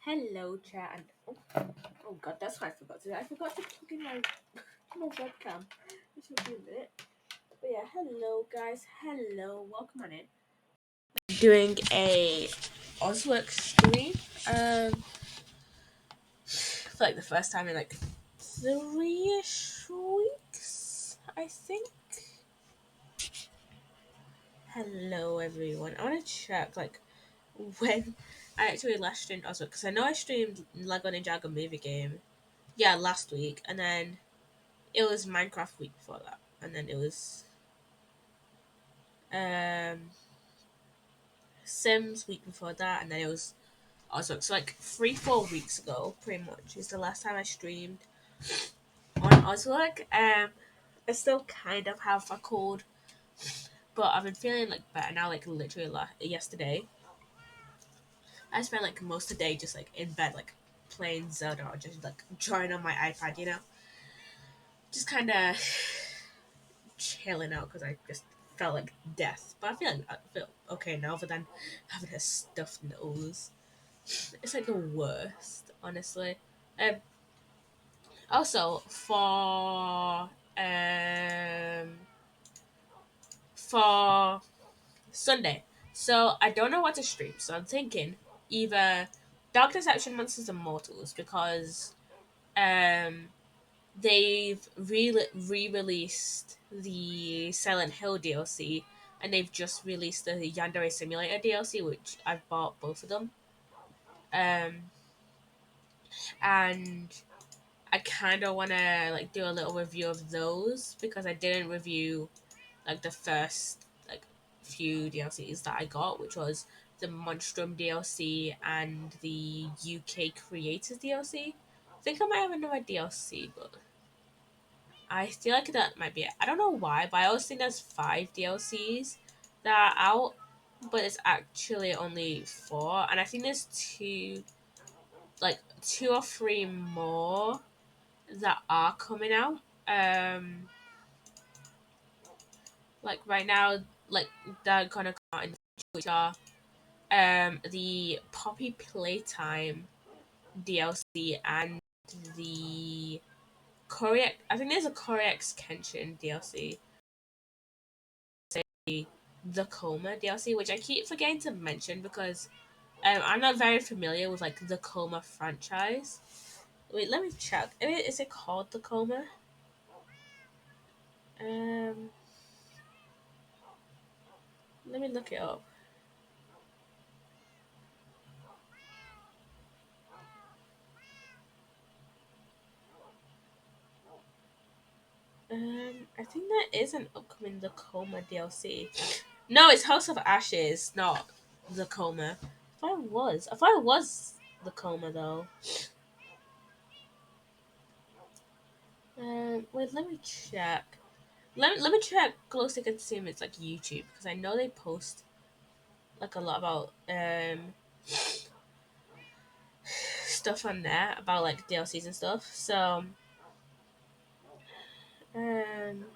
Hello, chat. Oh god, that's what I forgot to do. I forgot to plug in my webcam. This will be a minute. But yeah, hello guys. Hello, welcome on in. Doing a Ozwork stream. For like the first time in like 3-ish weeks, I think. Hello everyone. I want to check like when I actually last streamed Ozwork because I know I streamed Lego Ninjago movie game. Yeah, last week, and then it was Minecraft week before that, and then it was um Sims week before that, and then it was Ozark. So like 3-4 weeks ago, pretty much, is the last time I streamed on Ozark. I still kind of have a cold, but I've been feeling like better now. Like literally yesterday, I spent like most of the day just like in bed, like playing Zelda or just like drawing on my iPad. Just kind of chilling out because I just felt like death. But I feel okay now, other than having a stuffed nose. It's like the worst, honestly. Um, also for Sunday, so I don't know what to stream. So I'm thinking either Dark Deception Monsters and Mortals because um they've re-released the Silent Hill DLC, and they've just released the Yandere Simulator DLC, which I've bought both of them. Um, and I kind of want to like do a little review of those because I didn't review like the first like few DLCs that I got, which was the Monstrum DLC and the UK Creators DLC. I think I might have another DLC, but I feel like that might be it. I don't know why, but I always think there's 5 DLCs that are out, but it's actually only 4, and I think there's two or three more that are coming out. Like right now, like they're gonna come out in the future, which are the Poppy Playtime DLC and the Korea. I think there's a Korea Extension DLC. The Coma DLC, which I keep forgetting to mention because I'm not very familiar with like the Coma franchise. Wait, let me check. Is it called the Coma? Um, Let me look it up. I think there is an upcoming The Coma DLC. No, it's House of Ashes, not The Coma. I thought it was The Coma though. Wait, let me check. Let me check Glowstick and see if it's like YouTube because I know they post like a lot about stuff on there about like DLCs and stuff. Um,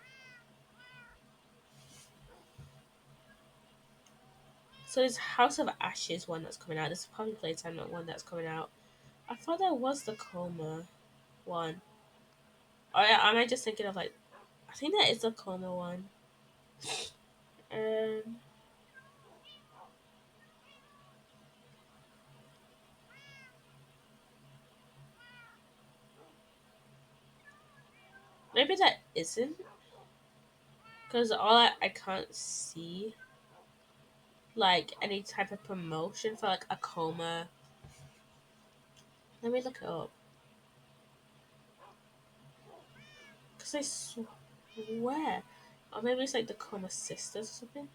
so there's House of Ashes one that's coming out. This is probably Playtime one that's coming out. I thought that was the Coma one. Or am I just thinking of like? I think that is the Coma one. Um, Maybe that isn't because I can't see like any type of promotion for like a Coma. Let me look it up because I swear, or maybe it's like the Coma Sisters or something.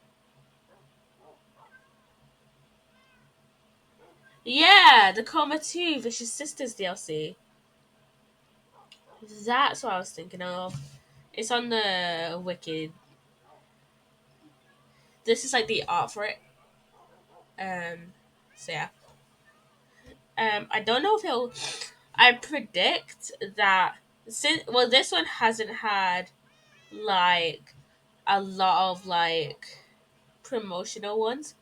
Yeah, the Coma 2 Vicious Sisters DLC. That's what I was thinking of. It's on the Wicked. This is like the art for it. So yeah. I don't know if it'll. I predict that since this one hasn't had like a lot of like promotional ones.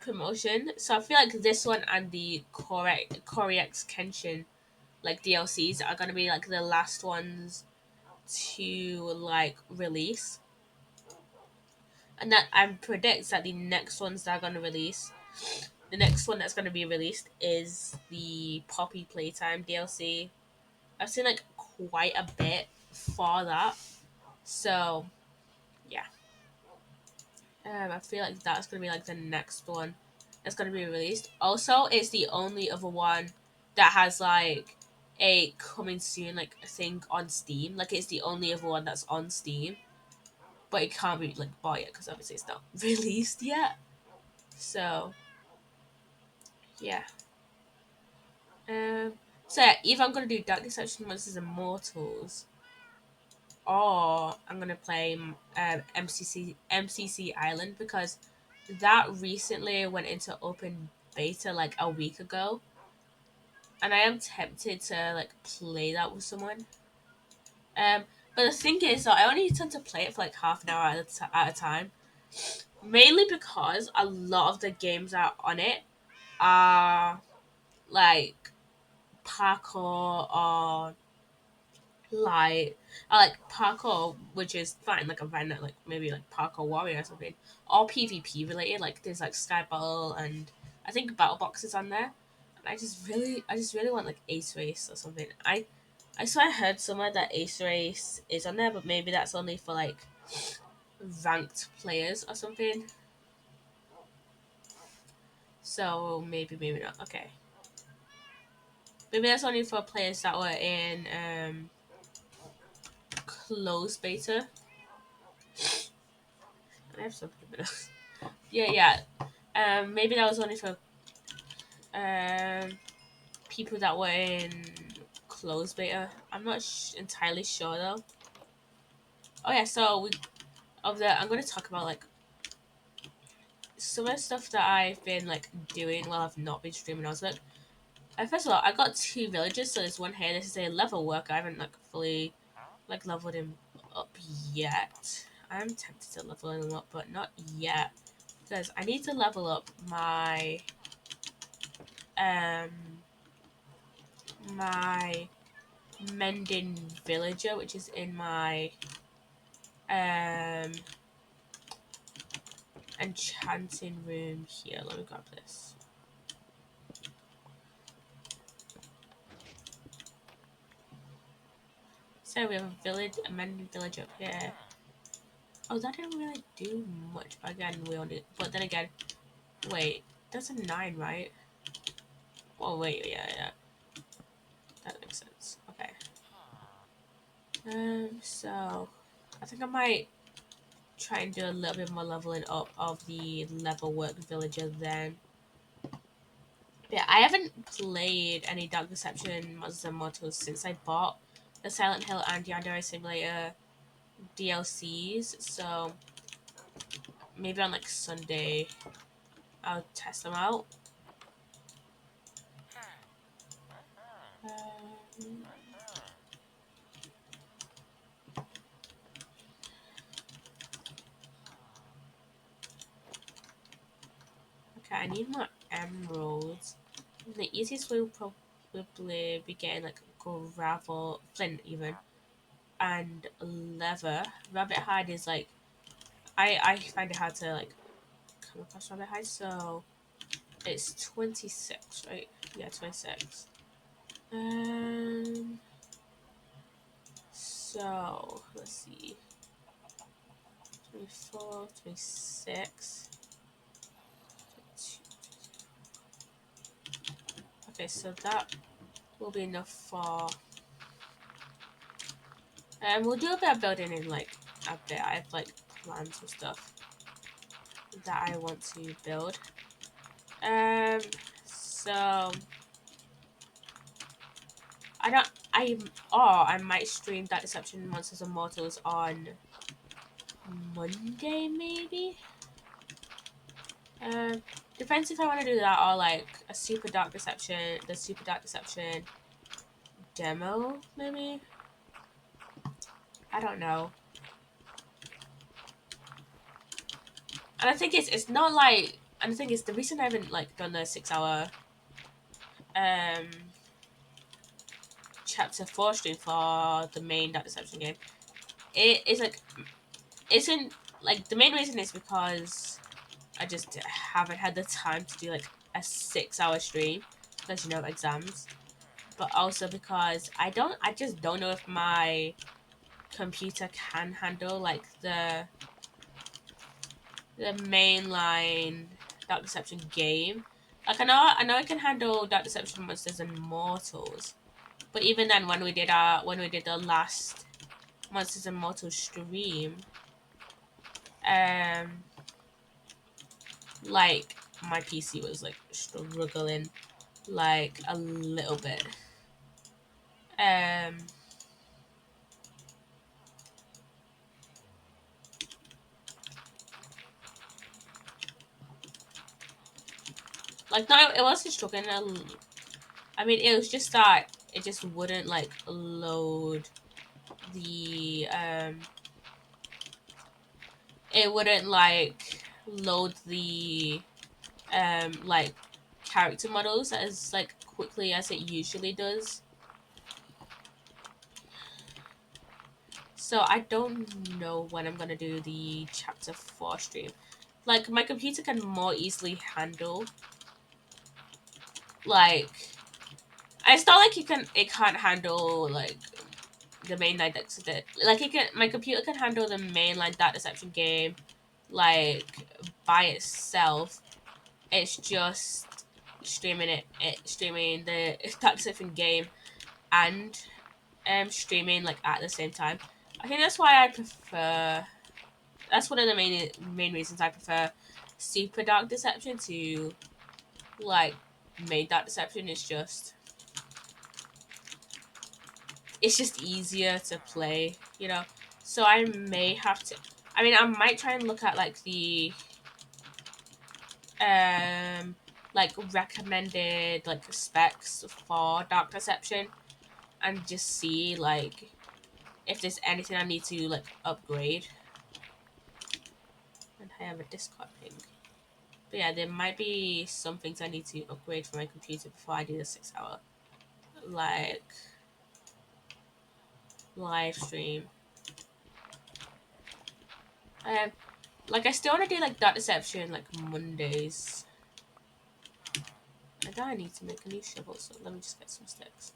promotion. So I feel like this one and the Korex Kenshin like DLCs are gonna be like the last ones to like release. And that I predict that the next ones that are gonna release, the next one that's gonna be released is the Poppy Playtime DLC. I've seen like quite a bit for that. So yeah. I feel like that's gonna be like the next one that's gonna be released. Also, it's the only other one that has like a coming soon like thing on Steam. Like it's the only other one that's on Steam, but it can't be like bought yet because obviously it's not released yet. So yeah. Um. So yeah, either I'm gonna do Dark Deception Monsters Immortals, or I'm gonna play MCC Island because that recently went into open beta like a week ago, and I am tempted to like play that with someone. Um, but the thing is, though, I only tend to play it for like half an hour at a time, mainly because a lot of the games that are on it are like parkour or like I like parkour, which is fine. Like I find that like maybe like parkour warrior or something, all PvP related. Like there's like Sky Battle and I think Battle Box is on there. And I just really want like Ace Race or something. I swear I heard somewhere that Ace Race is on there, but maybe that's only for like ranked players or something. So maybe not. Okay, maybe that's only for players that were in closed beta. I have something, but yeah. Maybe that was only for um people that were in closed beta. I'm not entirely sure though. Oh yeah, so I'm gonna talk about like some of the stuff that I've been like doing while I've not been streaming. I was like, first of all, I got two villages. So there's one here. This is a level worker. I haven't like fully like leveled him up yet. I'm tempted to level him up, but not yet because I need to level up um my mending villager, which is in my um enchanting room here. Let me grab this. So we have a mending village up here. Oh, that didn't really do much, but again, we only. But then again, wait, that's a 9, right? Oh wait, yeah, that makes sense. Okay. So I think I might try and do a little bit more leveling up of the level work villager then. Yeah, I haven't played any Dark Deception Monsters and Mortals since I bought the Silent Hill and Yandere Simulator DLCs, so maybe on like Sunday I'll test them out. Um, okay, I need more emeralds. The easiest way will probably be getting like gravel, flint even, and leather. Rabbit hide is like I find it hard to like come across rabbit hide, so it's 26, right? Yeah, 26. Um. So let's see. 24, 26. Okay, so that will be enough for. We'll do a bit of building in like a bit. I have like plans and stuff that I want to build. So I don't. I might stream that Deception Monsters and Mortals on Monday, maybe. Um, depends if I want to do that or like a Super Dark Deception, the Super Dark Deception demo, maybe. I don't know. And I think it's not like And the thing is, the reason I haven't like done the 6 hour um chapter 4 stream for the main Dark Deception game, it is like isn't like the main reason is because I just haven't had the time to do like a 6 hour stream because exams, but also because I just don't know if my computer can handle like the mainline Dark Deception game. Like I know I can handle Dark Deception Monsters and Mortals, but even then when we did the last Monsters and Mortals stream, um like my PC was like struggling like a little bit. Um like no, it wasn't struggling. I mean, it was just that it just wouldn't like load the it wouldn't like load the like character models as like quickly as it usually does. So I don't know when I'm gonna do the chapter 4 stream. Like my computer can more easily handle like it's not like it can't handle like the mainline Deception. Like it can my computer can handle the mainline Dark Deception game like by itself. It's just streaming the Dark Deception game and streaming like at the same time. I think that's why I prefer. That's one of the main reasons I prefer Super Dark Deception to like main Dark Deception. It's just easier to play, So I may have to. I mean, I might try and look at like the like recommended like specs for Dark Deception and just see like if there's anything I need to like upgrade. And I have a Discord ping. But yeah, there might be some things I need to upgrade for my computer before I do the 6 hour like live stream. Um, like I still want to do like Dark Deception like Mondays. I know I need to make a new shovel, so let me just get some sticks.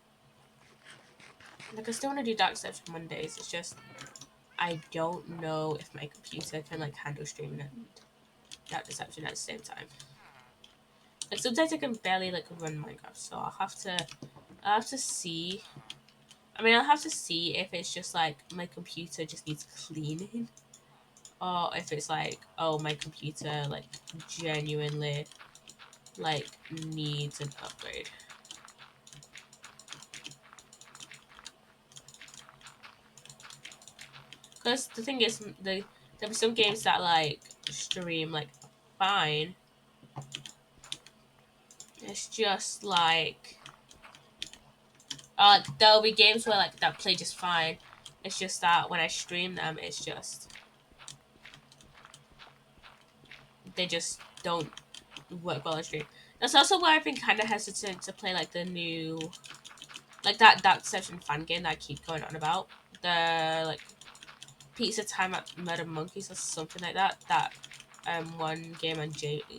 Like I still want to do Dark Deception Mondays. It's just I don't know if my computer can like handle streaming and Dark Deception at the same time. Like sometimes I can barely like run Minecraft, so I'll have to see. I mean, I'll have to see if it's just like my computer just needs cleaning, or if it's like, oh, my computer like genuinely like needs an upgrade. Because the thing is, there'll be some games that like stream like fine. It's just like there'll be games where like that play just fine. It's just that when I stream them, it's just they just don't work well on stream. That's also why I've been kind of hesitant to play like the new, like that Dark Deception fan game that I keep going on about. The like Pizza Time at Murder Monkeys or something like that. That one game on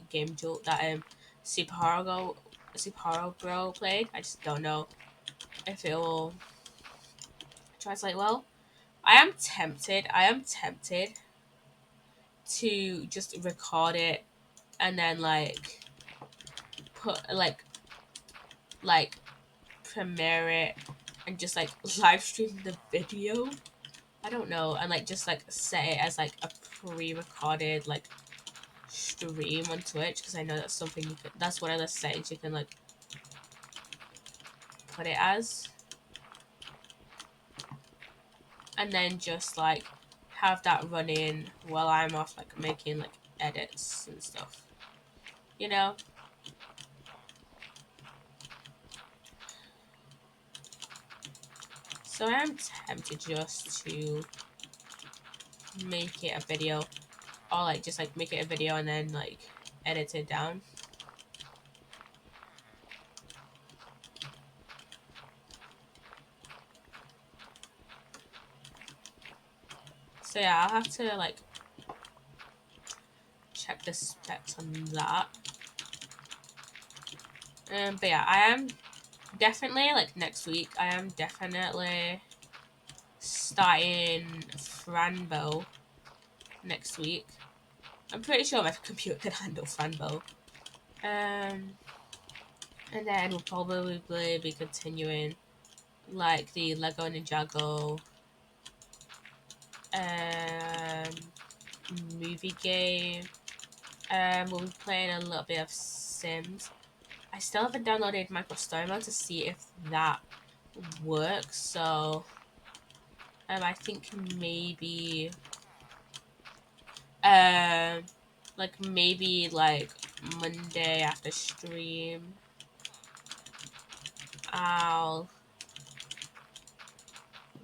Game Jolt that Super Horror Bro played. I just don't know if it will translate well. I am tempted. To just record it and then like put like premiere it and just like live stream the video. I don't know, and like just like set it as like a pre-recorded like stream on Twitch because I know that's something that's one of the settings you can like put it as, and then just like have that running while I'm off like making like edits and stuff, you know. So I am tempted just to make it a video, or like just like make it a video and then like edited down. So yeah, I'll have to like check the specs on that. But yeah, I am definitely like next week. I am definitely starting Franbo next week. I'm pretty sure my computer can handle Franbo. And then we'll probably be continuing like the Lego Ninjago movie game. We'll be playing a little bit of Sims. I still haven't downloaded Microstomo to see if that works, so I think maybe like Monday after stream I'll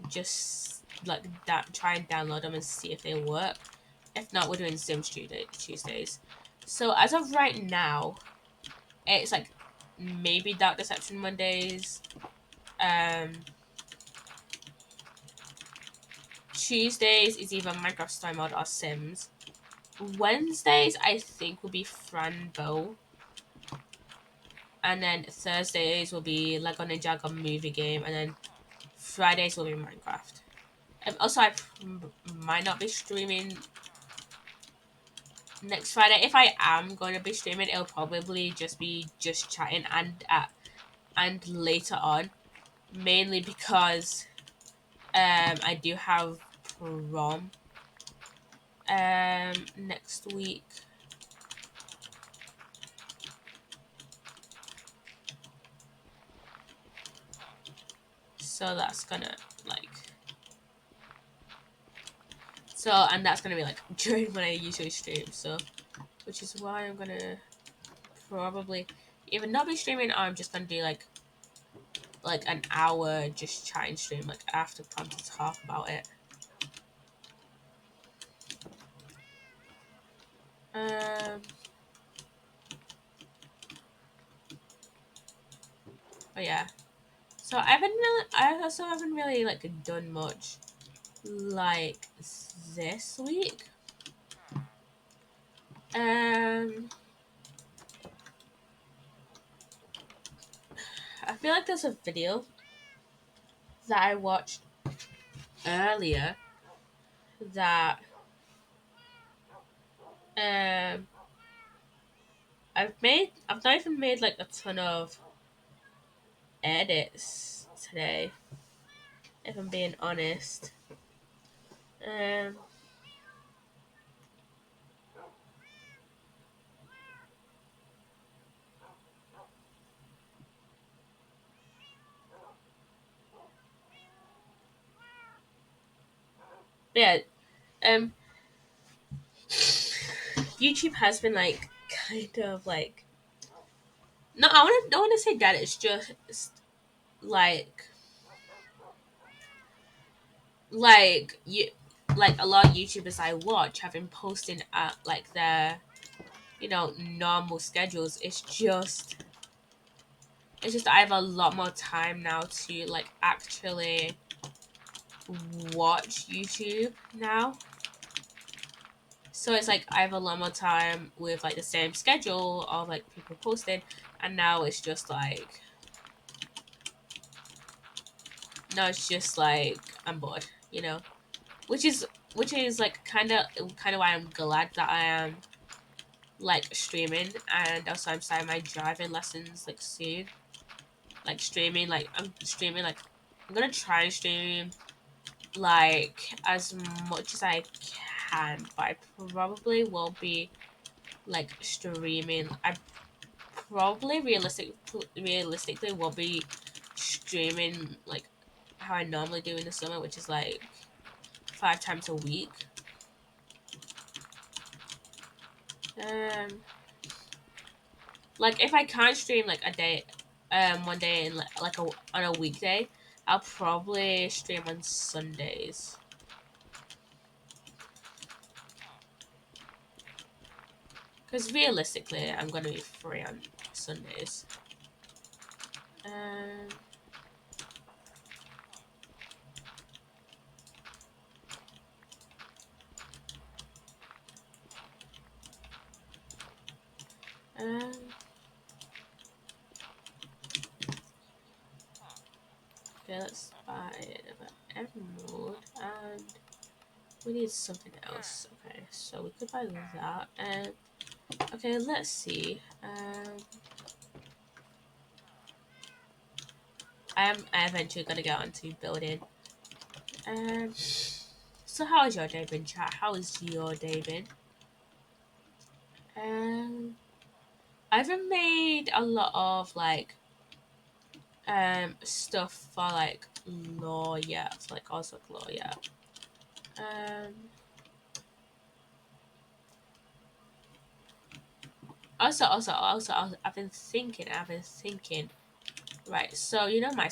just like try and download them and see if they work. If not, we're doing Sims Tuesdays. So as of right now, it's like maybe Dark Deception Mondays. Tuesdays is either Minecraft Story Mode or Sims. Wednesdays I think will be Franbo. And then Thursdays will be Lego Ninjago movie game, and then Fridays will be Minecraft. Also, I might not be streaming next Friday. If I am going to be streaming, it'll probably just be just chatting and later on, mainly because I do have prom next week. So that's gonna like and that's gonna be like during when I usually stream, so which is why I'm gonna probably either not be streaming or I'm just gonna do like an hour just chatting stream like after prom to talk about it. But yeah. So I also haven't really like done much like this week. I feel like there's a video that I watched earlier that I've not even made like a ton of edits today, if I'm being honest. Um yeah, YouTube has been like kind of like no, don't want to say that it's just like you like a lot of YouTubers I watch have been posting at like their normal schedules. It's just I have a lot more time now to like actually watch YouTube now. So it's like I have a lot more time with like the same schedule of like people posting, and now it's just like I'm bored, which is like kind of why I'm glad that I am like streaming, and also I'm starting my driving lessons like soon. Like streaming, like I'm streaming, like I'm gonna try and stream like as much as I can, but I probably won't be like streaming. I probably realistically won't be streaming like how I normally do in the summer, which is like 5 times a week. Like if I can't stream like a day, one day in like on a weekday, I'll probably stream on Sundays. Because realistically, I'm gonna be free on Sundays. Um, um, okay, let's buy an emerald, and we need something else. Okay, so we could buy that. And okay, let's see. I am eventually gonna get onto building. Um, so how has your day been, chat? How has your day been? Um, I haven't made a lot of like stuff for like law yet, for like Ozwork law yet. Um, also, I've been thinking. Right, so you know my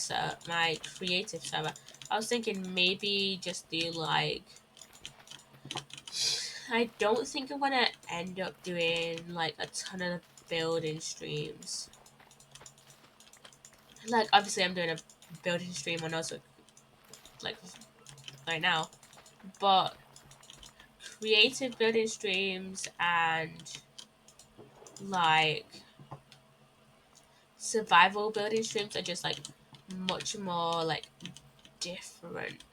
creative server. I was thinking maybe just do like. I don't think I'm gonna end up doing like a ton of building streams. Like obviously I'm doing a building stream on also like right now, but creative building streams and like survival building streams are just like much more like different.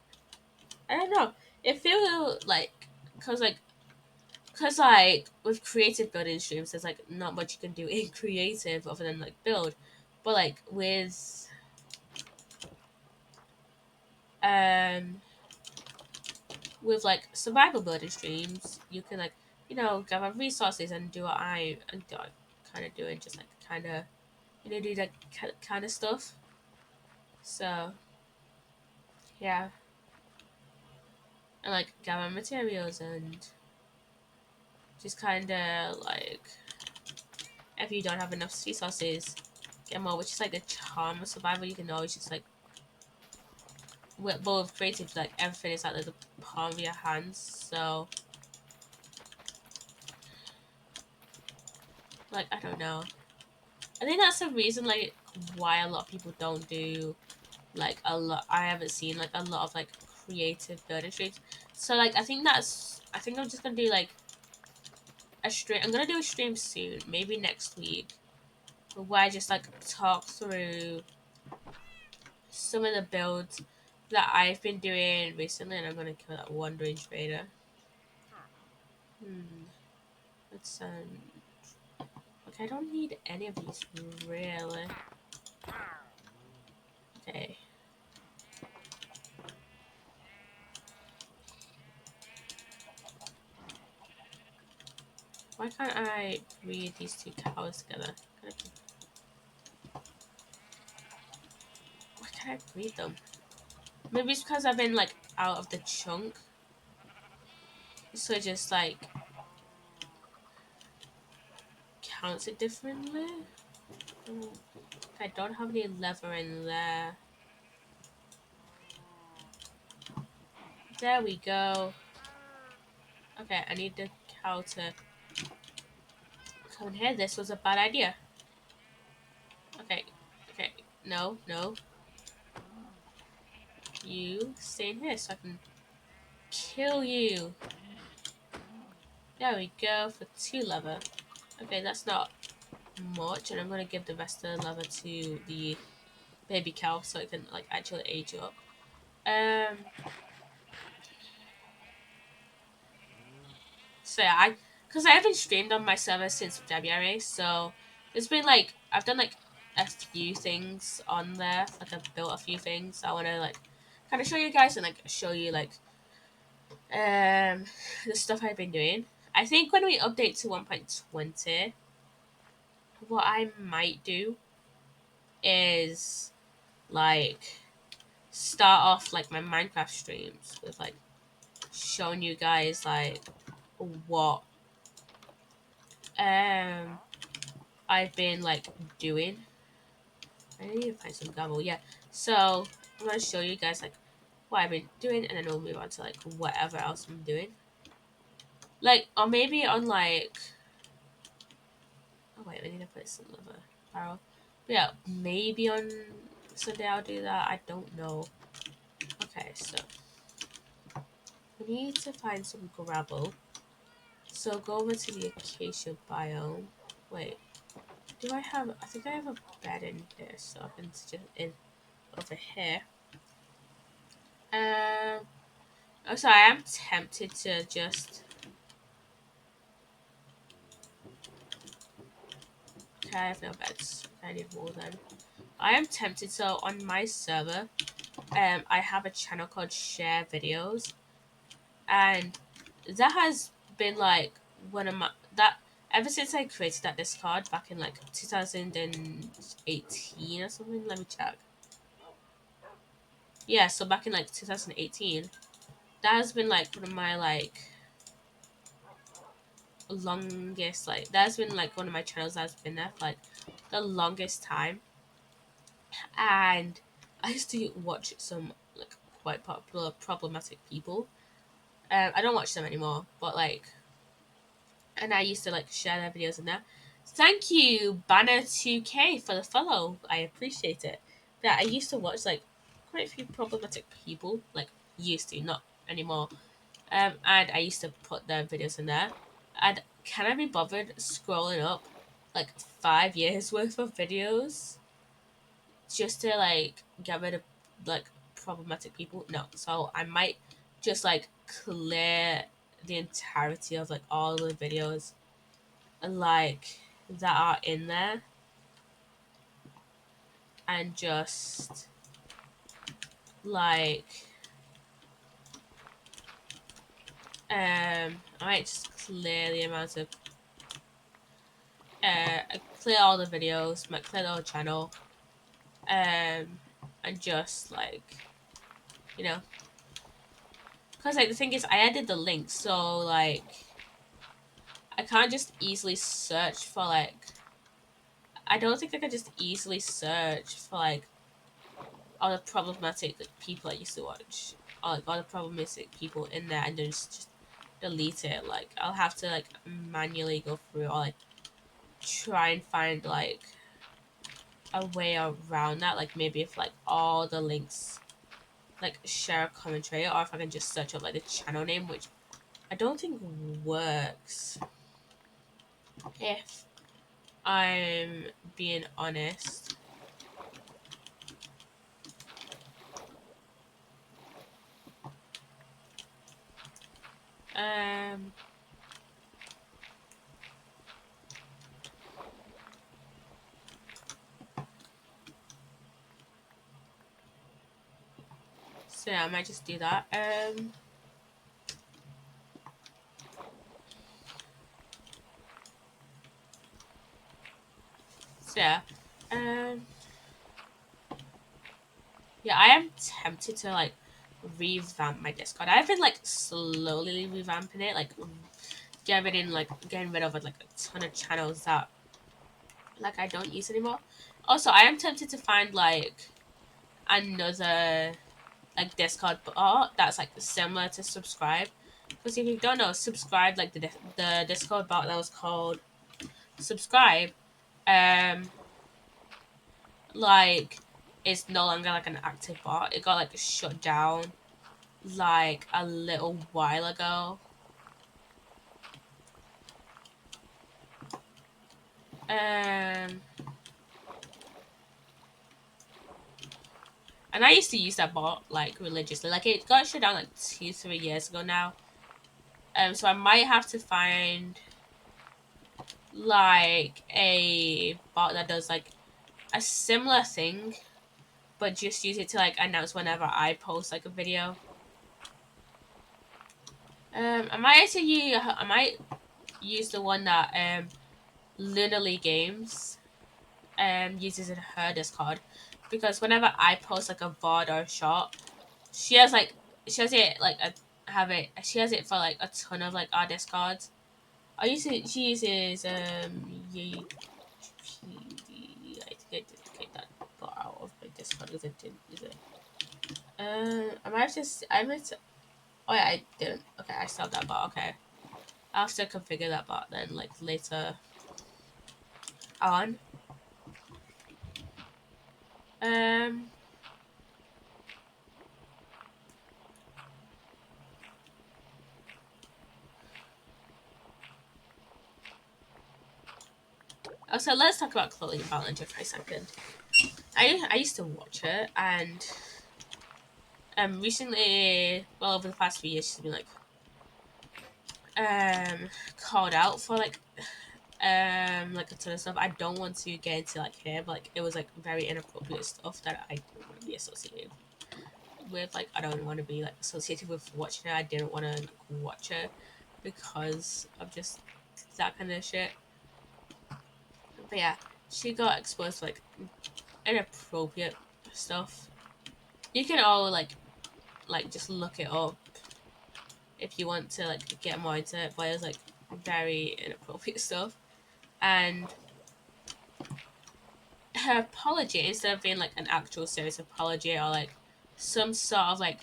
I don't know. It feels like cause like with creative building streams, there's like not much you can do in creative other than like build, but like um with like survival building streams, you can like gather resources and do what I'm kind of doing, just like kind of do that kind of stuff. So yeah, and like gather materials and just kind of like if you don't have enough resources, get more, which is like the charm of survival. You can always just like with both creative, like everything is out of the palm of your hands. So like I don't know. I think that's the reason like why a lot of people don't do like a lot. I haven't seen like a lot of like creative building streams. So like I think I'm just gonna do like a stream. I'm gonna do a stream soon, maybe next week, where I just like talk through some of the builds that I've been doing recently, and I'm gonna kill that wandering trader. Hmm. Let's okay, I don't need any of these really. Okay. Why can't I breed these two cows together? Why can't I breed them? Maybe it's because I've been like out of the chunk, so it just like counts it differently. Mm, I don't have any leather in there. There we go. Okay, I need the cow to come in here. This was a bad idea. Okay, okay. No, no. You stay in here so I can kill you. There we go for 2 leather. Okay, that's not much, and I'm gonna give the rest of the leather to the baby cow so it can like actually age up. Um, so yeah, because I haven't streamed on my server since February, so it's been like I've done like a few things on there, like I've built a few things. I want to like kind of show you guys and like show you like the stuff I've been doing. I think when we update to 1.20, what I might do is like start off like my Minecraft streams with like showing you guys like what um I've been like doing. I need to find some gravel, yeah. So I'm gonna show you guys like what I've been doing, and then we'll move on to like whatever else I'm doing. Like or maybe on like wait, I need to put some liver barrel. But yeah, maybe on Sunday I'll do that. I don't know. Okay, so we need to find some gravel. So go over to the acacia biome. Wait, do I have? I think I have a bed in here, so I can just in over here. Also, I am tempted to just. Okay, I have no beds. I need more then. I am tempted. So on my server, I have a channel called Share Videos, and that has been like one of my that ever since I created that Discord back in like 2018 or something. Let me check. Yeah, so back in like 2018, that has been like one of my like longest like that's been like one of my channels that's been there for like the longest time, and I used to watch some like quite popular problematic people. I don't watch them anymore, but like, and I used to like share their videos in there. Thank you, Banner2K, for the follow. I appreciate it. Yeah, I used to watch like quite a few problematic people, like used to, not anymore. And I used to put their videos in there. And can I be bothered scrolling up like 5 years worth of videos just to like get rid of like problematic people? No. So I might just like clear the entirety of like all the videos like that are in there and just like I might just clear the amount of clear all the videos, might clear the whole channel, and just like, you know, because like the thing is, I added the link, so like I can't just easily search for like, I don't think I could just easily search for like all the problematic like, people I used to watch, or like all the problematic people in there, and then just delete it. Like I'll have to like manually go through or like try and find like a way around that. Like maybe if like all the links like share a commentary, or if I can just search up like the channel name, which I don't think works. If I'm being honest. Um so yeah, I might just do that. So yeah. Um yeah, I am tempted to like revamp my Discord. I've been like slowly revamping it, like getting rid of like a ton of channels that like I don't use anymore. Also, I am tempted to find like another like Discord bot that's like similar to Subscribe. Because if you don't know, Subscribe, like the Discord bot that was called Subscribe, um, like it's no longer like an active bot. It got like shut down like a little while ago. Um, and I used to use that bot like religiously. Like it got shut down like 2-3 years ago now. So I might have to find like a bot that does like a similar thing, but just use it to like announce whenever I post like a video. I might use the one that Lunarly Games uses in her Discord, because whenever I post like a VOD or a shot, she has like she has it like a have it she has it for like a ton of like our Discords. She uses Ye I think I did take that bot out of my Discord because I didn't use it. I might have just I might oh yeah I didn't. Okay, I stopped that bot. Okay, I'll have to configure that bot then like later. on. Um. Also, let's talk about Chloe Ballinger for a second. I used to watch her, and recently, well, over the past few years, she's been called out for like a ton of stuff. I don't want to get into like here, but like it was like very inappropriate stuff that I don't want to be associated with. Like I don't want to be like associated with watching her. I didn't want to like, watch her because of just that kind of shit. But yeah, she got exposed to like inappropriate stuff. You can all like just look it up if you want to like get more into it, but it was like very inappropriate stuff. And her apology, instead of being like an actual serious apology or like some sort of like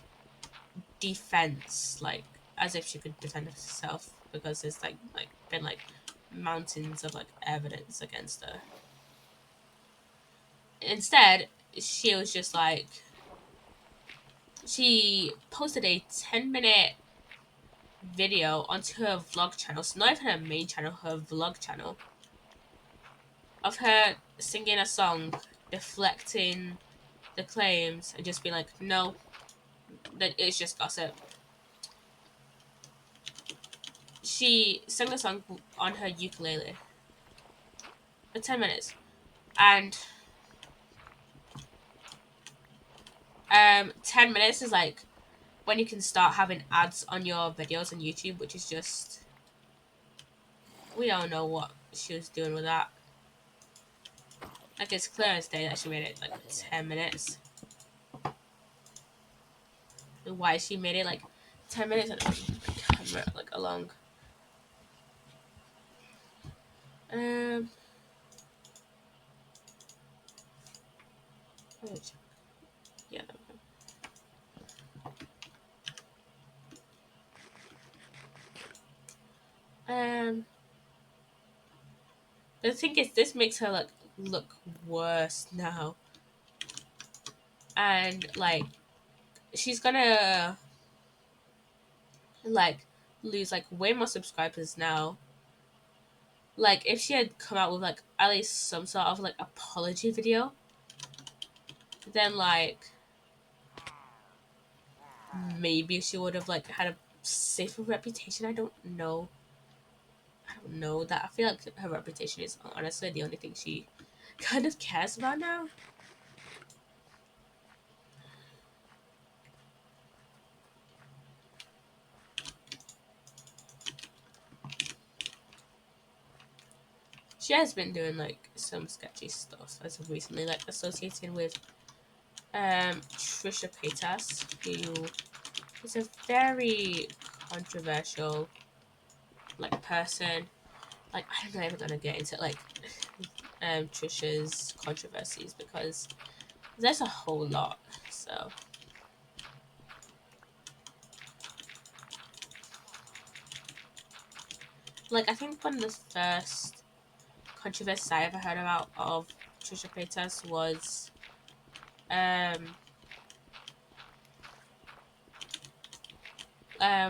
defense, like as if she could defend herself because there's like been like mountains of like evidence against her. Instead, she was just like she posted a 10-minute video onto her vlog channel, so not even her main channel, her vlog channel, of her singing a song, deflecting the claims, and just being like, no, that it's just gossip. She sang the song on her ukulele for 10 minutes. And 10 minutes is like when you can start having ads on your videos on YouTube, which is just, we don't know what she was doing with that. Like, it's clear as day that she made it like 10 minutes. And why she made it like 10 minutes on camera, like along. Um, yeah, the thing is, this makes her like look worse now, and like she's gonna like lose like way more subscribers now. Like if she had come out with like at least some sort of like apology video, then like maybe she would have like had a safer reputation. I don't know that. I feel like her reputation is honestly the only thing she kind of cares about now. She has been doing like some sketchy stuff as of recently, like associating with Trisha Paytas, who is a very controversial like person. Like I'm not even gonna get into like Trisha's controversies because there's a whole lot. So like I think one of the first controversies I ever heard about of Trisha Paytas was um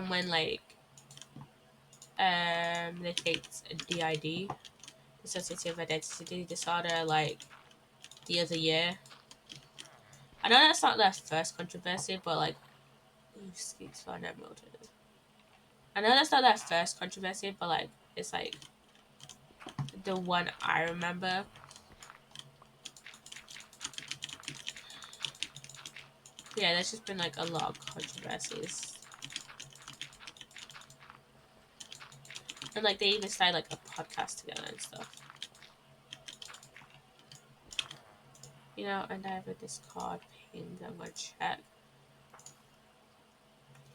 when like they faked DID, dissociative identity disorder, like the other year. I know that's not their first controversy, but like excuse me, I know that's not their first controversy, but like it's like the one I remember. Yeah, there's just been like a lot of controversies. And like they even started like a podcast together and stuff. You know, and I have a Discord ping, I'm gonna check.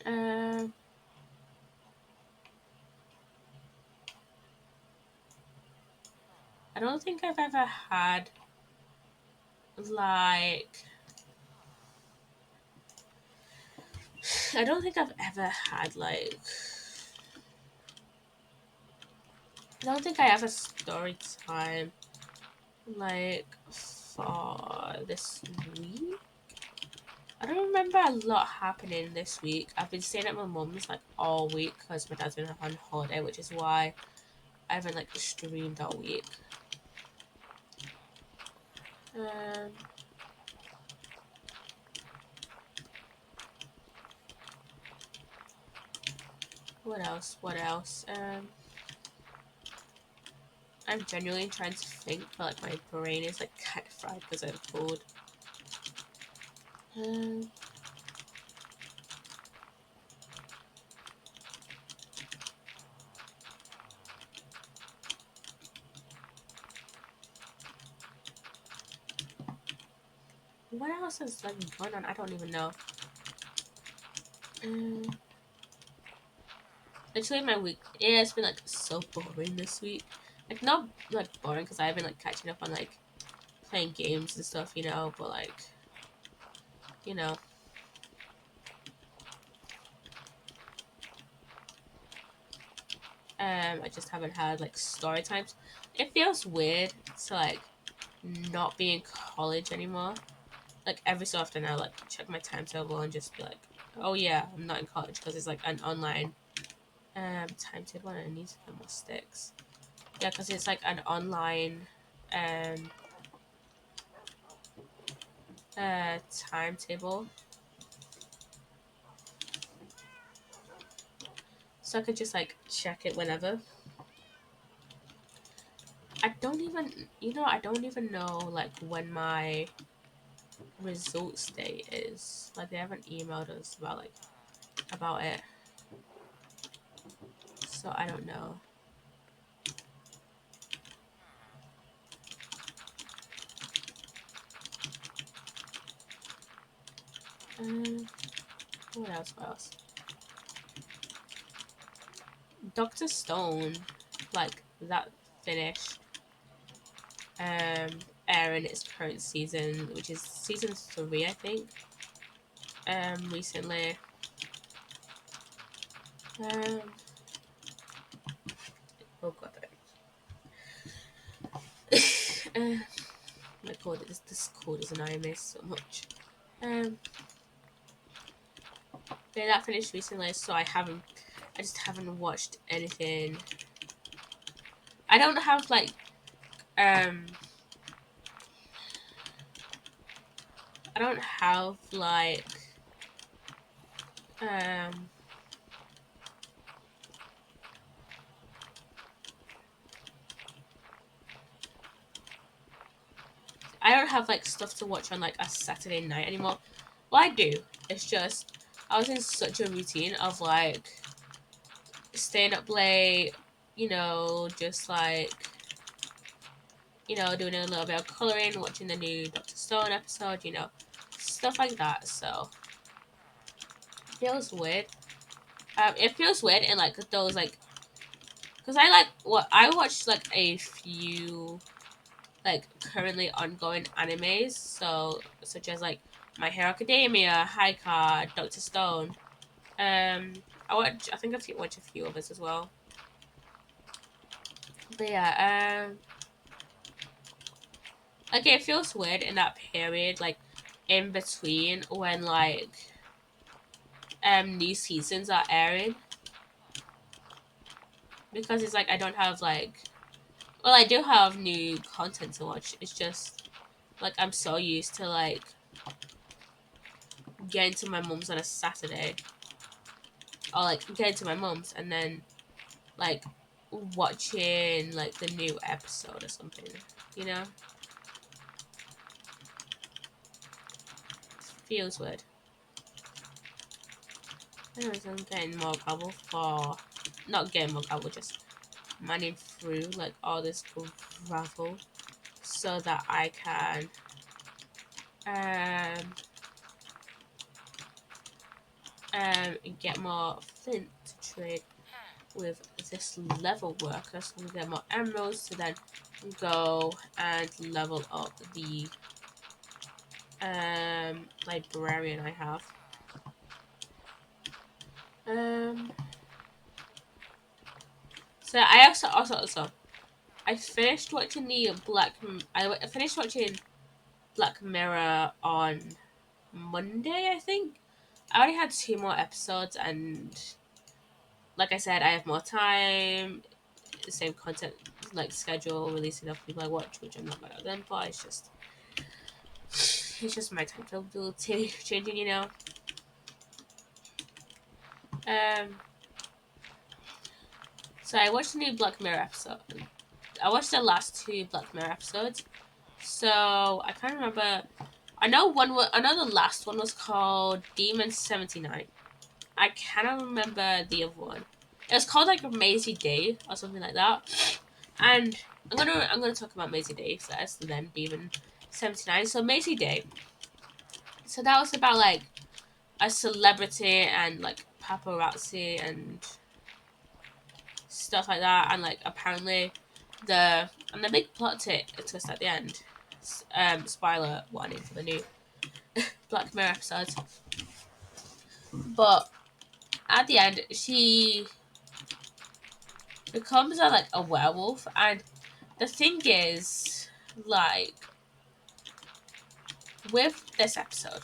Um I don't think I've ever had like I don't think I've ever had like I don't think I have a story time like for this week. I don't remember a lot happening this week. I've been staying at my mum's like all week because my dad's been on holiday, which is why I haven't like streamed all week. Um, what else? What else? I'm genuinely trying to think, but like my brain is like kind of fried because I'm cold. Um, what else is like going on? I don't even know. Um, Actually, my week, yeah, it's been like so boring this week. Like not like boring because I've been like catching up on like playing games and stuff, you know. But like, you know, I just haven't had like story times. It feels weird to like not be in college anymore. Like every so often, I like check my timetable and just be like, oh yeah, I'm not in college because it's like an online timetable and I need to get more sticks. Yeah, because it's like an online um timetable, so I could just like check it whenever. I don't even know like when my results day is. Like they haven't emailed us about it, so I don't know. Um, what else? What else? Doctor Stone, like that finished. Airing its current season, which is season 3, I think. Recently. Um, oh god. My god, this code is annoying me so much. Um, yeah, that finished recently, so I just haven't watched anything. I don't have like, um, I don't have like, um, I don't have like stuff to watch on like a Saturday night anymore. Well, I do. It's just I was in such a routine of like staying up late, just like doing a little bit of coloring, watching the new Doctor Stone episode, stuff like that. So it feels weird. It feels weird in like those like, cause I watched like a few like currently ongoing animes, so such as like My Hero Academia, High Card, Doctor Stone. I think I've watched a few others as well. But yeah, like it feels weird in that period, like in between when like new seasons are airing, because it's like I don't have like, well, I do have new content to watch. It's just like I'm so used to like getting to my mum's on a Saturday, or like getting to my mum's and then like watching like the new episode or something. You know, feels weird. Anyways, I'm getting more gravel for not getting more gravel, just manning through like all this gravel so that I can um get more flint to trade with this level worker, so we get more emeralds to then go and level up the librarian I have. Um so I also I finished watching I finished watching Black Mirror on Monday, I think. I already had two more episodes, and like I said, I have more time. Same content like schedule, releasing of people I watch, which I'm not mad at them for. It's just my time availability changing, you know. Um, so I watched the new Black Mirror episode. I watched the last two Black Mirror episodes. So I can't remember. I know I know the last one was called Demon 79. I cannot remember the other one. It was called like Maisie Day or something like that. And I'm gonna talk about Maisie Day first, and then Demon 79. So Maisie Day. So that was about like a celebrity and like paparazzi and stuff like that, and like apparently the big twist at the end. Spoiler warning for the new Black Mirror episode. But at the end, she becomes a werewolf, and the thing is, like, with this episode,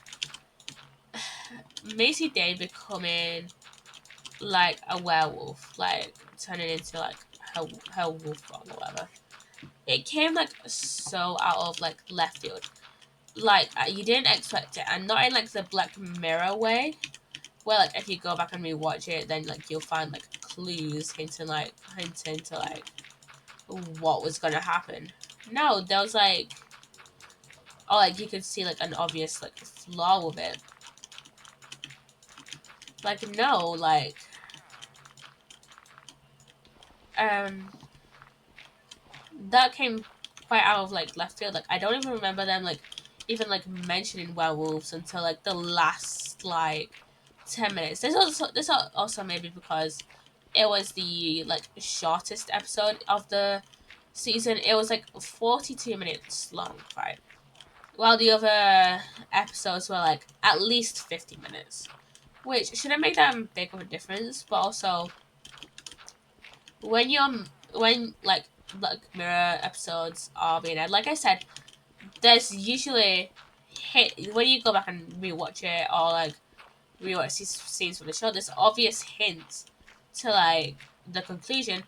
Macy Day becoming like a werewolf, like turning into like her wolf form or whatever. It came like so out of like left field. Like you didn't expect it, and not in like the Black Mirror way, where like if you go back and rewatch it, then like you'll find like clues hinting to like what was gonna happen. No, there was like, oh, like you could see like an obvious like flaw with it. Like no, like um that came quite out of like left field. Like I don't even remember them like even like mentioning werewolves until like the last like 10 minutes. This also maybe because it was the like shortest episode of the season. It was like 42 minutes long, right? While the other episodes were like at least 50 minutes, which shouldn't make that big of a difference. But also, when like Black Mirror episodes are being aired, like I said, there's usually hit when you go back and rewatch it or like rewatch these scenes from the show. There's obvious hints to like the conclusion,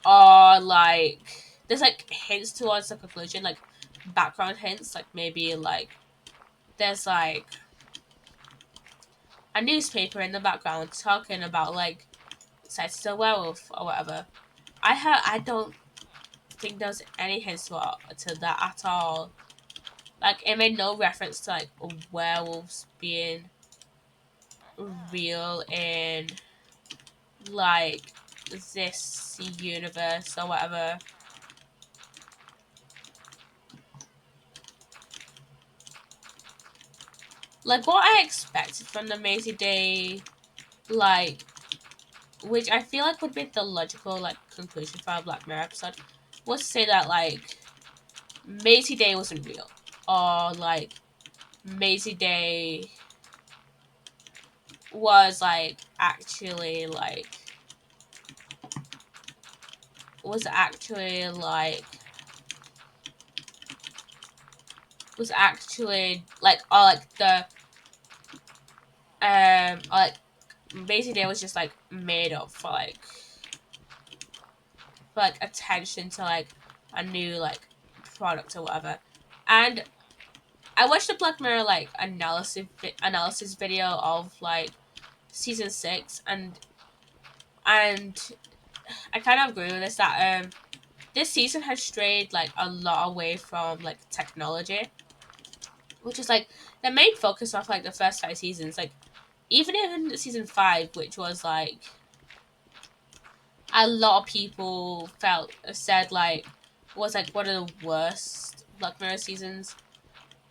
or like there's like hints towards the conclusion, like background hints, like maybe like there's like a newspaper in the background talking about like sighted a werewolf or whatever. I don't think there's any hints to that at all. Like it made no reference to like werewolves being real in like this universe or whatever. Like what I expected from the Maisie Day, like, which I feel like would be the logical like conclusion for a Black Mirror episode, was to say that like Maisie Day wasn't real, or like Maisie Day was like actually like was actually like was actually like or like the or like Maisie Day was just like made up for like attention to like a new like product or whatever. And I watched the Black Mirror like analysis video of like season 6, and I kind of agree with this that this season has strayed like a lot away from like technology, which is like the main focus of like the first 5 seasons. Like even in season 5, which was like a lot of people said like was like one of the worst Black Mirror seasons.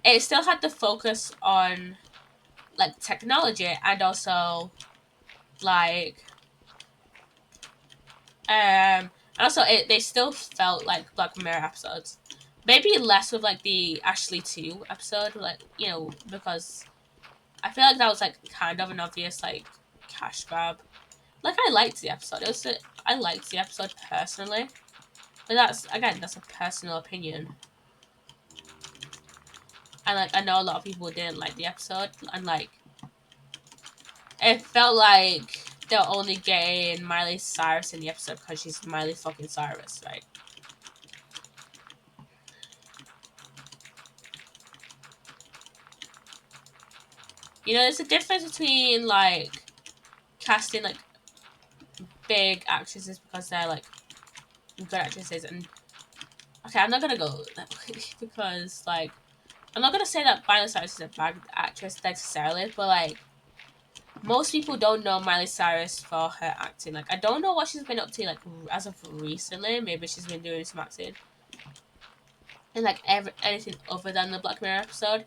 It still had the focus on like technology, and also like and also they still felt like Black Mirror episodes. Maybe less with like the Ashley 2 episode, like, you know, because I feel like that was like kind of an obvious like cash grab. Like I liked the episode. I liked the episode personally. But that's a personal opinion. And like I know a lot of people didn't like the episode, and like it felt like they're only getting Miley Cyrus in the episode because she's Miley fucking Cyrus, right? You know, there's a difference between like casting like big actresses because they're like good actresses, and okay, I'm not gonna go that way because like I'm not gonna say that Miley Cyrus is a bad actress necessarily, but like most people don't know Miley Cyrus for her acting. Like I don't know what she's been up to like as of recently. Maybe she's been doing some acting and like anything other than the Black Mirror episode,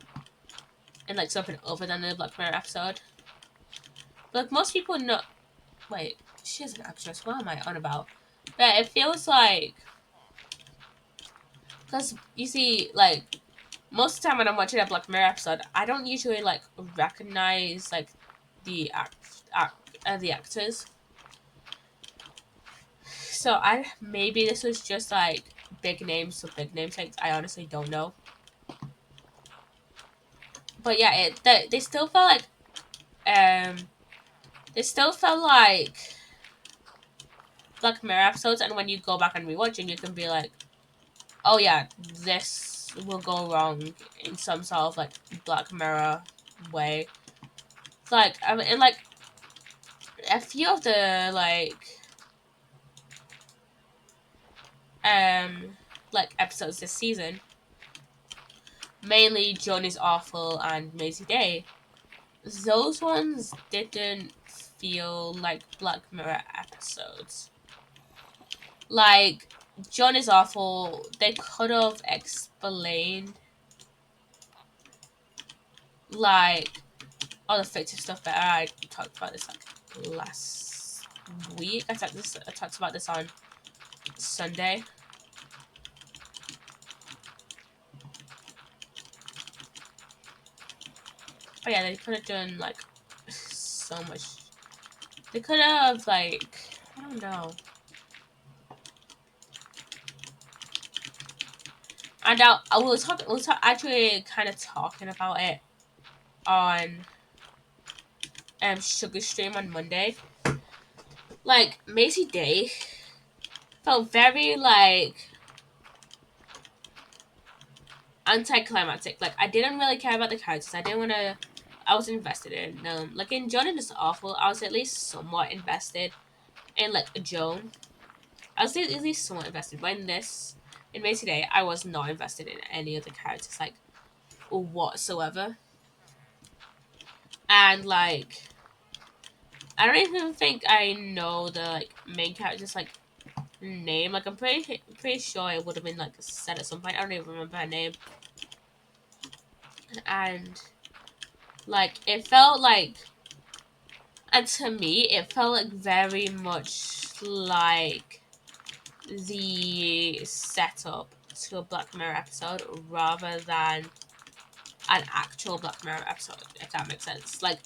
and like something other than the Black Mirror episode. But like, most people know. Wait, she's an actress. What am I on about? But it feels like because you see, like most of the time when I'm watching a Black Mirror episode, I don't usually like recognize like the actors. So I maybe this was just like big names for big names. Like I honestly don't know. But yeah, they still felt like um they still felt like Black Mirror episodes, and when you go back and rewatch it, you can be like, oh yeah, this will go wrong in some sort of like Black Mirror way. It's like I mean, and like a few of the um like episodes this season, mainly Joan is Awful and Maisie Day, those ones didn't feel like Black Mirror episodes. Like Joan is Awful, they could have explained like all the fictive stuff better. I talked about this like last week. I talked about this on Sunday. But yeah, they could have done like so much. They could have like I don't know. And I was actually kind of talking about it on Sugar Stream on Monday. Like Maisie Day felt very like anticlimactic. Like I didn't really care about the characters. I didn't want to. I was invested in them. Like in Joan is Awful, I was at least somewhat invested in like Joan. I was at least somewhat invested. But in Maisie Day, I was not invested in any of the characters like whatsoever. And like I don't even think I know the like main character's like name. Like I'm pretty sure it would have been like said at some point. I don't even remember her name. And like it felt like, and to me it felt like very much like the setup to a Black Mirror episode rather than an actual Black Mirror episode, if that makes sense. Like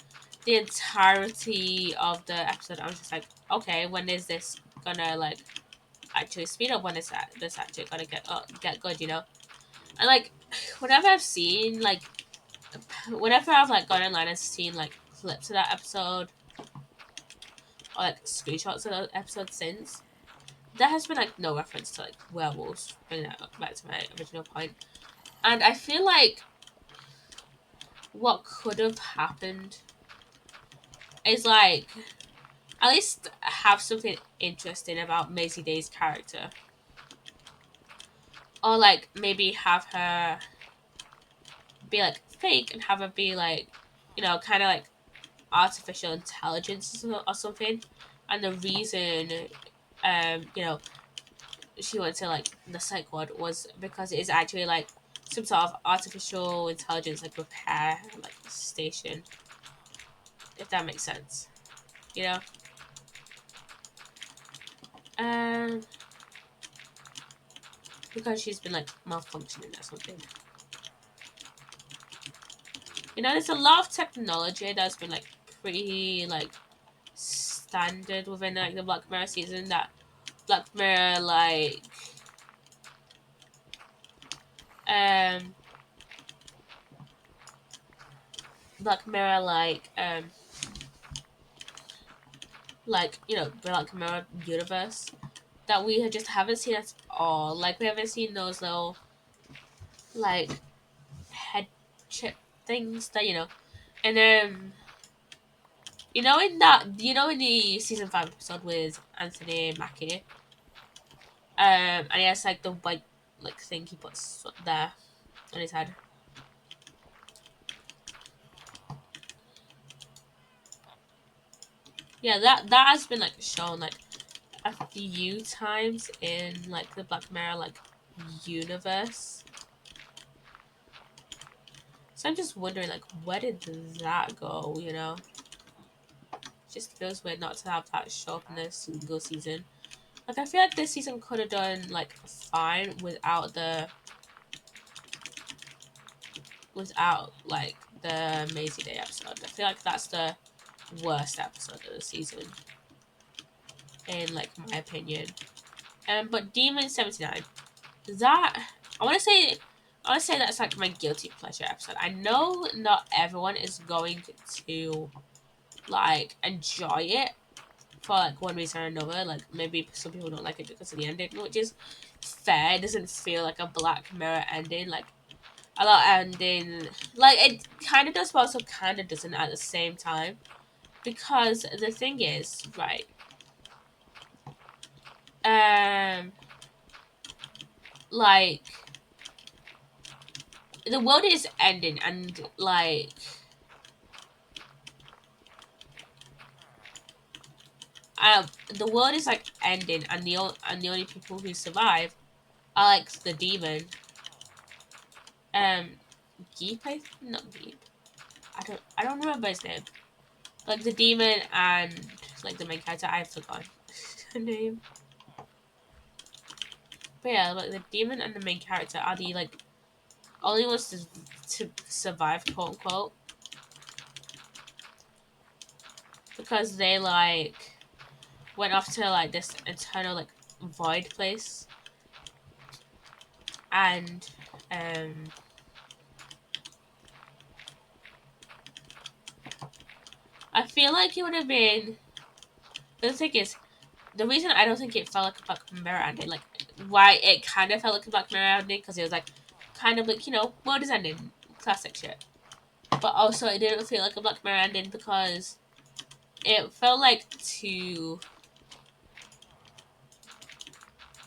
the entirety of the episode, I was just like, okay, when is this gonna like actually speed up? When is this actually gonna get good? You know, and like whenever I've seen like whenever I've like gone online and seen like clips of that episode or like screenshots of the episode since, there has been like no reference to like werewolves. Bringing that back to my original point, and I feel like what could have happened is like at least have something interesting about Maisie Day's character, or like maybe have her be like fake and have her be like, you know, kind of like artificial intelligence or something, and the reason you know she went to like the psych ward was because it is actually like some sort of artificial intelligence like repair like station, if that makes sense, you know. um because she's been like malfunctioning or something, you know. There's a lot of technology that's been like pretty like standard within like the Black Mirror season that Black Mirror like um Black Mirror like Black Mirror universe that we just haven't seen at all. Like we haven't seen those little like head chip things that and in the season 5 episode with Anthony Mackie, and he has like the white like thing he puts there on his head. Yeah, that has been like shown like a few times in like the Black Mirror like universe. So I'm just wondering like where did that go, Just feels weird not to have that show up in this single season. Like I feel like this season could have done like fine without like the Maisie Day episode. I feel like that's the worst episode of the season, in like my opinion. But Demon 79, that I want to say that's like my guilty pleasure episode. I know not everyone is going to like enjoy it for like one reason or another. Like maybe some people don't like it because of the ending, which is fair. It doesn't feel like a Black Mirror ending. Like a lot ending, like it kind of does, but also kind of doesn't at the same time. Because the thing is, right? Um, like the world is ending, and like the world is like ending, and the only people who survive are like the demon. Um, Geep, not Geep. I don't remember his name. Like the demon and like the main character, I've forgotten her name. But yeah, like the demon and the main character are the like only ones to survive, quote unquote, because they like went off to like this eternal like void place, and um I feel like it would have been. The thing is, the reason I don't think it felt like a Black Mirror ending, like why it kind of felt like a Black Mirror ending, because it was like kind of like world is ending, classic shit. But also it didn't feel like a Black Mirror ending because it felt like too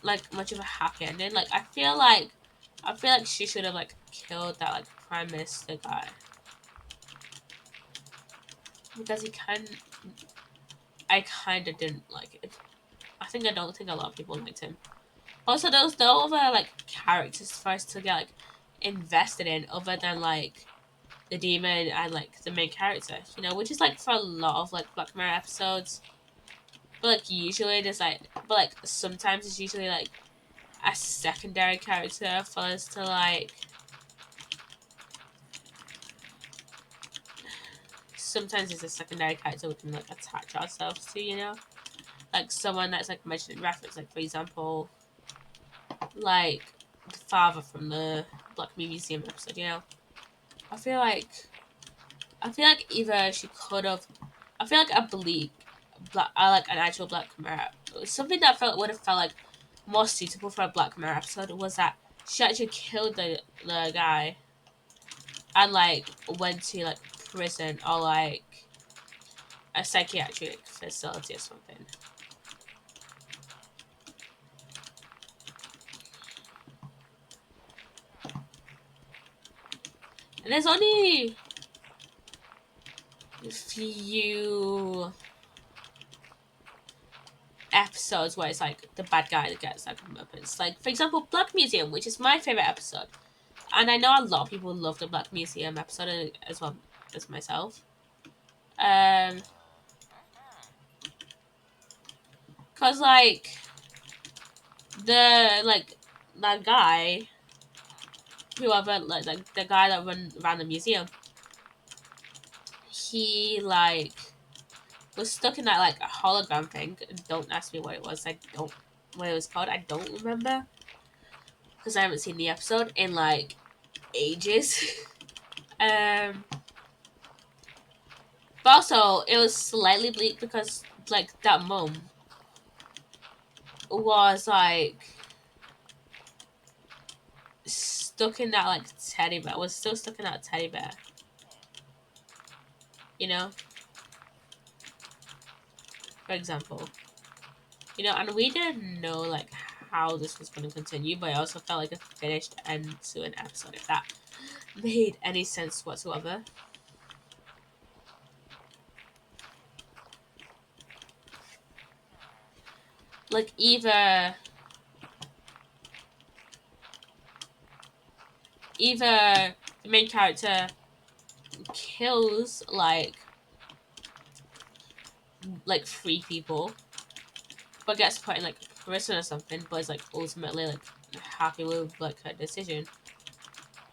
like much of a happy ending. Like I feel like she should have like killed that like prime minister guy, because I kind of didn't like it. I don't think a lot of people liked him. Also, there was no other like characters for us to get like invested in other than like the demon and like the main character, which is like for a lot of like Black Mirror episodes. But like usually there's like, but like sometimes it's usually like a secondary character for us to like. Sometimes it's a secondary character we can like attach ourselves to, like someone that's like mentioned in reference, like for example, like the father from the Black Museum episode. I feel like I feel like either she could have. I feel like I like an actual Black Mirror. Something that would have felt like more suitable for a Black Mirror episode was that she actually killed the guy and like went to like prison or like a psychiatric facility or something. And there's only a few episodes where it's like the bad guy that gets like weapons. Like for example, Black Museum, which is my favorite episode, and I know a lot of people love the Black Museum episode as well as myself. Cause like the like that guy, whoever like the guy that ran the museum, he like was stuck in that like a hologram thing. Don't ask me what it was. What it was called. I don't remember. because I haven't seen the episode in like ages. um, but also it was slightly bleak because like that mum was like stuck in that like teddy bear. Was still stuck in that teddy bear. You know, for example. You know, and we didn't know like how this was going to continue, but I also felt like a finished end to an episode if that made any sense whatsoever. Like either the main character kills like three people, but gets put in like prison or something, but is like ultimately like happy with like her decision,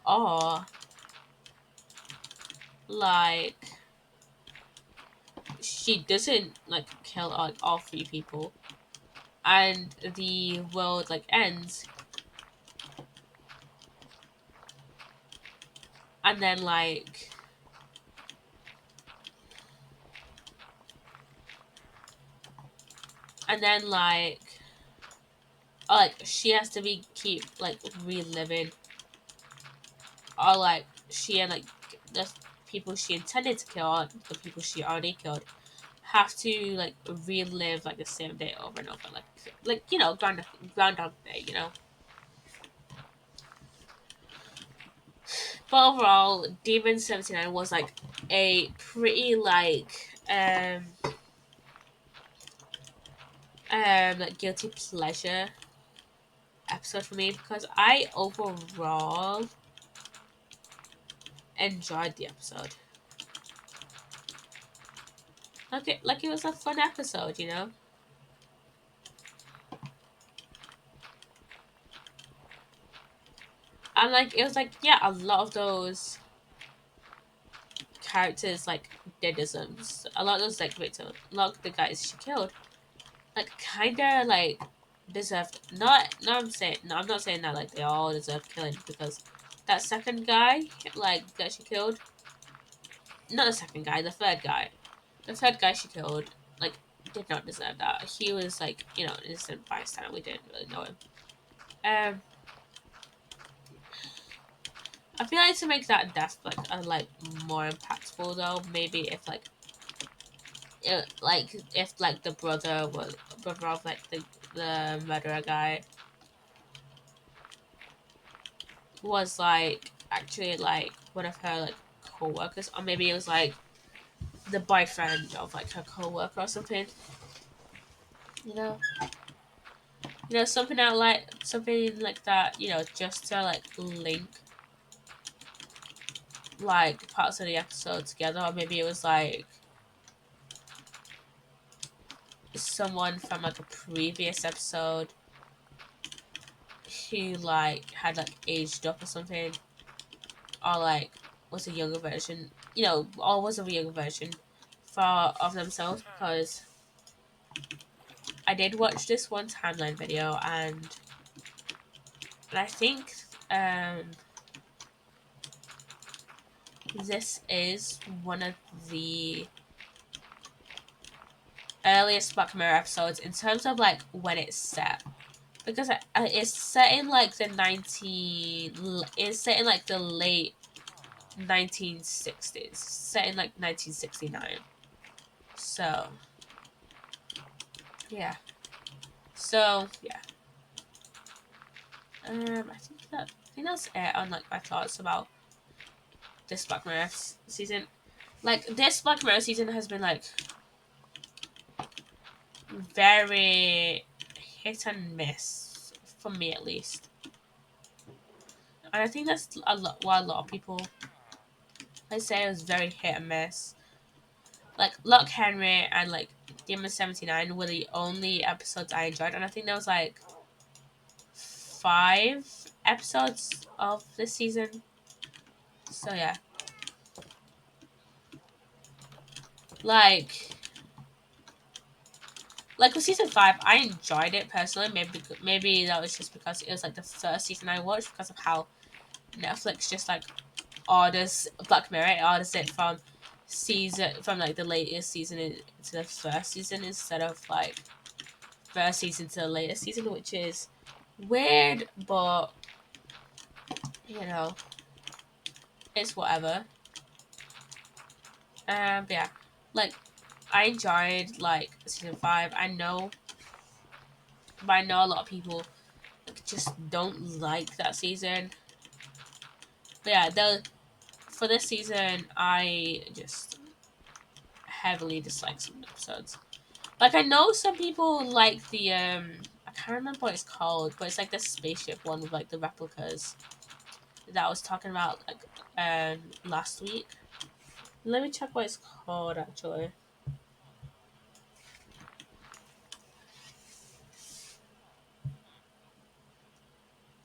or like she doesn't like kill like all three people, and the world like ends, and then and then like or like she has to be keep like reliving, or like she and like the people she intended to kill, or the people she already killed, have to like relive like the same day over and over, like you know, groundhog day, you know. But overall, Demon 79 was like a pretty like guilty pleasure episode for me because I overall enjoyed the episode. Like it was a fun episode, you know. And like it was like, yeah, a lot of those characters like deadisms, a lot of those like victims, a lot of the guys she killed, like kinda like deserved, not no I'm saying no I'm not saying that like they all deserve killing, because that second guy like that she killed, not the second guy, the third guy she killed, like did not deserve that. He was like, you know, innocent bystander, we didn't really know him. um I feel like to make that death like more impactful though, maybe if like if like the brother of like the murderer guy was like actually like one of her like co-workers, or maybe it was like the boyfriend of like her co-worker or something, you know. You know, something like that, you know, just to like link like parts of the episode together. Or maybe it was like someone from like a previous episode who like had like aged up or something, or like was a younger version, you know, or was a younger version for of themselves. Because I did watch this one timeline video, and I think um this is one of the earliest Black Mirror episodes in terms of like when it's set, because it's set in like it's set in like the late 1960s, set in like 1969. So yeah, so yeah. I think that's it on like my thoughts about this Black Mirror season. Like this Black Mirror season has been like very hit and miss for me at least, and I think that's a lot why a lot of people I say it was very hit and miss. Like Lock Henry and like Demon 79 were the only episodes I enjoyed, and I think there was like 5 episodes of this season. So yeah, like Like with season 5, I enjoyed it personally. Maybe that was just because it was like the first season I watched because of how Netflix just like orders Black Mirror. It orders it from like the latest season to the first season instead of like first season to the latest season, which is weird, but you know, it's whatever. But yeah, like I enjoyed like season 5. I know a lot of people like, just don't like that season. But yeah, for this season, I just heavily dislike some episodes. Like I know some people like the I can't remember what it's called, but it's like the spaceship one with like the replicas that I was talking about like last week. Let me check what it's called actually.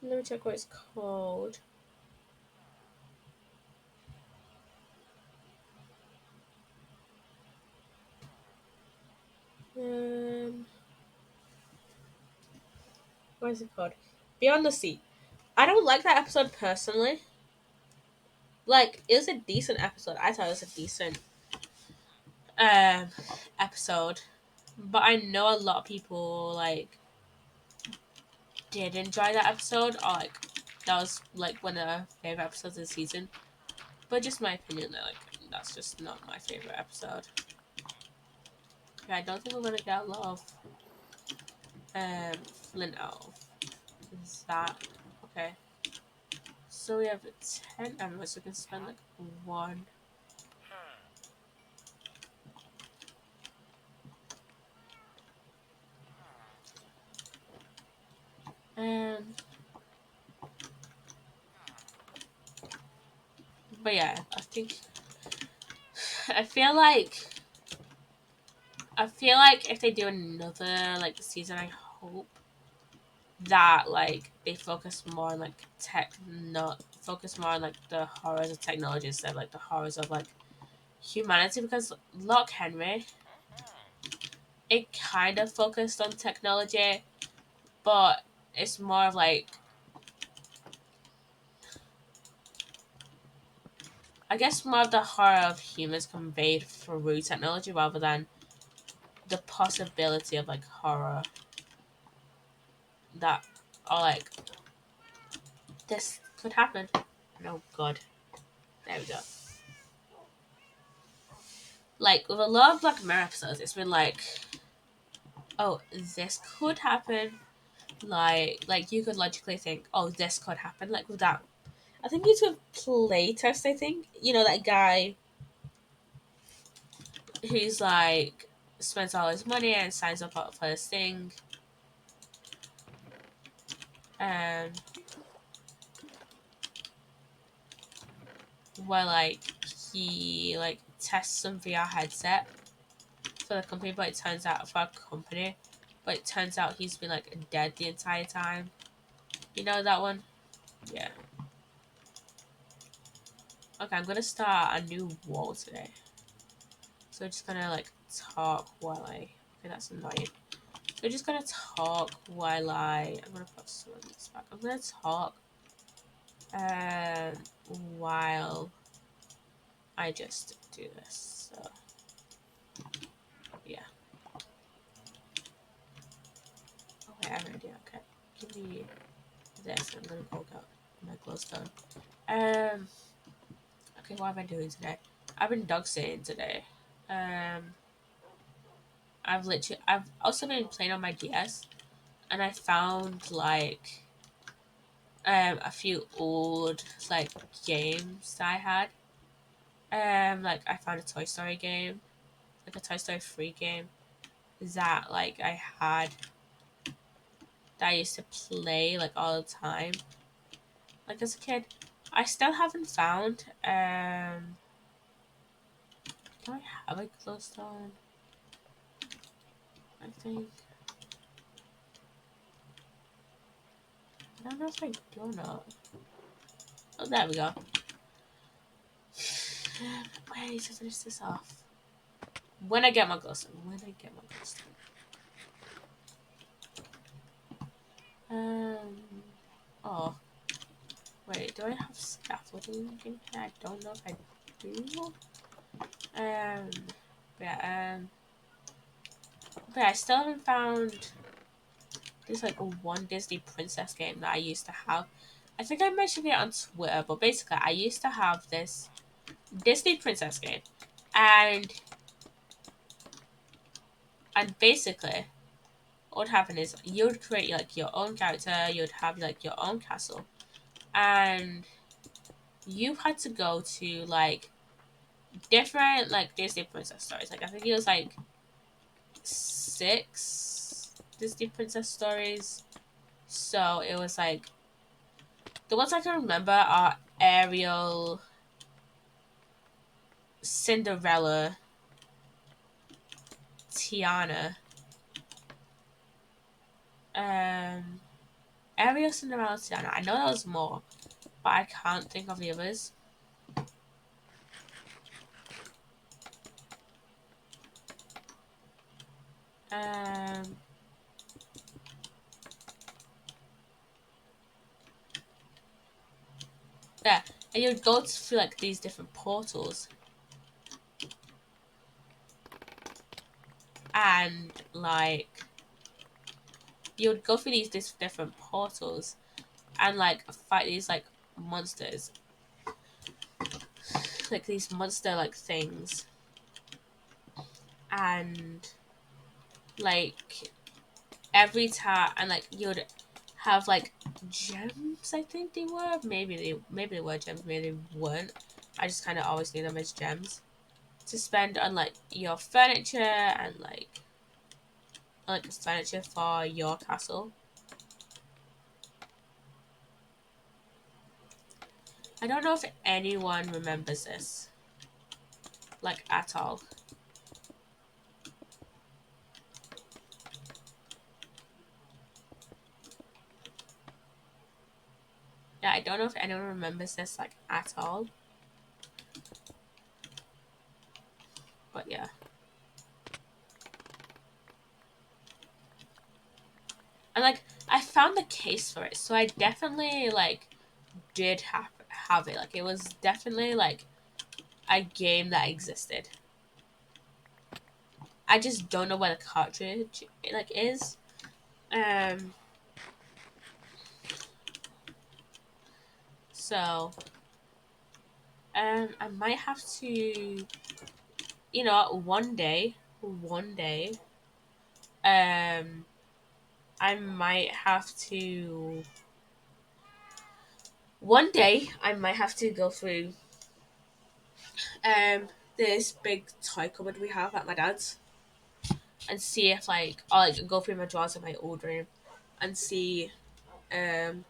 Let me check what it's called. Um, what is it called? Beyond the Sea. I don't like that episode personally. Like it was a decent episode. I thought it was a decent um episode, but I know a lot of people like did enjoy that episode, or like that was like one of their favorite episodes of the season. But just my opinion, that like that's just not my favorite episode. Okay, I don't think we're gonna get a lot of Flint out. Is that okay? So we have 10 emeralds, so we can spend like one. Um, but yeah, I feel like I feel like if they do another like season, I hope that like they focus more on like not focus more on like the horrors of technology instead of like the horrors of like humanity, because Lock Henry, it kind of focused on technology, but it's more of like I guess more of the horror of humans conveyed through technology rather than the possibility of like horror that or like this could happen. Oh god. There we go. Like with a lot of Black Mirror episodes, it's been like, oh, this could happen. Like you could logically think, oh, this could happen. Like with that, I think it's with playtest. I think you know that guy who's like spends all his money and signs up for this thing, and where like he like tests some VR headset for the company, but it turns out for a company, but it turns out he's been like dead the entire time. You know that one? Yeah. Okay, I'm gonna start a new wall today. So I'm just gonna like talk while I. Okay, that's annoying. So I'm just gonna talk while I. I'm gonna put some of this back. I'm gonna talk um while I just do this. So yeah. Okay, I'm ready. Okay, give me this. I'm gonna go out my clothes done. Um. Okay, what have I doing today? I've been dog sitting today. Um. I've also been playing on my DS, and I found like a few old like games that I had. Like I found a Toy Story game, like a Toy Story 3 game that like I had that I used to play like all the time, like as a kid. I still haven't found do I have it closed on? I think I don't know if I do or not. Oh, there we go. I need to finish this off. When I get my glow stone. When I get my glow stone. Um. Oh, wait. Do I have scaffolding in here? I don't know if I do. Um. Yeah. But I still haven't found this like one Disney princess game that I used to have. I think I mentioned it on Twitter, but basically, I used to have this Disney princess game, and basically, what would happen is you'd create like your own character, you'd have like your own castle, and you had to go to like different like Disney princess stories. Like I think it was like 6 Disney princess stories. So it was like the ones I can remember are Ariel, Cinderella, Tiana, um, Ariel, Cinderella, Tiana. I know there was more, but I can't think of the others. Um, yeah, and you'd go through like these different portals, and like you would go through these different portals, and like fight these like monsters, like these monster like things, and like every time, and like you'd have like gems. I think they were maybe they were gems, maybe they weren't. I just kind of always knew them as gems to spend on like your furniture and like furniture for your castle. I don't know if anyone remembers this like at all. Yeah, I don't know if anyone remembers this like at all. But yeah. And like I found the case for it, so I definitely like did have it. Like it was definitely like a game that existed. I just don't know where the cartridge like is. Um so I might have to, one day um I might have to one day I might have to go through um this big toy cupboard we have at my dad's and see if like I'll like go through my drawers in my old room and see um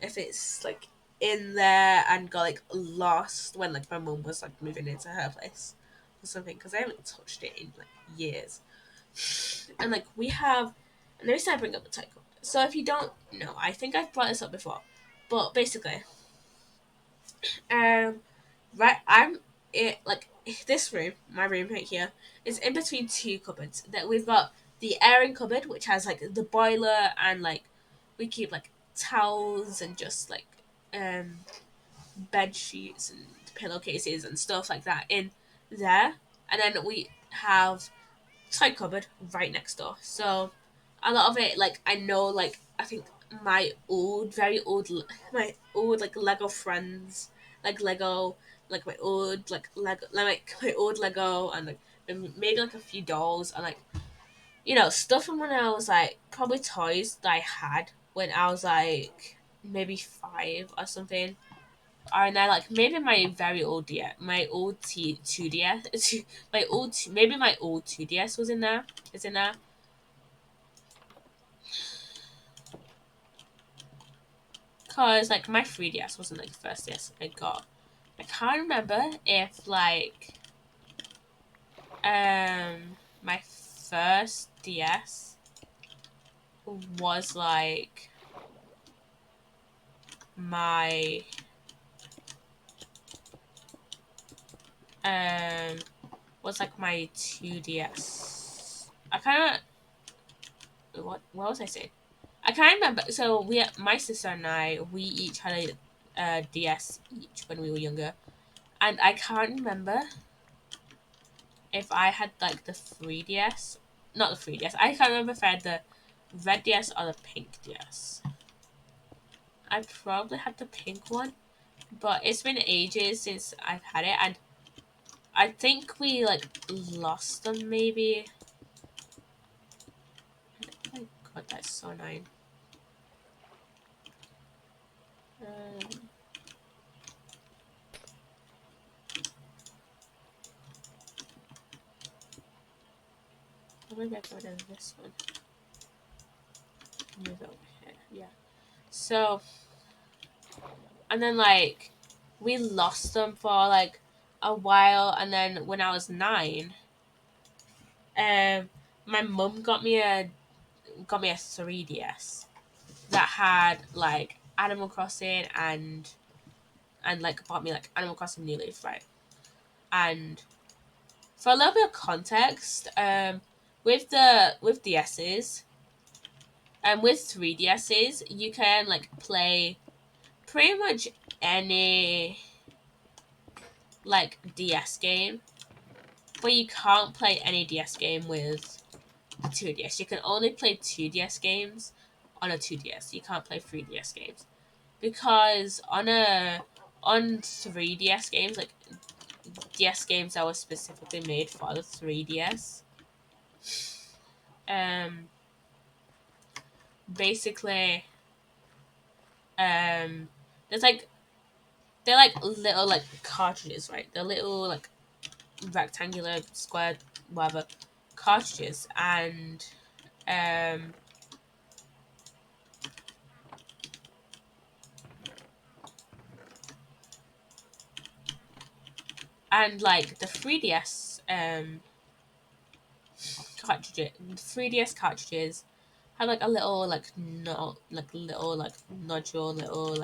if it's like in there and got like lost when like my mum was like moving into her place or something, because I haven't touched it in like years. And like we have, and the reason I bring up the toy cupboard, so if you don't know, I think I've brought this up before, but basically um right, I'm it like this room, my room right here, is in between two cupboards. That we've got the airing cupboard, which has like the boiler and like we keep like towels and just like um bed sheets and pillowcases and stuff like that in there. And then we have toy cupboard right next door. So a lot of it, like I know, like I think my old, very old, my old like Lego friends, like Lego, like my old like my old Lego, and like maybe like a few dolls and like stuff from when I was like probably toys that I had when I was like maybe 5 or something. Or then like maybe my very old DS, my old 2DS, maybe my old 2DS was in there. Is in there. Cause like my 3DS wasn't like the first DS I got. I can't remember if like my first DS was like my um was like my 2DS. I kind of what was I saying? I I can't remember. So my sister and I, we each had a DS each when we were younger, and I can't remember if I had like the 3DS, not the 3DS. I can't remember if I had the red DS or the pink DS. I probably had the pink one, but it's been ages since I've had it, and I think we like lost them maybe. Oh my god, that's so annoying. Um, maybe I go to this one. Move it over here. Yeah. So, and then like we lost them for like a while, and then when I was 9, um, my mum got me a 3DS that had like Animal Crossing and like bought me like Animal Crossing New Leaf, right? And for a little bit of context, with DSs and with 3DSs, you can like play pretty much any like DS game, but you can't play any DS game with a 2DS. You can only play 2DS games on a 2DS. You can't play 3DS games because on 3DS games, like DS games that were specifically made for the 3DS, um basically um there's like they're like little like cartridges, right? They're little like rectangular, square, whatever cartridges, um and like the 3DS cartridges, 3DS cartridges have like a little like no like little like nodule, little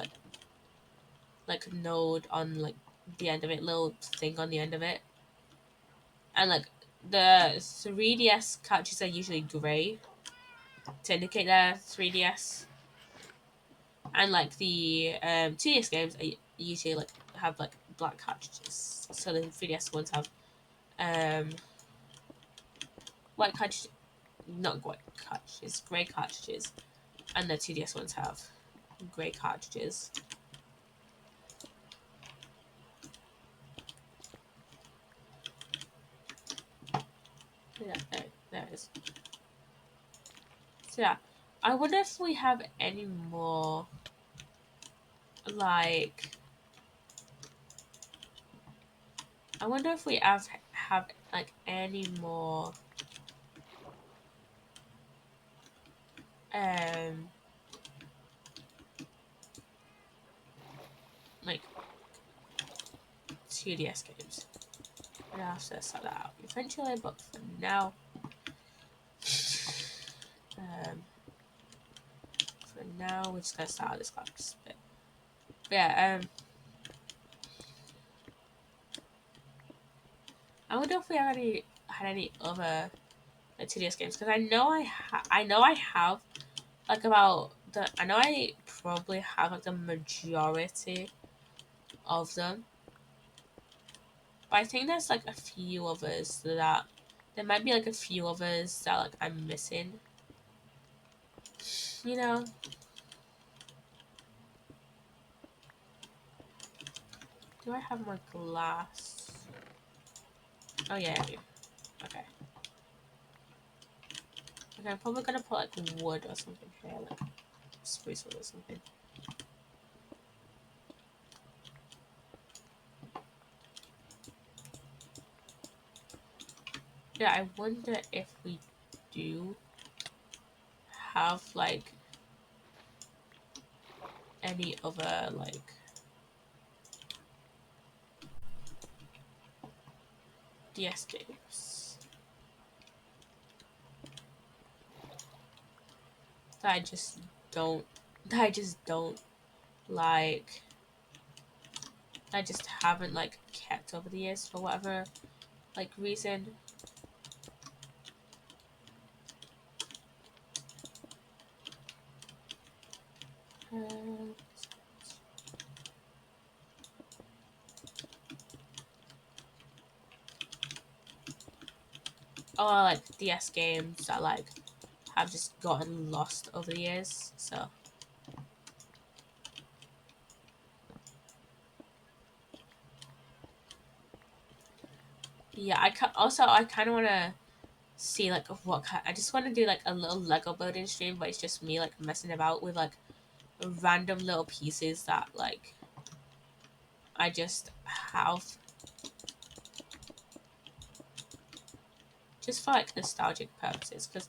like node on like the end of it, little thing on the end of it, and like the 3DS cartridges are usually grey to indicate they're 3DS, and like the 2DS games are usually like have like black cartridges. So the 3DS ones have um white cartridges, not white cartridges, grey cartridges, and the 2DS ones have grey cartridges. Yeah, there it is. So yeah, I wonder if we have any more like. I wonder if we have like any more um like 2DS games. I'm gonna have to sort that out eventually, but for now, um, we're just gonna start out this class bit. But yeah, I wonder if we already had any other like 2DS games, because I know I have like I know I probably have like the majority of them, but I think there's like a few others that there might be like a few others that like I'm missing. You know, do I have more glass? Oh yeah, I do. Okay. Okay, I'm probably gonna put like wood or something here, like spruce wood or something. Yeah, I wonder if we do have like any other like DS games that I just don't that I just don't like I just haven't like kept over the years for whatever like reason. or like DS games that like have just gotten lost over the years. So yeah, I kind of want to see like I just want to do like a little Lego building stream, but it's just me like messing about with like random little pieces that like I just have just for like nostalgic purposes. Because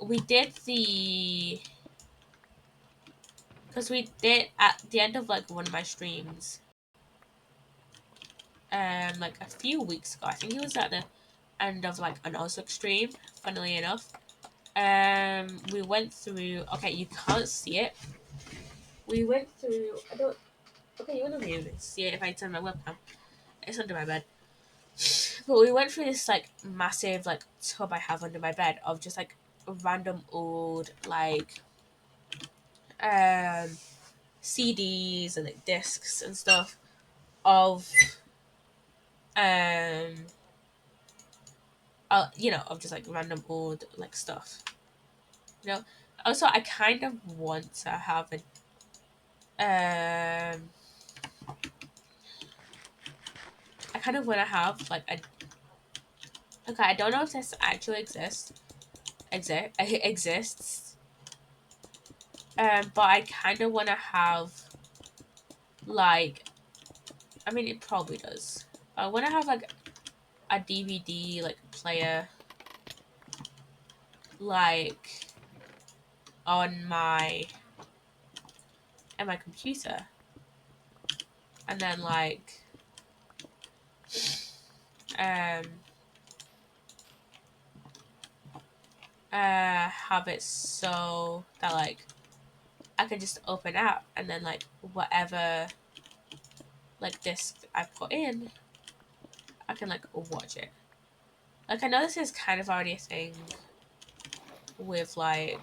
we did the because we did at the end of like one of my streams like a few weeks ago. I think it was at the end of like an Ozwork stream, funnily enough. We went through, okay, you can't see it. We went through, I don't, okay, you wouldn't be able to see it if I turn my webcam. It's under my bed. But we went through this like massive like tub I have under my bed of just like random old like um CDs and like discs and stuff of um of just like random old like stuff. You know. Also, I kind of want to have um I kind of want to have like a okay. I don't know if this actually exists. But I kind of want to have like I mean it probably does. I want to have like a DVD like player like on my computer, and then like um have it so that like I can just open up and then like whatever like disc I put in, I can like watch it. Like I know this is kind of already a thing with like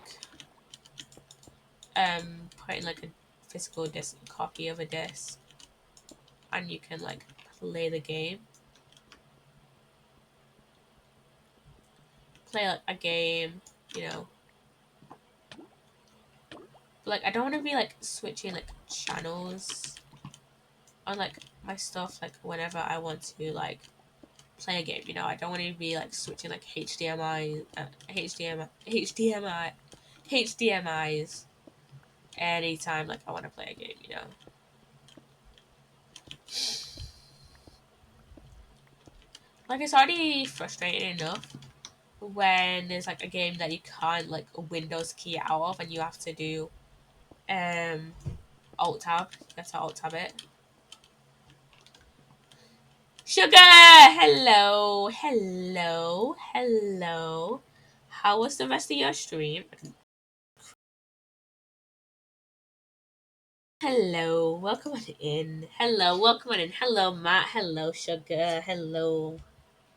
putting like a physical disc copy of a disc and you can like play the game. Play like a game, you know. But like I don't wanna be like switching like channels on like my stuff like whenever I want to like play a game, you know. I don't want to be like switching like HDMI's anytime like I want to play a game, you know. Like it's already frustrating enough when there's like a game that you can't like Windows key out of and you have to do um alt tab. You have to alt tab it. Sugar! Hello! Hello! Hello! How was the rest of your stream? Hello, welcome on in. Hello, welcome on in. Hello, Matt. Hello, Sugar. Hello.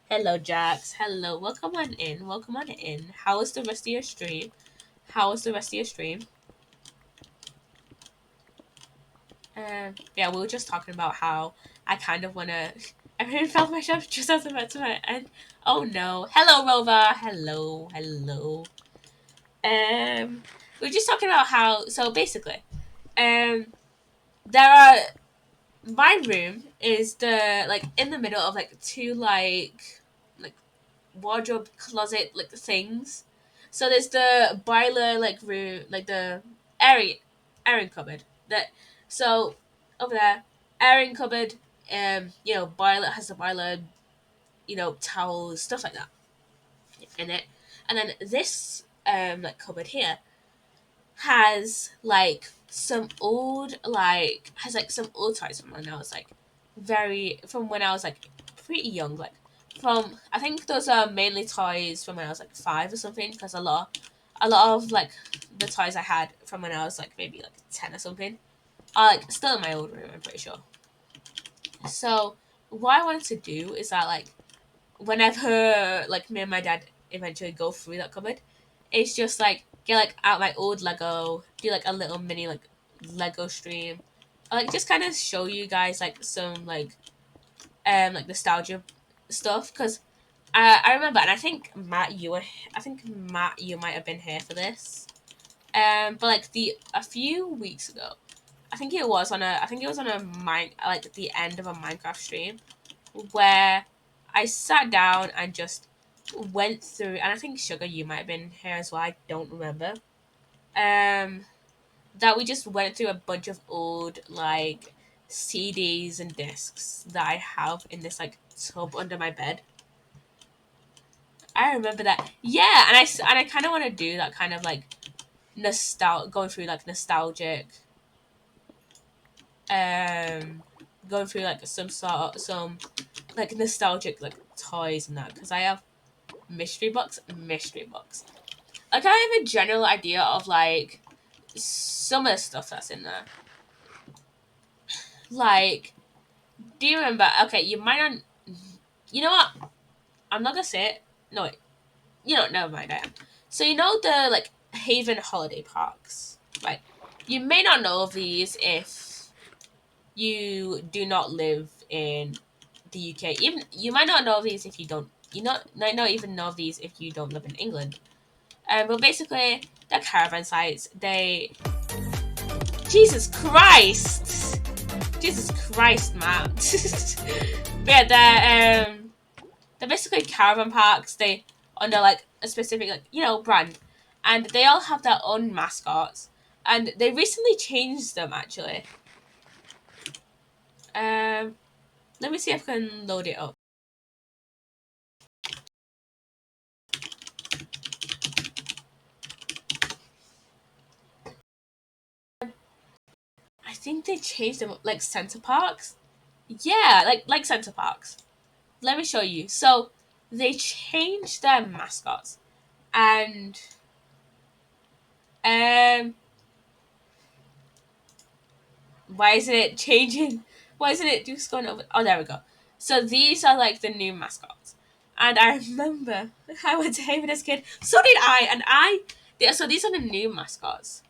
Hello, Jax. Hello, welcome on in. Welcome on in. How was the rest of your stream? How was the rest of your stream? Yeah, we were just talking about how I kind of want to. I really felt myself just as about to end. Oh no. Hello, Rova. Hello. Hello. We were just talking about how. So basically, there are my room is the like in the middle of like two like wardrobe closet like things. So there's the boiler like room like the airing airing cupboard that so over there airing cupboard boiler has the boiler towels stuff like that in it, and then this like cupboard here has like some old like has like some old toys from when I was like pretty young, like from I think those are mainly toys from when I was like 5 or something, because a lot of like the toys I had from when I was like maybe like 10 or something are like still in my old room, I'm pretty sure. So what I wanted to do is that like whenever like me and my dad eventually go through that cupboard, it's just like get like out my old Lego, do like a little mini like Lego stream, like just kind of show you guys like some like nostalgia stuff, because I remember, and I think Matt, you might have been here for this. But like a few weeks ago, I think it was on a like the end of a Minecraft stream where I sat down and just went through, and I think Sugar, you might have been here as well. I don't remember. Um, that we just went through a bunch of old like CDs and discs that I have in this like tub under my bed. I remember that. Yeah, and I kind of want to do that kind of like going through like nostalgic, um, going through like some like nostalgic like toys and that because I have mystery box. Like I have a general idea of like some of the stuff that's in there. Like, do you remember? Okay, you might not. You know what? I'm not gonna say it. No, wait. You know, never mind. I am. So you know the like Haven holiday parks, right? You may not know of these if you do not live in the UK. Even you might not know of these if you don't. Might not even know of these if you don't live in England. But basically, the caravan sites. Jesus Christ, Jesus Christ, Matt. But yeah, they're basically caravan parks. They under like a specific like brand, and they all have their own mascots. And they recently changed them actually. Um, Let me see if I can load it up. I think they changed them like center parks. Yeah, like center parks. Let me show you. So they changed their mascots, and um, why isn't it changing? Why isn't it just going over? Oh, there we go. So these are like the new mascots, and I remember I went to Haven as a kid. So did I, and so these are the new mascots.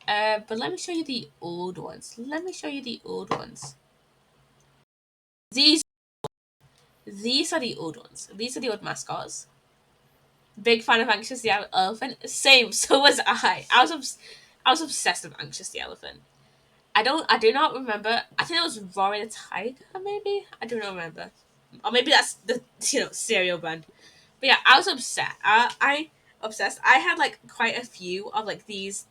But let me show you the old ones. Let me show you the old ones. These These are the old ones. These are the old mascots. Big fan of Anxious the Elephant. Same. So was I. I was obsessed with Anxious the Elephant. I do not remember. I think it was Rory the Tiger. Maybe I do not remember. Or maybe that's the cereal brand. But yeah, I was obsessed. I obsessed. I had like quite a few of like these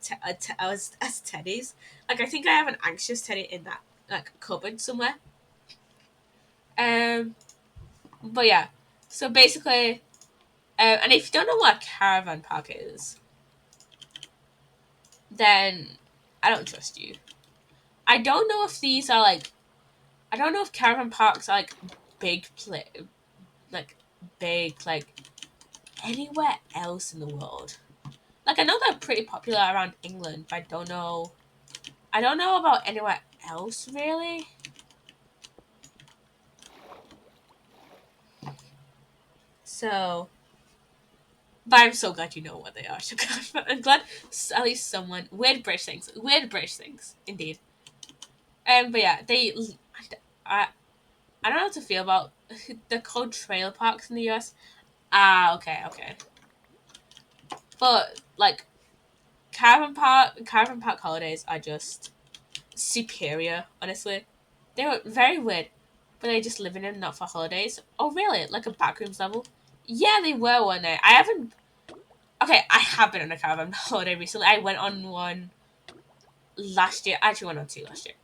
as teddies. Like I think I have an Anxious teddy in that like cupboard somewhere. Um. But yeah. So basically, and if you don't know what a caravan park is, then I don't trust you. I don't know if these are like. I don't know if caravan parks are like big, like big, like anywhere else in the world. Like I know they're pretty popular around England, but I don't know. I don't know about anywhere else really. So, but I'm so glad you know what they are. I'm glad at least someone weird British things, indeed. But yeah, I I don't know how to feel about the called trail parks in the US. Ah, okay, okay. But like caravan park holidays are just superior, honestly. They were very weird, but they just living in not for holidays. Oh really? Like a backrooms level? Yeah, they were one day. I haven't Okay, I have been on a caravan holiday recently. I went on one last year. I actually went on two last year.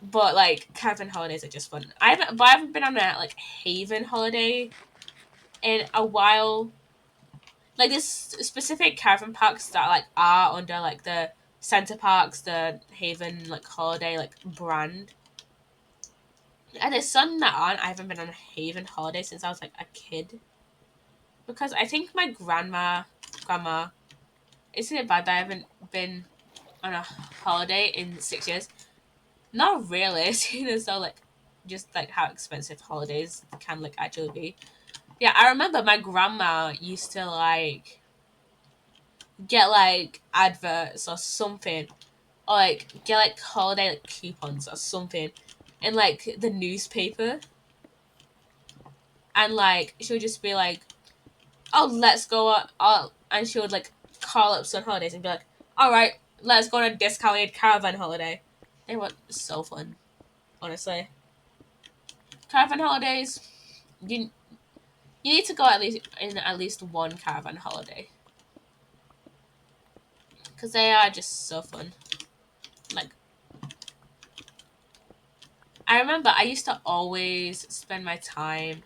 But like caravan holidays are just fun. I haven't been on a like Haven holiday in a while. Like there's specific caravan parks that like are under like the center parks, the Haven like holiday like brand. And there's some that aren't. I haven't been on a Haven holiday since I was like a kid. Because I think my grandma, isn't it bad that I haven't been on a holiday in 6 years? Not really, seeing as though like just like how expensive holidays can like actually be. Yeah, I remember my grandma used to like get like adverts or something, or like get like holiday like coupons or something in like the newspaper. and like she would just be like, "Oh, let's go on," and she would like call up Sun Holidays and be like, "All right, let's go on a discounted caravan holiday." They were so fun, honestly. Caravan holidays, you you need to go at least one caravan holiday because they are just so fun. Like I remember, I used to always spend my time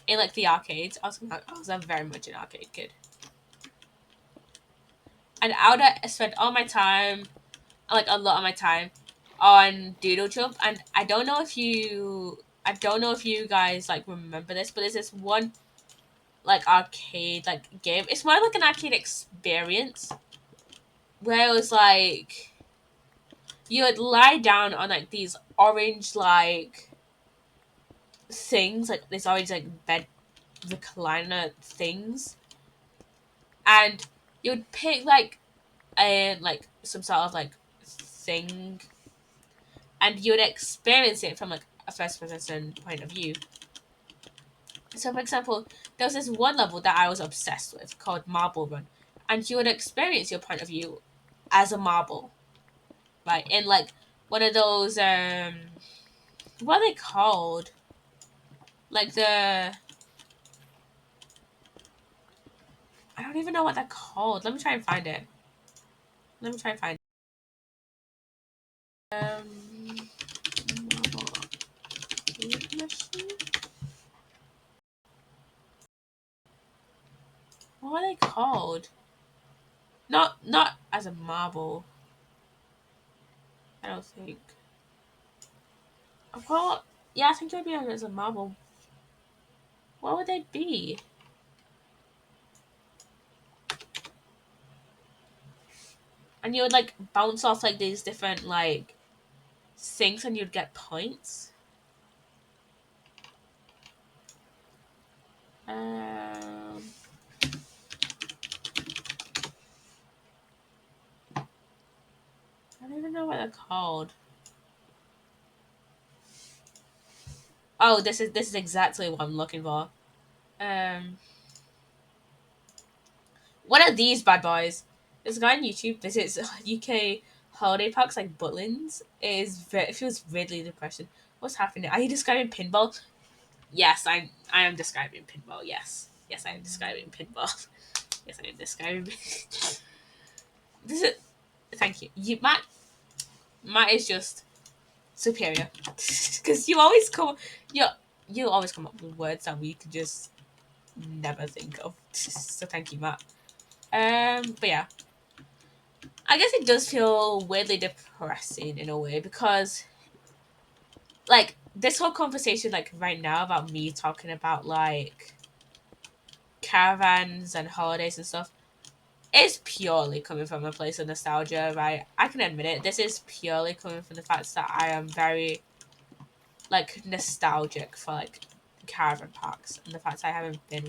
in like the arcades. I was a very much an arcade kid, and I would spend all my time, like a lot of my time, on Doodle Jump. And I don't know if you guys like remember this, but there's this one like arcade like game. It's more like an arcade experience where it was like you would lie down on like these orange like things, like these orange like bed recliner things, and you would pick like some sort of like thing, and you would experience it from like a first person point of view. So for example, there was this one level that I was obsessed with called Marble Run, and you would experience your point of view as a marble, right? In like one of those what are they called? Like I don't even know what they're called. Let me try and find it. Let me try and find it. Marble machine? What are they called? Not as a marble. I don't think. Well, yeah, I think it would be as a marble. What would they be? And you would like bounce off like these different like things, and you'd get points. Um, I don't even know what they're called. Oh, this is exactly what I'm looking for. Um, One of these bad boys. This guy on YouTube visits UK holiday parks like Butlins. It feels really depressing. What's happening? Are you describing pinball? Yes, I am describing pinball. Yes, yes, I am describing pinball. Yes, I am describing. This is thank you. Matt is just superior because you you always come up with words that we could just never think of. So thank you, Matt. But yeah, I guess it does feel weirdly depressing in a way because, like, this whole conversation, like, right now about me talking about, like, caravans and holidays and stuff is purely coming from a place of nostalgia, right? I can admit it. This is purely coming from the fact that I am very, like, nostalgic for, like, caravan parks and the fact that I haven't been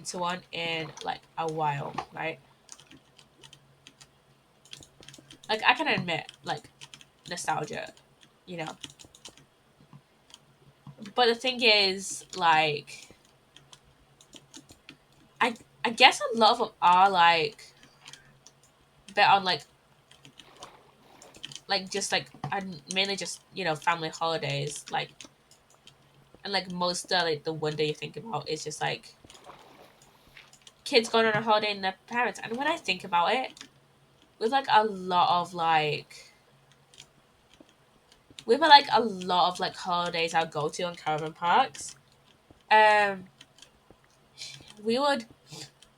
to one in, like, a while, right? Like, I can admit, like, nostalgia, you know? But the thing is, like, I I guess a lot of them are like bet on like just like and mainly just family holidays and like most like the one day you think about is just like kids going on a holiday and their parents. And when I think about it, with like a lot of like with like a lot of like holidays I go to on caravan parks, um, we would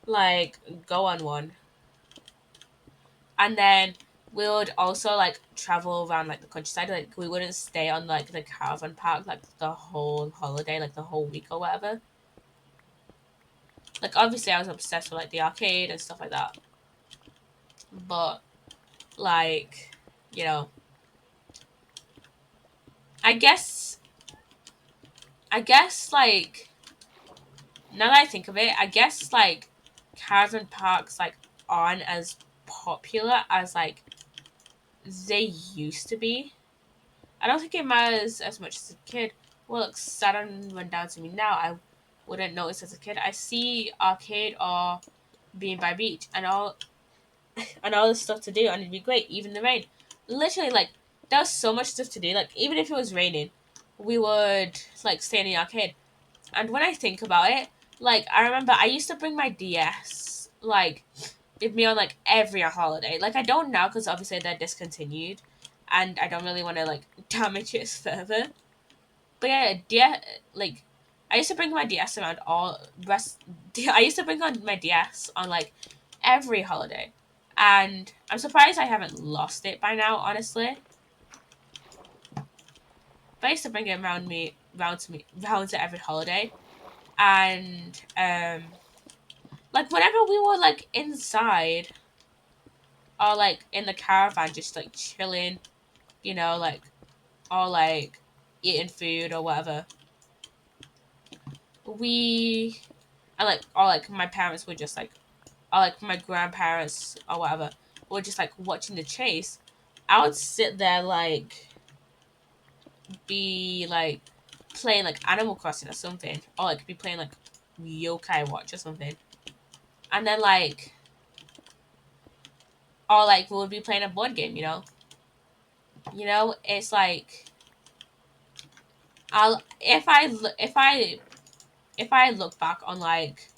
like go on one, and then we would also like travel around like the countryside. Like we wouldn't stay on like the caravan park like the whole holiday, like the whole week or whatever. Like obviously I was obsessed with like the arcade and stuff like that. But like, you know, I guess like now that I think of it, I guess like caravan parks like aren't as popular as like they used to be. I don't think it matters as much as a kid. what looks sad and run down to me now, I wouldn't notice as a kid. I see arcade or being by beach and all the stuff to do, and it'd be great, even the rain. Literally, like, there was so much stuff to do. Like, even if it was raining, we would like stay in the arcade. And when I think about it, like, I remember I used to bring my DS like with me on like every holiday. Like, I don't now because obviously they're discontinued, and I don't really want to like damage it further. But yeah, like I used to bring my DS around all rest. I used to bring on my DS on like every holiday, and I'm surprised I haven't lost it by now. Honestly, but I used to bring it round to every holiday, and like whenever we were like inside or like in the caravan, just like chilling, like or like eating food or whatever, we and like or like my parents would just like or like my grandparents or whatever were just like watching the chase, I would sit there like be like playing like Animal Crossing or something, or like be playing like Yokai Watch or something, and then like or like we would be playing a board game. It's like I'll if I look back on like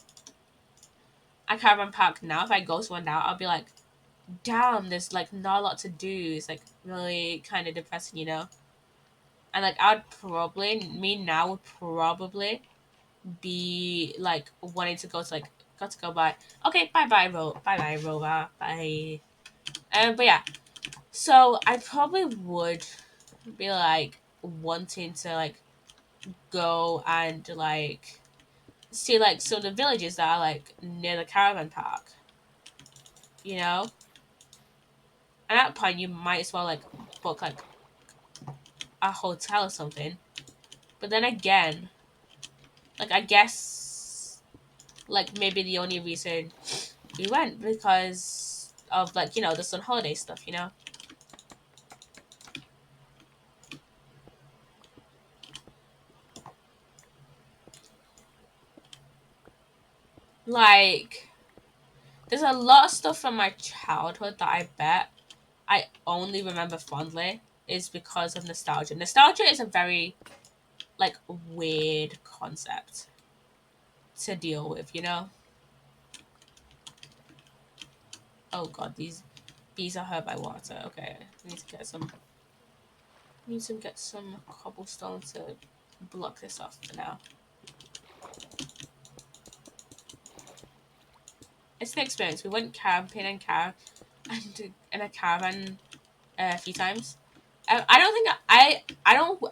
a caravan park now, if I go to one now, I'll be like, damn, there's like not a lot to do. It's like really kind of depressing. And like me now would probably be like wanting to go to like got to go by. Okay, bye bye Rover, bye. But yeah, so I probably would be like wanting to like go and like see like some of the villages that are like near the caravan park, you know. And at that point, you might as well like book like a hotel or something. But then again, like I guess like maybe the only reason we went because of like the sun holiday stuff. Like there's a lot of stuff from my childhood that I bet I only remember fondly is because of nostalgia. Nostalgia is a very like weird concept to deal with. Oh god, these bees are hurt by water. Okay, I need to get some cobblestone to block this off for now. It's an experience. We went camping and in a caravan a few times. I don't think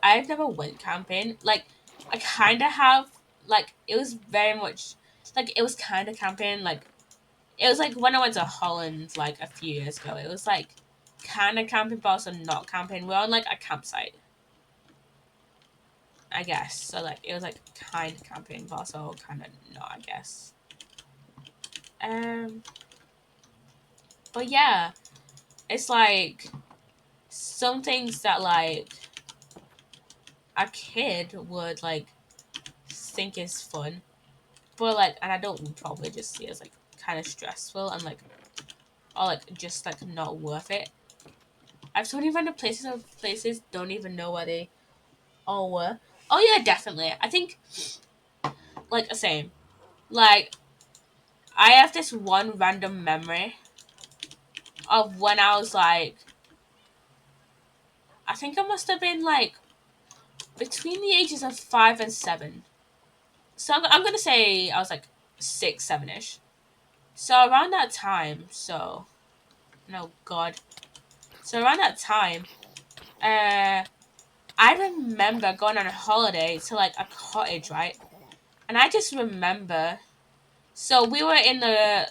I've never went camping. Like I kind of have. Like it was very much like it was kind of camping. Like it was like when I went to Holland like a few years ago. It was like kind of camping, but also not camping. We're on like a campsite, I guess. So like it was like kind of camping, but also kind of not, I guess. Um, but yeah, it's like some things that like a kid would like think is fun, but like, and I don't probably just see it as like kind of stressful and like or like just like not worth it. I've so many random places don't even know where they all were. Oh yeah, definitely. I think like the same. Like I have this one random memory of when I was like, I think I must have been like between the ages of 5 and 7. So I'm gonna say I was like 6, 7ish. So around that time, no god. So around that time, uh, I remember going on a holiday to like a cottage, right? And I just remember. So we were in the.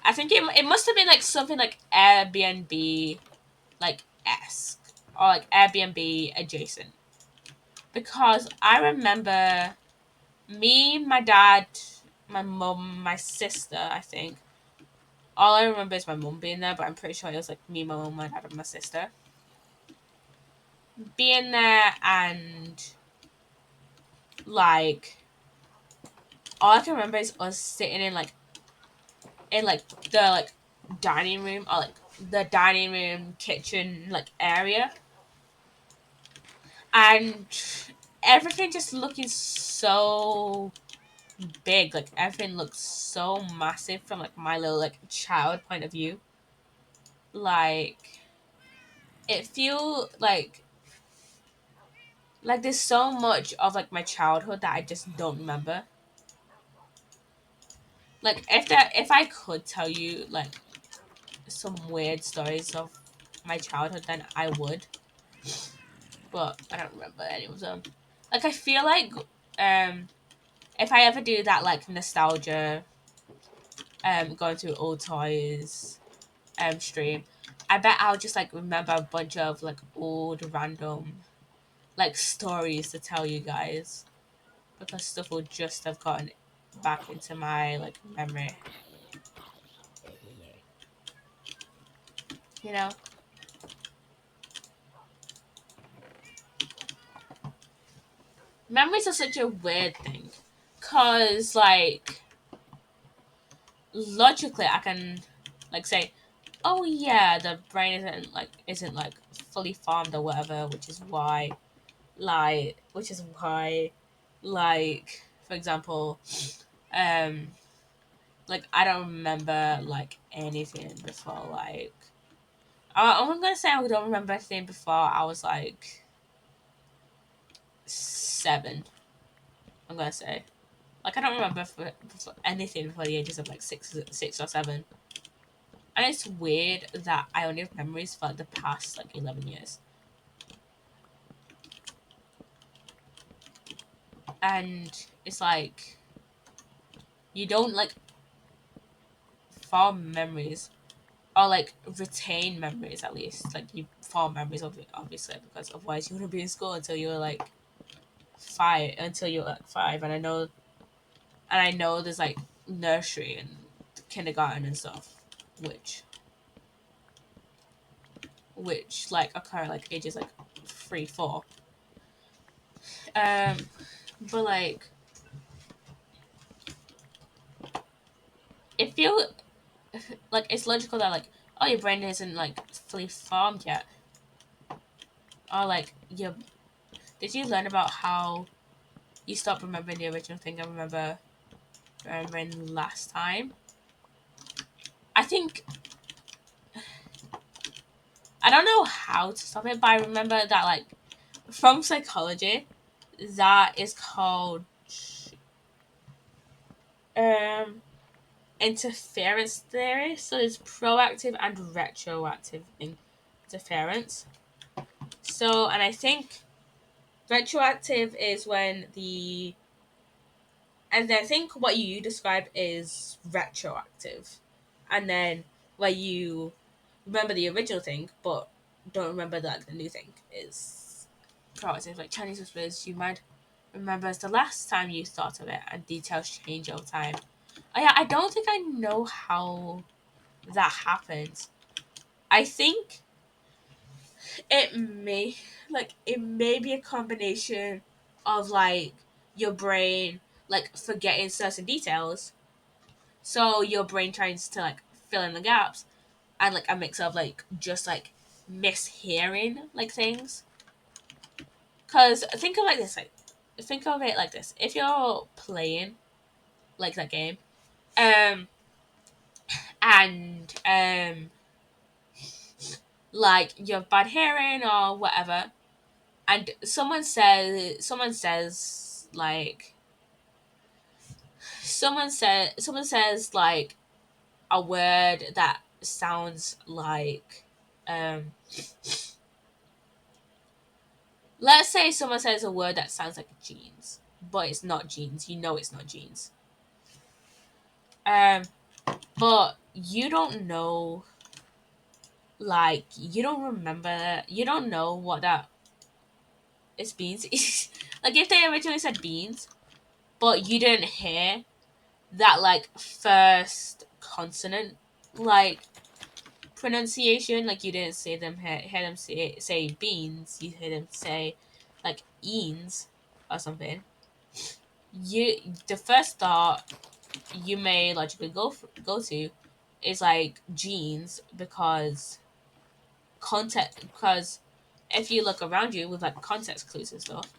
I think it must have been like something like Airbnb, like esque or like Airbnb adjacent, because I remember me, my dad, my mum, my sister. I think all I remember is my mum being there, but I'm pretty sure it was like me, my mum, my dad, and my sister being there, and like all I can remember is us sitting in like the like dining room or like the dining room kitchen like area, and everything just looking so big. Like everything looks so massive from like my little like child point of view. Like it feel like there's so much of like my childhood that I just don't remember. Like if I could tell you like some weird stories of my childhood, then I would, but I don't remember any of them. Like I feel like um if I ever do that like nostalgia going through old toys stream, I bet I'll just like remember a bunch of like old random like stories to tell you guys, because stuff will just have gotten back into my like memory. You know? Memories are such a weird thing. Cause like logically I can like say, oh yeah, the brain isn't like fully formed or whatever, which is why like for example, um like I don't remember like anything before like I'm gonna say I don't remember anything before I was like 7. I'm gonna say like I don't remember for anything before the ages of like 6 or 7, and it's weird that I only have memories for like, the past like 11 years, and it's like you don't like form memories or like retain memories. At least like you form memories of it obviously, because otherwise you wouldn't be in school until you were like 5, and I know there's like nursery and kindergarten and stuff, which like occur like ages like 3, 4. Um, but like it feel like it's logical that like oh your brain isn't like fully formed yet, or like you did you learn about how you stop remembering the original thing and remembering last time? I think I don't know how to stop it, but I remember that like from psychology that is called um interference theory. So there's proactive and retroactive interference. So and I think retroactive is when the and I think what you describe is retroactive. And then where you remember the original thing but don't remember like the new thing is proactive. Like Chinese whispers, you might remember as the last time you thought of it and details change over time. I don't think I know how that happens. I think it may it may be a combination of like your brain like forgetting certain details, so your brain tries to like fill in the gaps, and like a mix of like just like mishearing like things. Cause think of it like this: if you're playing like that game, um, and like you have bad hearing or whatever, and someone says like someone says like a word that sounds like um let's say someone says a word that sounds like jeans, but it's not jeans. You know it's not jeans. Um, but you don't know, like you don't remember, you don't know what that is beans. Like if they originally said beans, but you didn't hear that like first consonant, like pronunciation, like you didn't hear them say beans. You hear them say like eans or something. you the first thought you may logically go to is like jeans, because if you look around you with like context clues and stuff,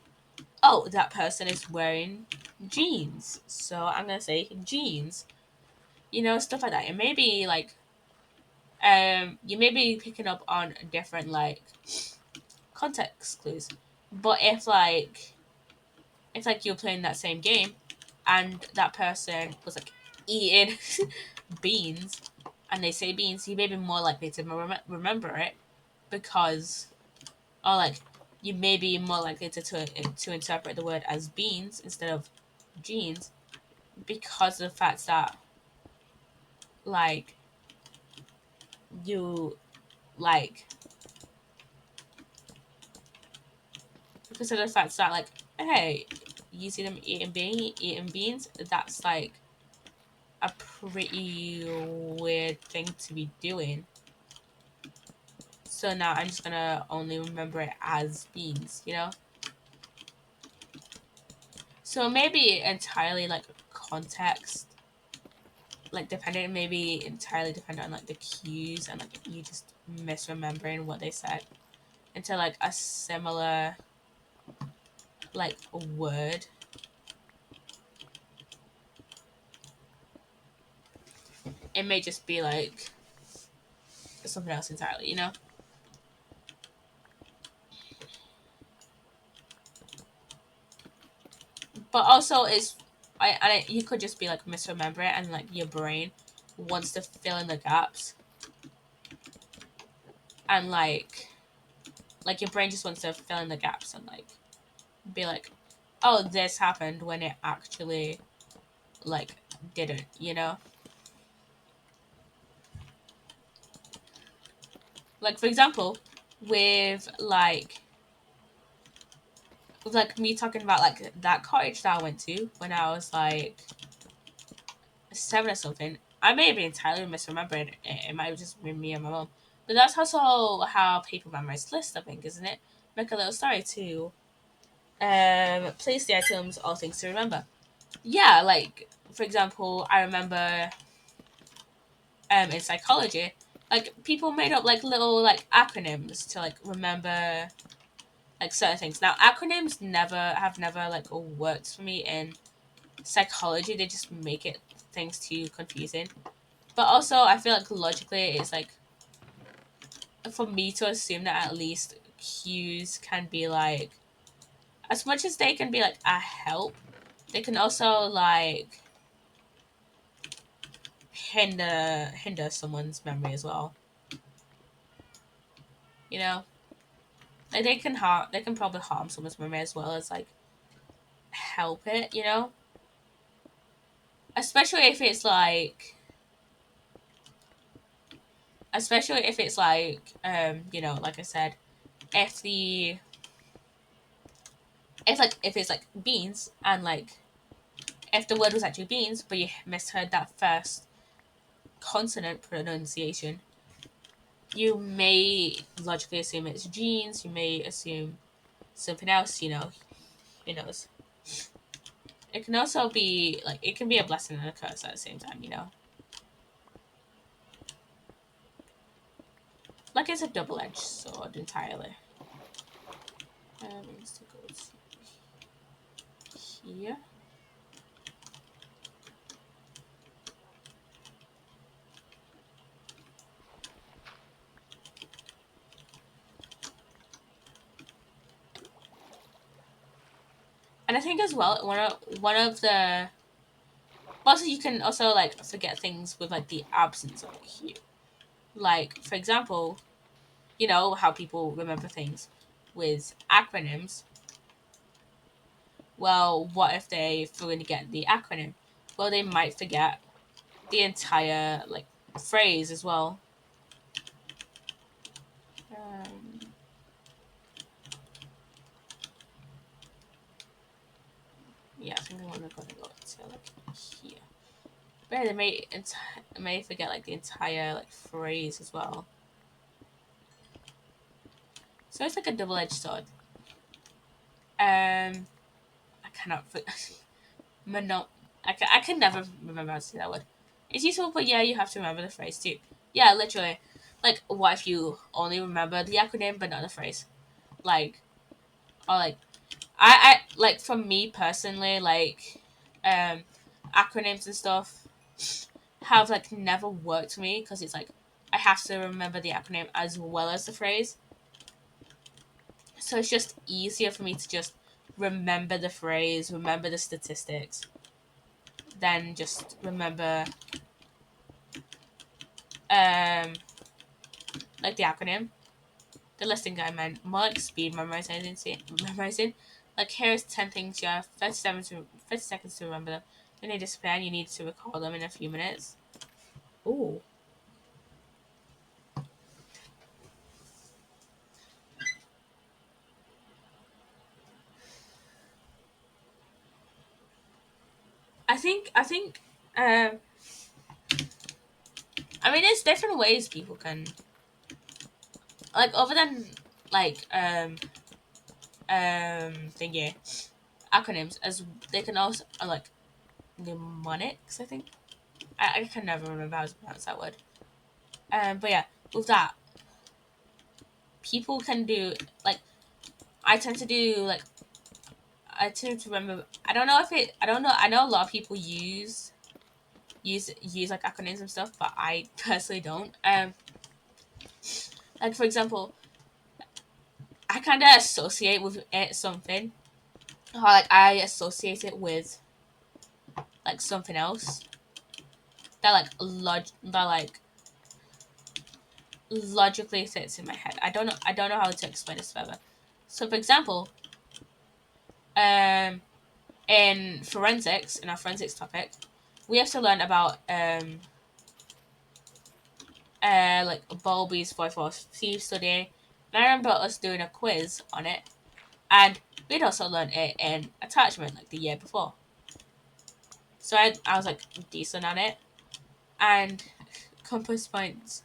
oh, that person is wearing jeans, so I'm gonna say jeans, stuff like that. And maybe like you may be picking up on different like context clues, but if like you're playing that same game and that person was like eating beans and they say beans, you may be more likely to remember it, because, or like you may be more likely to interpret the word as beans instead of jeans, because of the fact that like you like because of the fact that like, hey, you see them eating beans, that's like a pretty weird thing to be doing. So now I'm just gonna only remember it as beans. So maybe entirely like context, like dependent, maybe entirely dependent on like the cues and like you just misremembering what they said into like a similar like word. It may just be like something else entirely. But also it's you could just be like misremember it, and like your brain wants to fill in the gaps, and like your brain just wants to fill in the gaps and like be like, oh, this happened when it actually like didn't. Like for example, with like me talking about like that cottage that I went to when I was like 7 or something. I may be entirely misremembering it. It might have just been me and my mom. But that's also how people memorize lists, I think, isn't it? Make a little story to place the items, all things to remember. Yeah, like for example, I remember in psychology, like people made up like little like acronyms to like remember like certain things. Now acronyms never like worked for me in psychology. They just make it things too confusing. But also I feel like logically it's like for me to assume that at least cues can be like, as much as they can be like a help, they can also like hinder someone's memory as well. You know? Like they can probably harm someone's memory as well as like help it. Especially if it's like especially if it's like like I said, if the if it's like beans, and like if the word was actually beans but you misheard that first consonant pronunciation, you may logically assume it's jeans, you may assume something else. Who knows? It can also be like, it can be a blessing and a curse at the same time. Like it's a double-edged sword entirely. Let's go here. And I think as well, one of the also, you can also like forget things with like the absence of a cue. Like for example, how people remember things with acronyms. Well, what if they forget the acronym? Well, they might forget the entire like phrase as well. Um, yeah, I think I want to go to like here. But yeah, they may forget like the entire like phrase as well. So it's like a double-edged sword. I cannot mono. I can never remember how to say that word. It's useful, but yeah, you have to remember the phrase too. Yeah, literally. Like, what if you only remember the acronym but not the phrase? Like, or like, I like for me personally, like, acronyms and stuff have like never worked for me because it's like I have to remember the acronym as well as the phrase. So it's just easier for me to just remember the phrase, remember the statistics, than just remember um like the acronym. The listing guide meant more like speed memorizing. Like here's 10 things you have 30 seconds to remember them. Then they disappear and you need to recall them in a few minutes. Ooh. I think um I mean there's different ways people can like other than like thingy acronyms as they can also like mnemonics, I think. I can never remember how to pronounce that word. But yeah, with that, people can do like I tend to do like I tend to remember. I don't know if it. I don't know. I know a lot of people use like acronyms and stuff, but I personally don't. Like for example, I kind of associate with it something. Or like I associate it with like something else that like logically sits in my head. I don't know. I don't know how to explain this further. So for example, um, in forensics, in our forensics topic, we have to learn about like Bowlby's 4 Steve study. And I remember us doing a quiz on it, and we'd also learned it in attachment like the year before. So I was like decent on it, and compass points.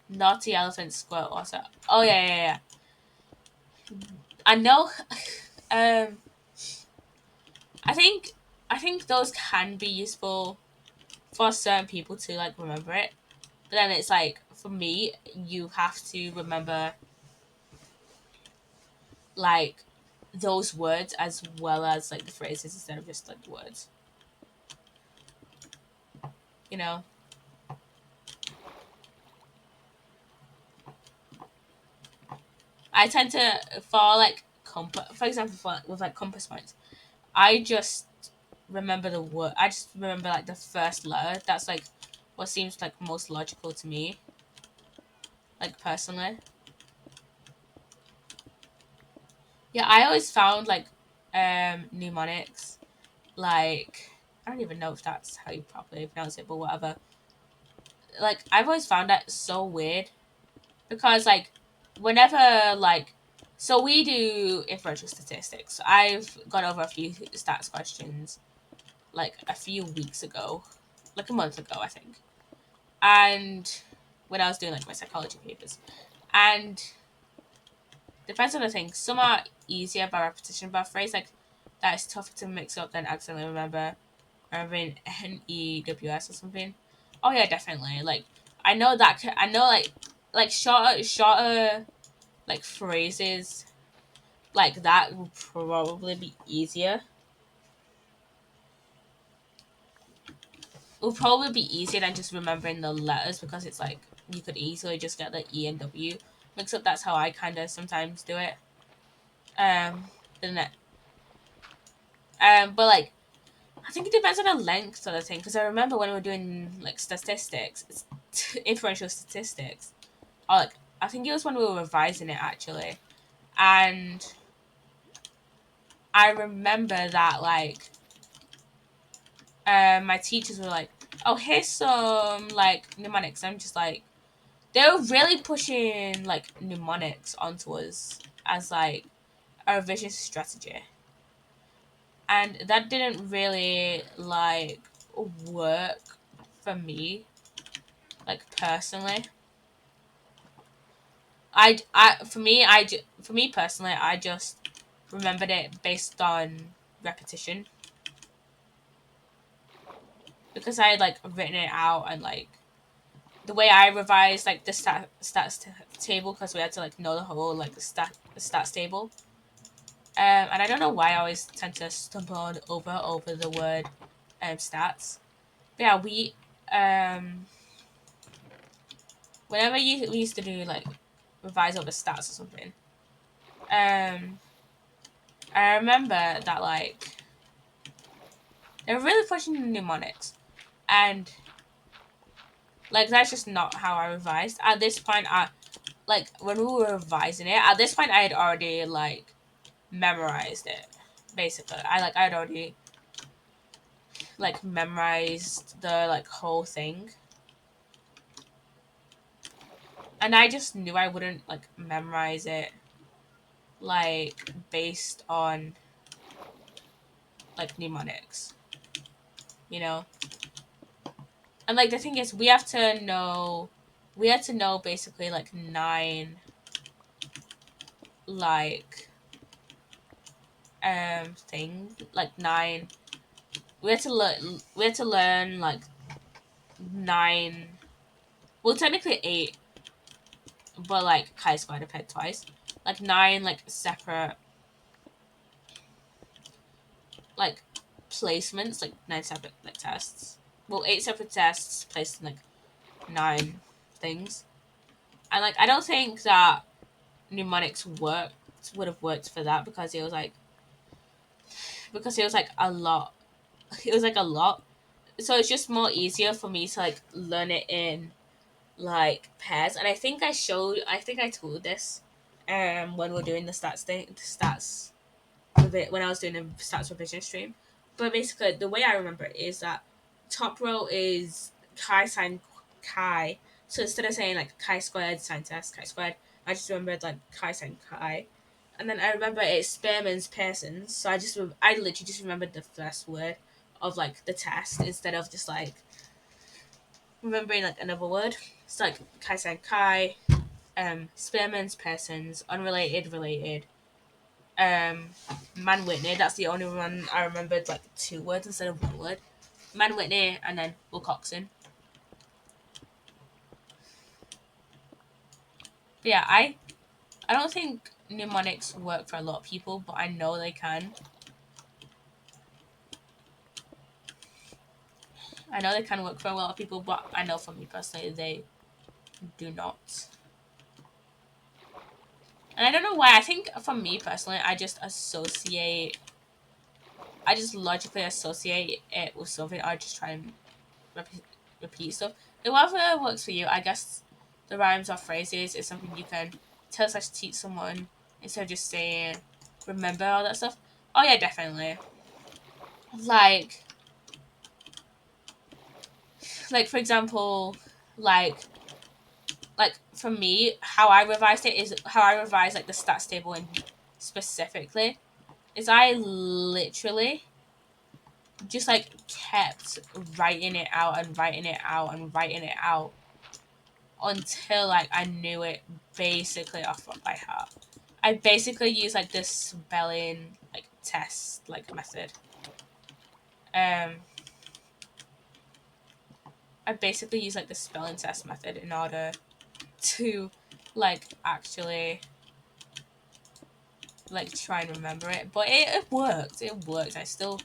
Naughty elephant squirt also. Oh yeah. I know. um, I think I think those can be useful for certain people to like remember it. But then it's like for me, you have to remember like those words as well as like the phrases instead of just like the words. You know, I tend to for like for example, with like compass points, I just remember the word. I just remember like the first letter. That's like what seems like most logical to me, like personally. Yeah, I always found like mnemonics like I don't even know if that's how you properly pronounce it, but whatever. Like I've always found that so weird because like whenever like so we do inferential statistics. I've gone over a few stats questions like a few weeks ago, like a month ago, I think, and when I was doing like my psychology papers, and depends on the thing. Some are easier by repetition, but a phrase like that is tougher to mix up than accidentally remembering NEWS or something. Oh yeah, definitely. Like I know that I know like shorter like phrases like that would probably be easier. It would probably be easier than just remembering the letters because it's like you could easily just get the E and W mixed up. That's how I kind of sometimes do it. Then but like I think it depends on the length of the thing because I remember when we were doing like statistics, inferential statistics, or like I think it was when we were revising it actually, and I remember that like my teachers were like, "Oh, here's some like mnemonics." I'm just like, they were really pushing like mnemonics onto us as like a revision strategy, and that didn't really like work for me, like personally. For me personally, I just remembered it based on repetition. because I had like written it out, and like the way I revised like the stats table, because we had to like know the whole like stats table. And I don't know why I always tend to stumble on over the word stats. But yeah, um whenever we used to do like revise over stats or something, I remember that like they were really pushing the mnemonics, and like that's just not how I revised. At this point, I like when we were revising it. At this point, I had already like memorized it. Basically, I'd already like memorized the like whole thing, and I just knew I wouldn't like memorize it like based on like mnemonics, you know. And like the thing is, we had to know basically like nine like things, like nine. We had to learn like nine. Well, technically eight, but like chi-squared appeared twice. Like nine like separate like placements, like nine separate like tests. Well, eight separate tests placed in like nine things. And like I don't think that mnemonics would have worked for that, because it was like a lot. It was like a lot. So it's just more easier for me to like learn it in like pairs. And I think I told this when we are doing the stats thing, the stats of it, when I was doing a stats revision stream. But basically the way I remember it is that top row is chi sine chi. So instead of saying like chi squared sine test chi squared, I just remembered like chi sine chi. And then I remember it's Spearman's Pearson's, so I literally just remembered the first word of like the test instead of just like remembering like another word. It's like Kai San Kai, Spearman's Pearson's, unrelated, related. Man Whitney, that's the only one I remembered like two words instead of one word. Man Whitney and then Wilcoxon. But yeah, I don't think mnemonics work for a lot of people, but I know they can. I know they can work for a lot of people, but I know for me personally they do not. And I don't know why. I think for me personally, I just logically associate it with something. I just try and repeat stuff. Whatever works for you, I guess the rhymes or phrases is something you can tell slash teach someone instead of just saying remember all that stuff. Oh yeah, definitely. Like for example, like for me, how I revised it is how I revised like the stats table in specifically is I literally just like kept writing it out and writing it out and writing it out until like I knew it basically off by heart. I basically use like this spelling like test like method. Um, I basically use like the spelling test method in order to like actually like try and remember it. But it worked. It worked. I still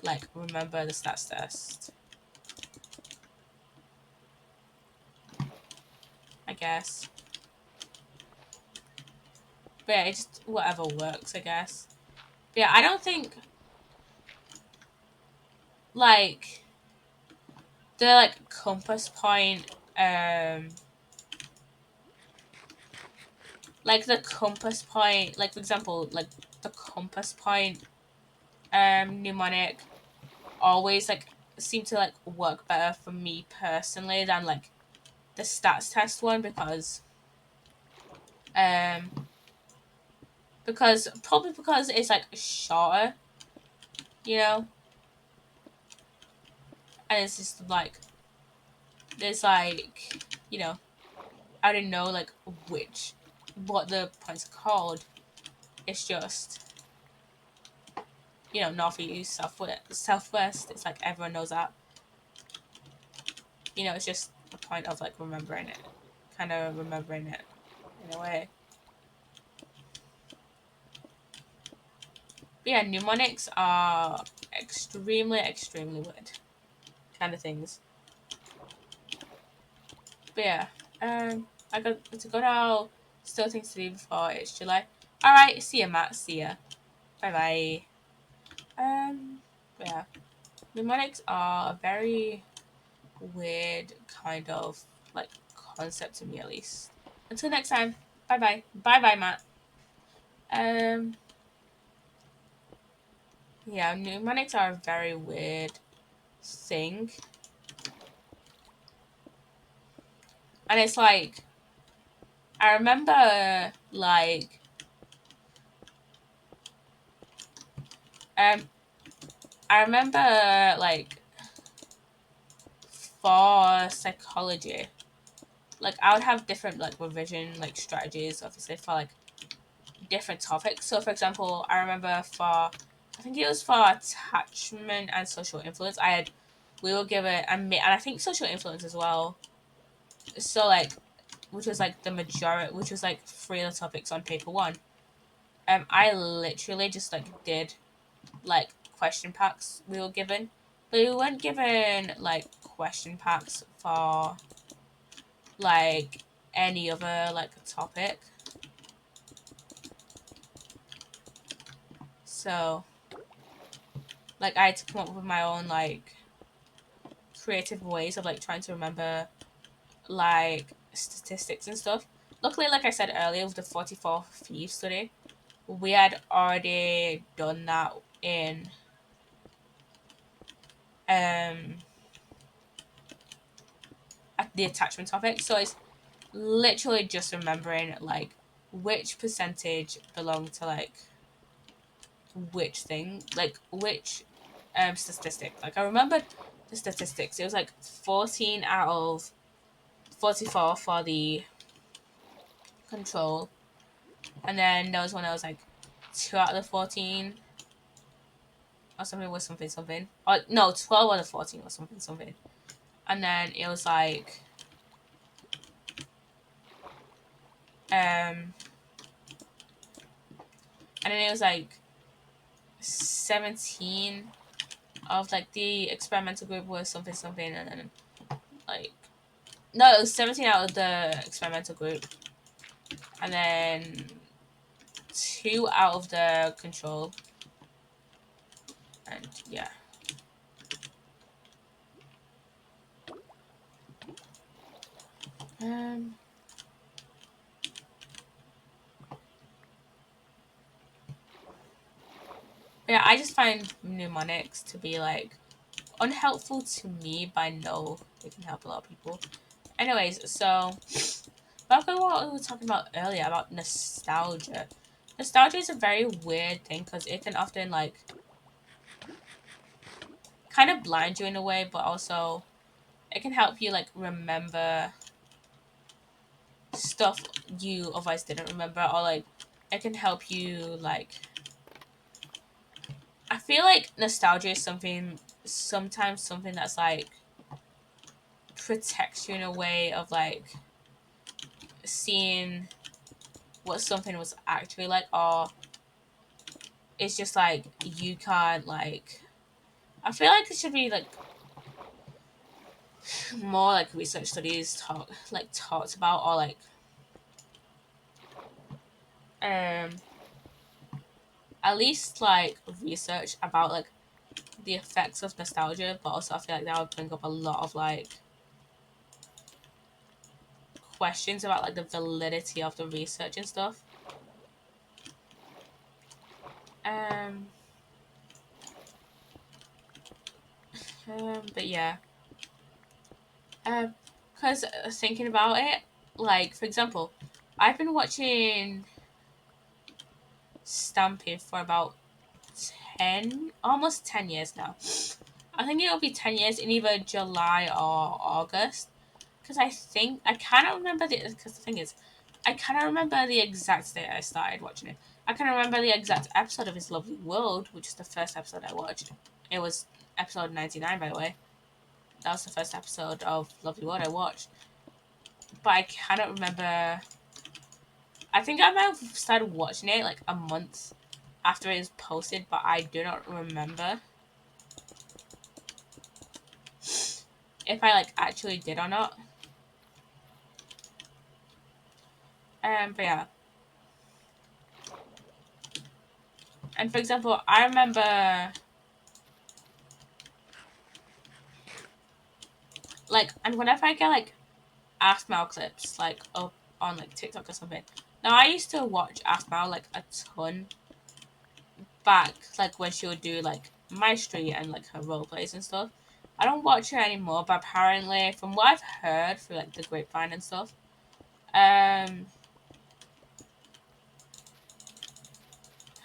like remember the stats test, I guess. But yeah, it's just whatever works, I guess. But yeah, I don't think like the like compass point like the compass point, like for example, like the compass point mnemonic always like seem to like work better for me personally than like the stats test one, um because probably because it's like shorter, you know, and it's just like there's like, you know, I don't know like what the points are called. It's just, you know, northeast, southwest. It's like everyone knows that. it's just a point of like remembering it, kind of remembering it in a way. But yeah, mnemonics are extremely, extremely weird kind of things. But yeah, I got to go now. Still things to do before it's July. Alright, see ya, Matt. See ya. Bye bye. But yeah, mnemonics are a very weird kind of like concept to me, at least. Until next time. Bye bye. Bye bye, Matt. Um, yeah, mnemonics are a very weird thing, and it's like I remember um I remember like for psychology, like I would have different like revision like strategies, obviously for like different topics. So for example, I remember for I think it was for attachment and social influence. We were given and I think social influence as well. So like which was like the majority, which was like three of the topics on paper one. I literally just like did like question packs we were given, but we weren't given like question packs for like any other like topic. So like I had to come up with my own like creative ways of like trying to remember like statistics and stuff. Luckily, like I said earlier, with the 44 Thieves study, we had already done that in um at the attachment topic. So it's literally just remembering like which percentage belong to like which thing, like which statistic. Like I remembered the statistics. It was like 14 out of 44 for the control, and then there was one that was like 2 out of the 14 or something was something something. Or no, 12 out of 14 or something something. And then it was like and then it was like 17 of like the experimental group was something something, and then like no, it was 17 out of the experimental group, and then 2 out of the control, and yeah. Um, yeah, I just find mnemonics to be like unhelpful to me, but I know it can help a lot of people. Anyways, so back to what we were talking about earlier about nostalgia. Nostalgia is a very weird thing because it can often like kind of blind you in a way, but also it can help you like remember stuff you otherwise didn't remember, or like it can help you like I feel like nostalgia is sometimes something that's like protects you in a way of like seeing what something was actually like, or it's just like you can't like I feel like it should be like more like research studies talked about, or like um at least like research about like the effects of nostalgia, but also I feel like that would bring up a lot of like questions about like the validity of the research and stuff. Um, but yeah, because thinking about it, like for example, I've been watching Stampede for about almost 10 years now. I think it'll be 10 years in either July or August. Because I think I cannot remember because the thing is, I cannot remember the exact date I started watching it. I can remember the exact episode of His Lovely World, which is the first episode I watched. It was episode 99, by the way. That was the first episode of Lovely What I watched. But I cannot remember. I think I might have started watching it like a month after it was posted, but I do not remember if I like actually did or not. But yeah. And for example, I remember like, and whenever I get like Askmel clips like up on like TikTok or something. Now I used to watch Askmel like a ton back, like when she would do like My Street and like her role plays and stuff. I don't watch her anymore, but apparently, from what I've heard through like the grapevine and stuff, um,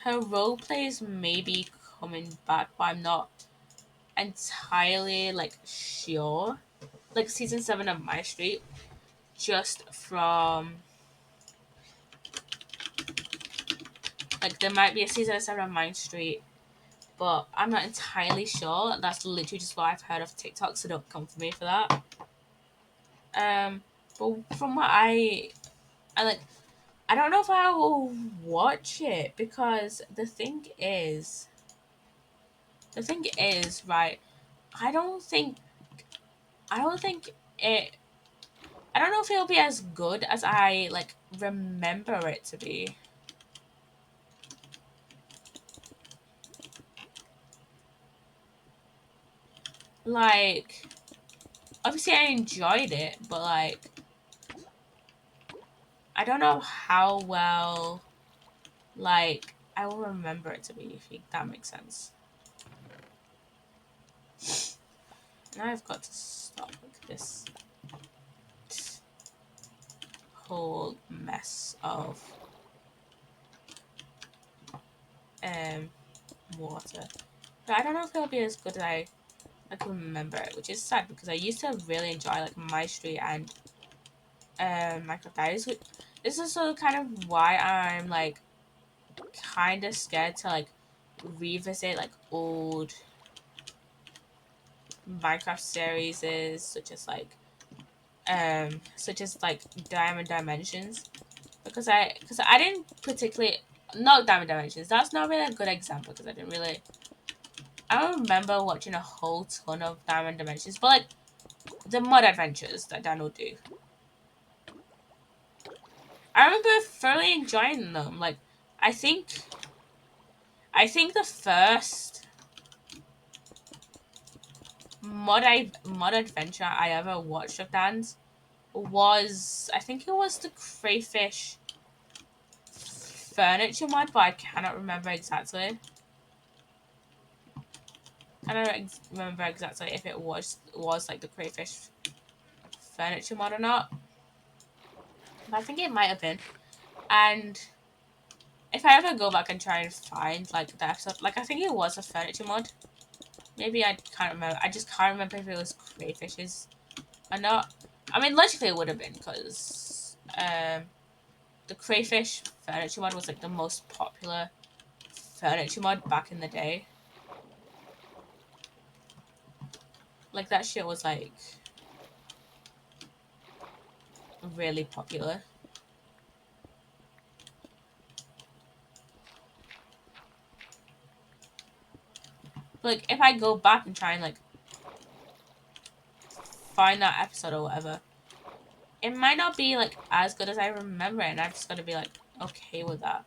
her role plays may be coming back, but I'm not entirely like sure. Like season 7 of My Street, just from like there might be a season 7 of My Street, but I'm not entirely sure. That's literally just what I've heard of TikTok, so don't come for me for that. But from what I like, I don't know if I will watch it because the thing is, right? I don't think, I don't think it. I don't know if it'll be as good as I like remember it to be. Like, obviously I enjoyed it, but like, I don't know how well like I will remember it to be. If that makes sense. Now I've got to stop like this whole mess of um water. But I don't know if it'll be as good as I can remember it, which is sad because I used to really enjoy like My Street and Minecraft Diaries. This is also kind of why I'm like kind of scared to like revisit like old Minecraft series, such as like Diamond Dimensions, because I didn't particularly, not Diamond Dimensions. That's not really a good example because I don't remember watching a whole ton of Diamond Dimensions, but like the mud adventures that Dan will do. I remember thoroughly enjoying them. Like I think I think the first mud adventure I ever watched of Dan's was, I think it was the crayfish furniture mod, but I cannot remember exactly. I don't remember exactly if it was like the crayfish furniture mod or not. But I think it might have been. And if I ever go back and try and find like the episode, like I think it was a furniture mod. Maybe I can't remember. I just can't remember if it was crayfishes or not. I mean, logically it would have been because the crayfish furniture mod was like the most popular furniture mod back in the day. Like that shit was like really popular. But like if I go back and try and like find that episode or whatever, it might not be like as good as I remember it, and I've just got to be like okay with that.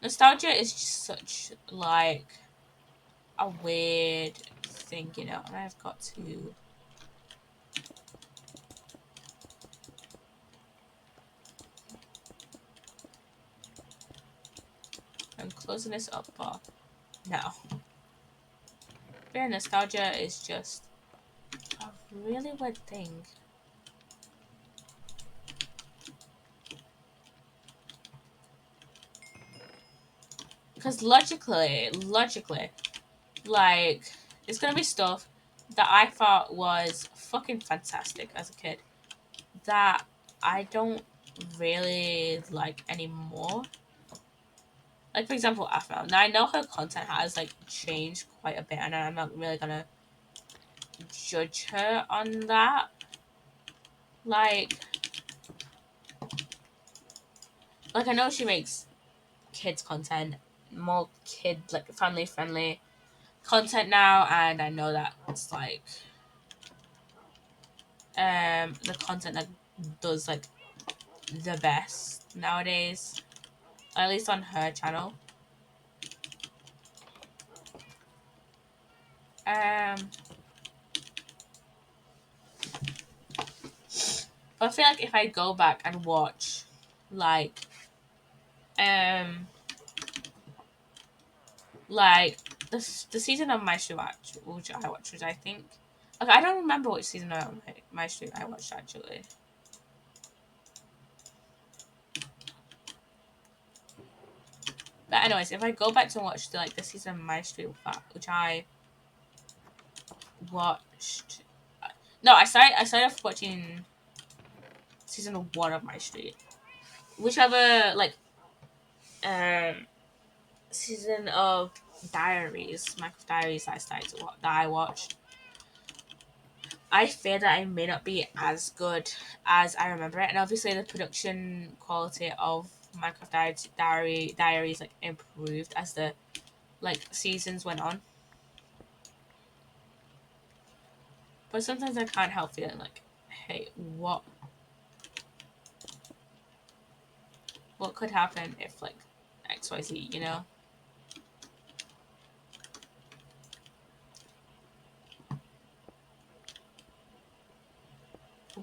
Nostalgia is just such like a weird thing, you know, and I've got to. I'm closing this up, but no. Yeah, nostalgia is just a really weird thing. Because logically, like, it's gonna be stuff that I thought was fucking fantastic as a kid that I don't really like anymore. Like, for example, Afro. Now, I know her content has, like, changed quite a bit, and I'm not really gonna judge her on that. Like I know she makes kids content, more kid like family friendly content now, and I know that it's like the content that does like the best nowadays, at least on her channel. But I feel like if I go back and watch um like the season of My Street Watch, which I watched, which I think, okay, I don't remember which season of My Street I watched actually. But anyways, if I go back to watch the season of My Street, which I watched, no, I started off watching season 1 of My Street, whichever um season of Diaries, Michael's Diaries that I watched. I fear that I may not be as good as I remember it, and obviously the production quality of Minecraft Diaries like improved as the seasons went on. But sometimes I can't help feeling like, hey, what could happen if XYZ, you know?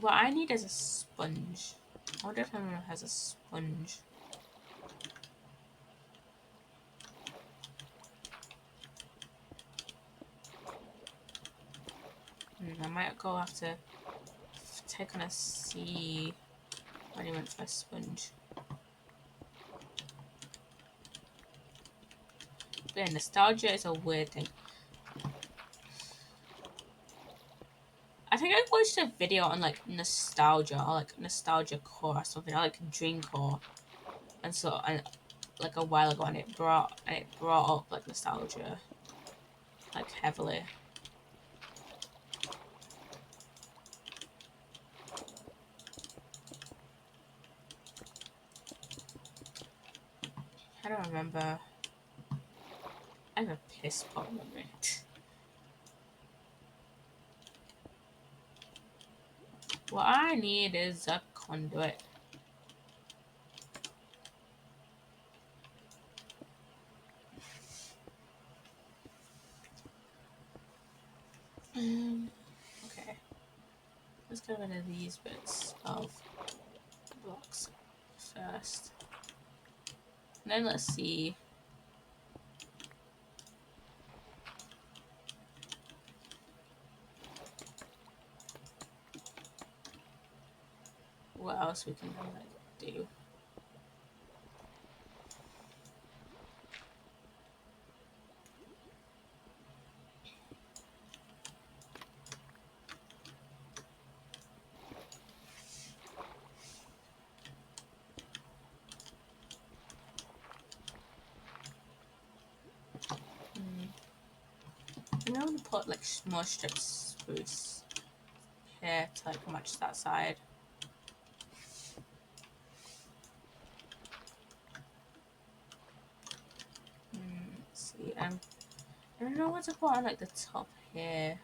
What I need is a sponge. I wonder if anyone has a sponge. I might go have to take on a sea when he went for a sponge. But yeah, nostalgia is a weird thing. I think I watched a video on nostalgia or nostalgia core or something, or dream core, and a while ago, and it brought up nostalgia heavily. I don't remember. I have a piss poor memory. What I need is a conduit. Okay. Let's get rid of these bits of blocks first. And then let's see. What else we can do. I'm going to put more strips of spruce here to match that side. Let's see. I don't know what to put on the top here.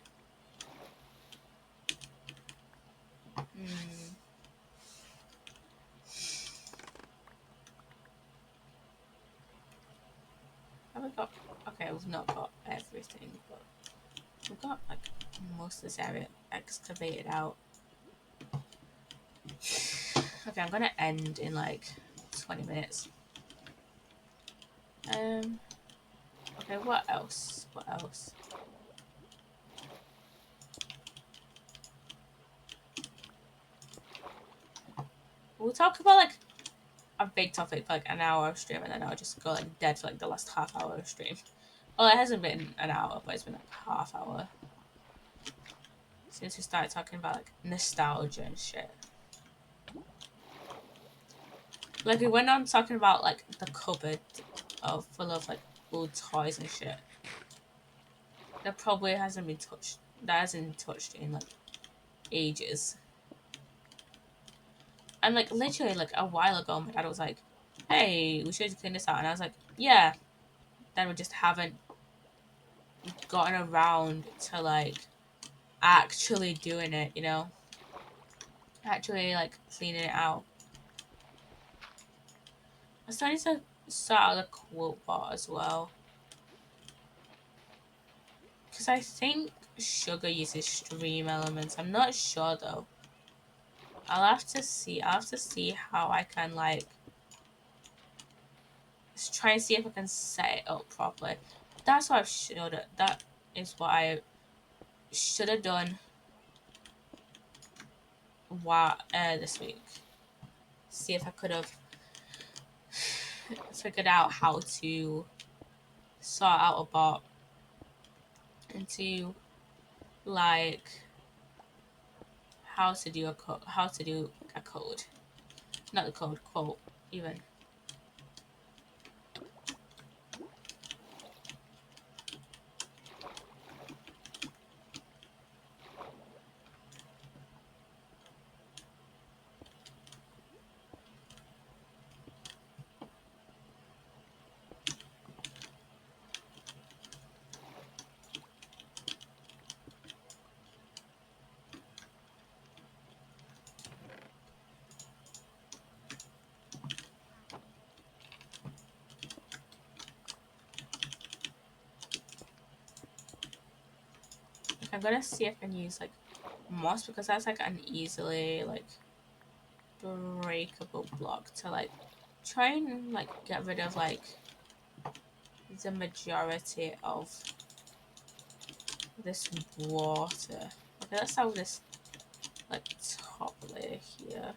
Have we got? Okay, we've not got everything, but we've got most of this area excavated out. Okay, I'm gonna end in 20 minutes. Okay, what else? What else? We'll talk about a big topic for an hour of stream, and then I'll just go dead for the last half hour of stream. Well, it hasn't been an hour, but it's been half hour since we started talking about nostalgia and shit. We went on talking about the cupboard full of old toys and shit that probably hasn't been touched that hasn't touched in like ages. And like literally like a while ago, my dad was like, "Hey, we should clean this out," and I was like, "Yeah." Then we just haven't gotten around to like actually doing it, you know, actually like cleaning it out. I started to start a quote bot as well because I think sugar uses stream elements. I'm not sure though. I'll have to see. I'll have to see how I can like try and see if I can set it up properly. That's what I should have. That is what I should have done. While this week, see if I could have figured out how to sort out a bot and to like how to do a code, how to do a code, not the code quote even. Like, I'm gonna see if I can use like moss because that's like an easily like breakable block to like try and like get rid of like the majority of this water. Okay, let's have this like top layer here.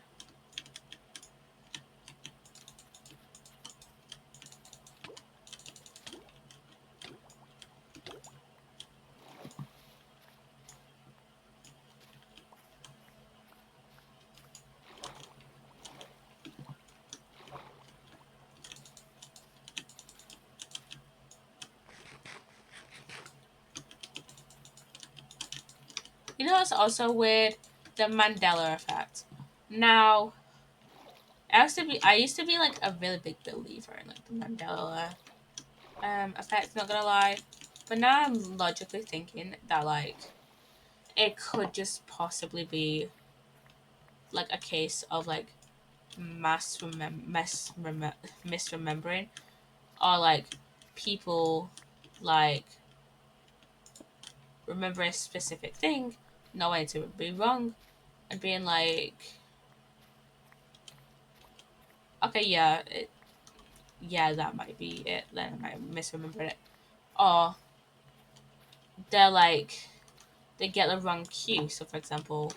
You know what's also weird? The Mandela effect. Now, I used to be like a really big believer in like the Mandela effect, not gonna lie. But now I'm logically thinking that like it could just possibly be like a case of like misremembering, or like people like remember a specific thing, knowing it to be wrong, and being like, okay, yeah, yeah, that might be it. Then I might misremember it, or they're like they get the wrong cue. So, for example,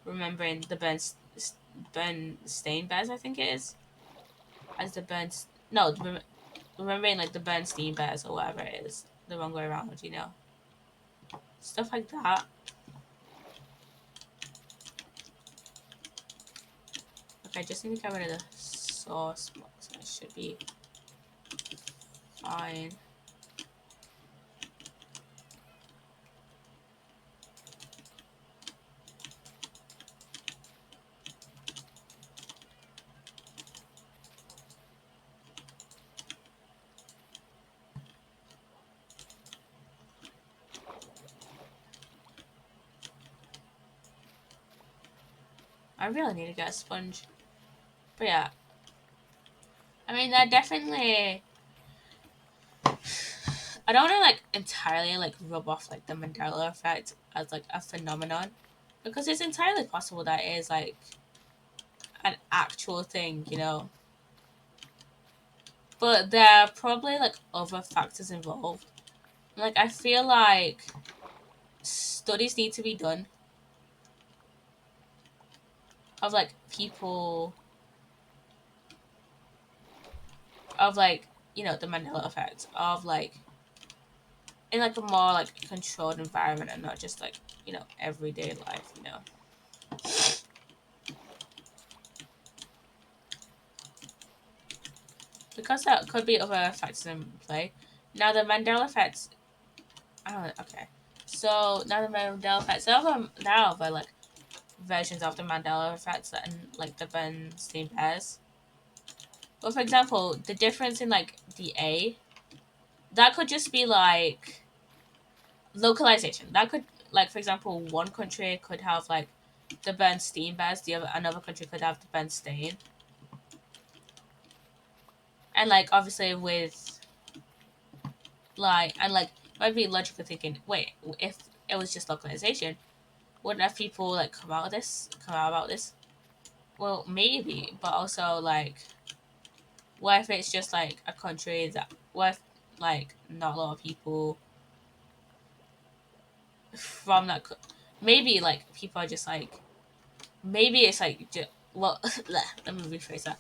remembering the Bernstein bears, I think it is, as the Burns. No, remembering like the Bernstein bears or whatever it is, the wrong way around. You know, stuff like that. Okay, I just need to get rid of the sauce box. That should be fine. I really need to get a sponge. But yeah, I mean, they're definitely. I don't want to like entirely like rub off like the Mandela effect as like a phenomenon, because it's entirely possible that it is like an actual thing, you know. But there are probably like other factors involved. Like I feel like studies need to be done of like people of like the Mandela effect of like in like a more like controlled environment and not just like everyday life, you know. Because that could be other factors in play. Now the Mandela effect, I don't know, okay. So now the Mandela effect. There are other like versions of the Mandela effect that like the Bernstein bears. But for example, the difference in like the A, that could just be like localization. That could, like, for example, one country could have like the Bernstein bears, the other another country could have the Bernstein. And like obviously with like and like I'd be logically thinking, wait, if it was just localization, wouldn't have people like come out about this? Well, maybe, but also like, what if it's just like a country that, what if like not a lot of people from that, maybe like people are just like, maybe it's like, well, let me rephrase that.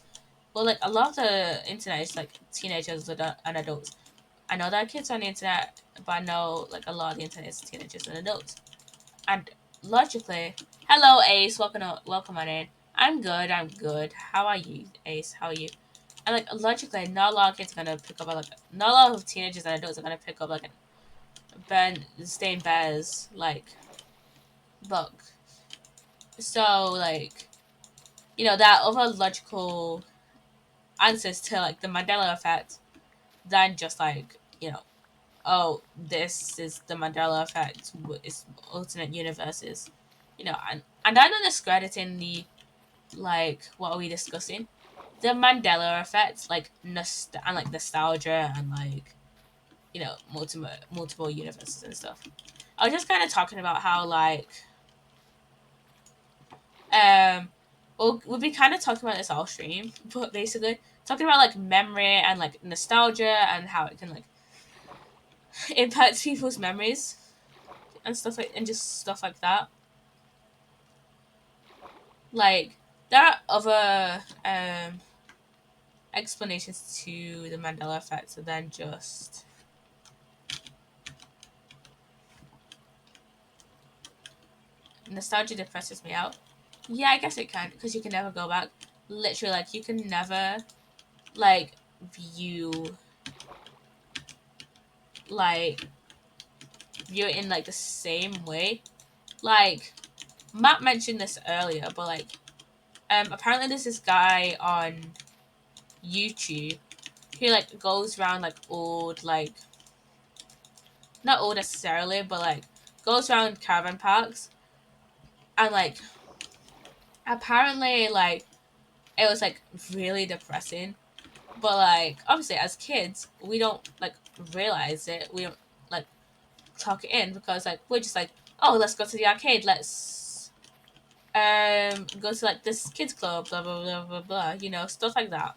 Well, like a lot of the internet is like teenagers and adults. I know there are kids on the internet, but I know like a lot of the internet is teenagers and adults. And logically, hello Ace, welcome on in. I'm good. I'm good. How are you, Ace? How are you? And like logically, not a lot of kids are gonna pick up like, not a lot of teenagers and adults are gonna pick up like a Bernstein Bears like book. So like, there are other logical answers to like the Mandela effect than just like, oh, this is the Mandela effect. It's alternate universes, and I'm not discrediting the, like, what are we discussing? The Mandela effect, like and like nostalgia and like, multiple universes and stuff. I was just kind of talking about how like um we'll be kind of talking about this all stream, but basically talking about like memory and like nostalgia and how it can like impact people's memories and stuff like, and just stuff like that. Like there are other explanations to the Mandela effect than just nostalgia depresses me out. Yeah, I guess it can, because you can never go back. Literally, like, you can never, like, view, like, view it in, like, the same way. Like, Matt mentioned this earlier, but, like, apparently there's this guy on YouTube who, like, goes around, like, old, like, not old necessarily, but, like, goes around caravan parks, and, like, apparently, like, it was, like, really depressing. But like obviously as kids we don't like realize it. We don't like talk it in because like we're just like, oh, let's go to the arcade, let's go to like this kids club, blah blah blah blah blah, stuff like that.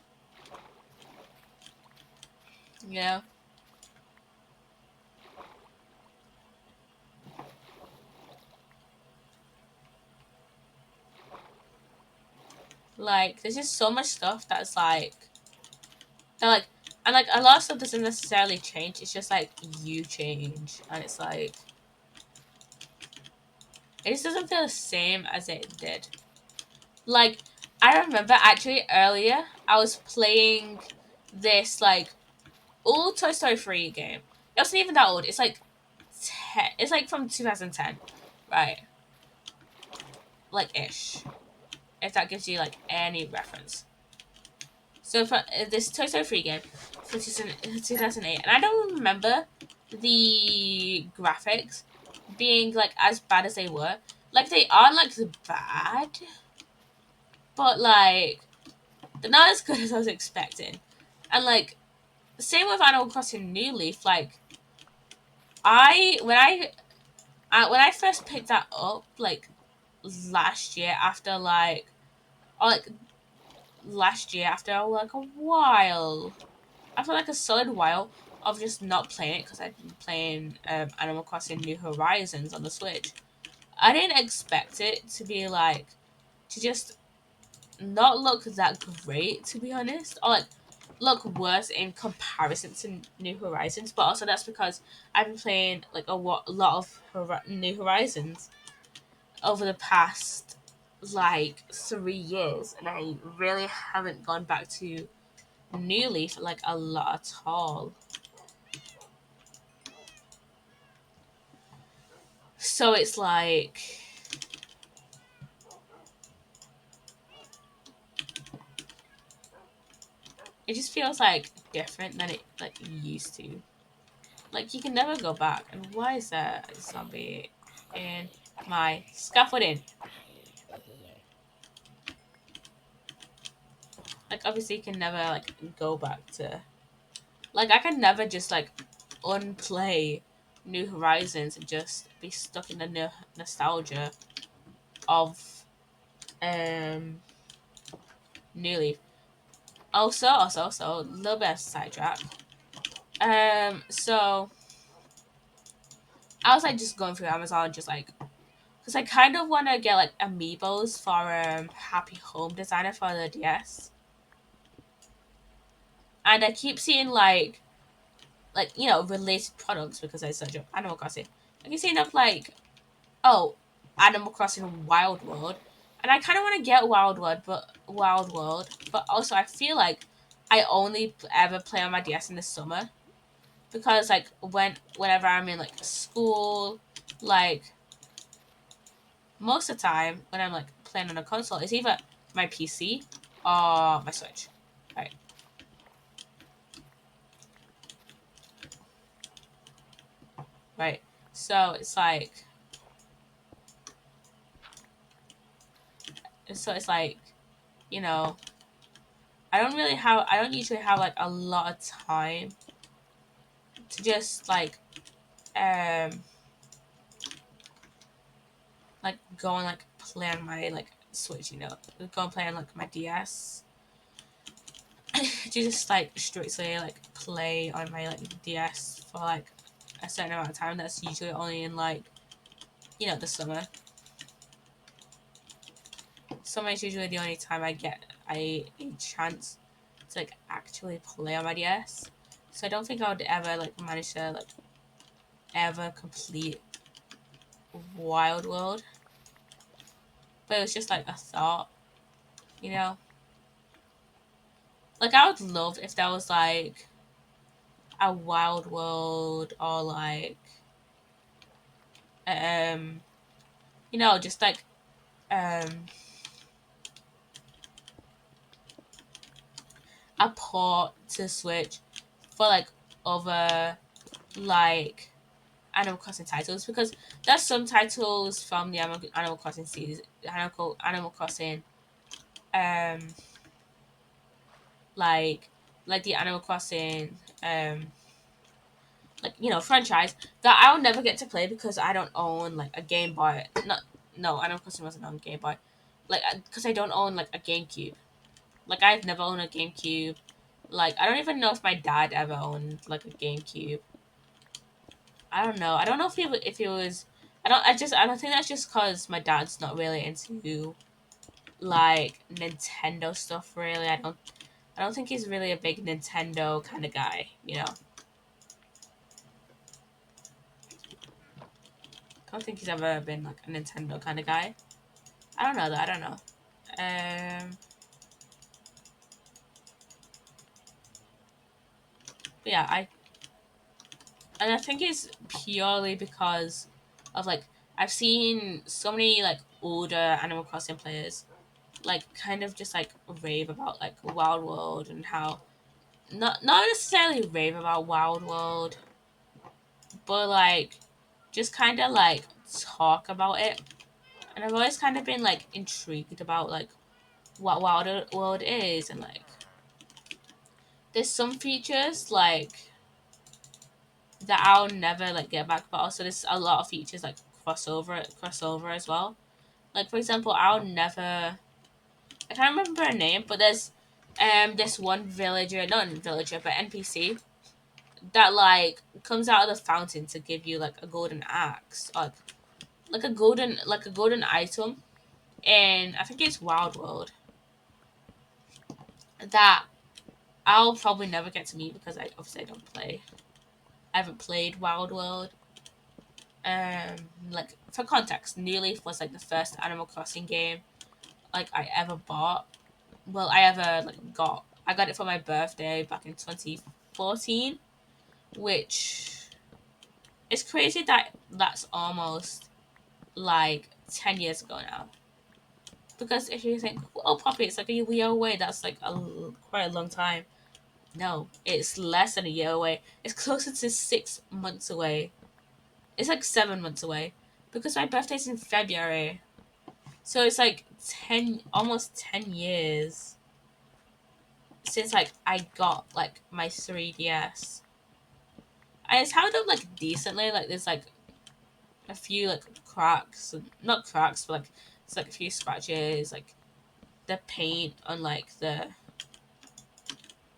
You know? Like there's just so much stuff that's like that, like, and like a lot of stuff doesn't necessarily change, it's just like you change, and it's like it just doesn't feel the same as it did. Like, I remember actually earlier, I was playing this, like, old Toy Story 3 game. It wasn't even that old. It's like, it's like from 2010, right? Like, ish. If that gives you, like, any reference. So, for this Toy Story 3 game from 2008, and I don't remember the graphics being, like, as bad as they were. Like, they are, like, bad, but, like, they're not as good as I was expecting. And like same with Animal Crossing New Leaf. Like I when I first picked that up, like last year after like or like last year after like a while, after like a solid while of just not playing it because I'd been playing Animal Crossing New Horizons on the Switch. I didn't expect it to be like to just not look that great, to be honest, or like look worse in comparison to New Horizons. But also that's because I've been playing like lot of New Horizons over the past like 3 years, and I really haven't gone back to New Leaf like a lot at all. So it's like it just feels like different than it like used to. Like you can never go back. And why is there a zombie in my scaffolding? Like obviously you can never like go back to like I can never just like unplay New Horizons and just be stuck in the nostalgia of um New Leaf. Also, a little bit of sidetrack. So I was like just going through Amazon, just like because I kind of want to get like amiibos for Happy Home Designer for the DS, and I keep seeing like related products because I search up Animal Crossing. I keep seeing up like oh Animal Crossing Wild World, and I kind of want to get Wild World, but also I feel like I only ever play on my DS in the summer because like whenever I'm in like school, like most of the time when I'm like playing on a console, it's either my PC or my Switch. Right. Right. So it's like, you know, I don't usually have like a lot of time to just um like go and like play on my like Switch, go and play on like my DS. To just like strictly like play on my like DS for like a certain amount of time. That's usually only in like the summer. Summer is usually the only time I get a chance to like actually play on my DS. So I don't think I would ever like manage to like ever complete Wild World. But it was just like a thought, you know? Like I would love if there was like a Wild World or like um just like um a port to Switch for like other like Animal Crossing titles because there's some titles from the Animal Crossing series, Animal Crossing, um, like the Animal Crossing, franchise that I'll never get to play because I don't own like a Game Boy. Not no, Animal Crossing wasn't on Game Boy, like because I don't own like a GameCube. Like I've never owned a GameCube. Like I don't even know if my dad ever owned like a GameCube. I don't know. I don't know if it was. I don't think that's just because my dad's not really into like Nintendo stuff. Really, I don't think he's really a big Nintendo kind of guy. I don't think he's ever been like a Nintendo kind of guy. I don't know though. I don't know. But yeah, I think it's purely because of like I've seen so many like older Animal Crossing players like kind of just like rave about like Wild World and how not necessarily rave about Wild World, but like just kind of like talk about it. And I've always kind of been like intrigued about like what Wild World is and like there's some features like that I'll never like get back, but also there's a lot of features like crossover as well. Like for example, I can't remember her name, but there's this one villager, not villager, but NPC that like comes out of the fountain to give you like a golden axe, like a golden item, and I think it's Wild World that I'll probably never get to meet because I obviously I haven't played Wild World. Like for context, New Leaf was like the first Animal Crossing game like I ever bought. Well, I ever like got. I got it for my birthday back in 2014, which it's crazy that that's almost like 10 years ago now. Because if you think, oh, Poppy, it's like a year away, that's like quite a long time. No, it's less than a year away. It's closer to 6 months away. It's like 7 months away. Because my birthday's in February. So it's like 10, almost 10 years since like I got like my 3DS. It's held up like decently. Like there's like a few like cracks, not cracks, but like it's like a few scratches, like the paint on like the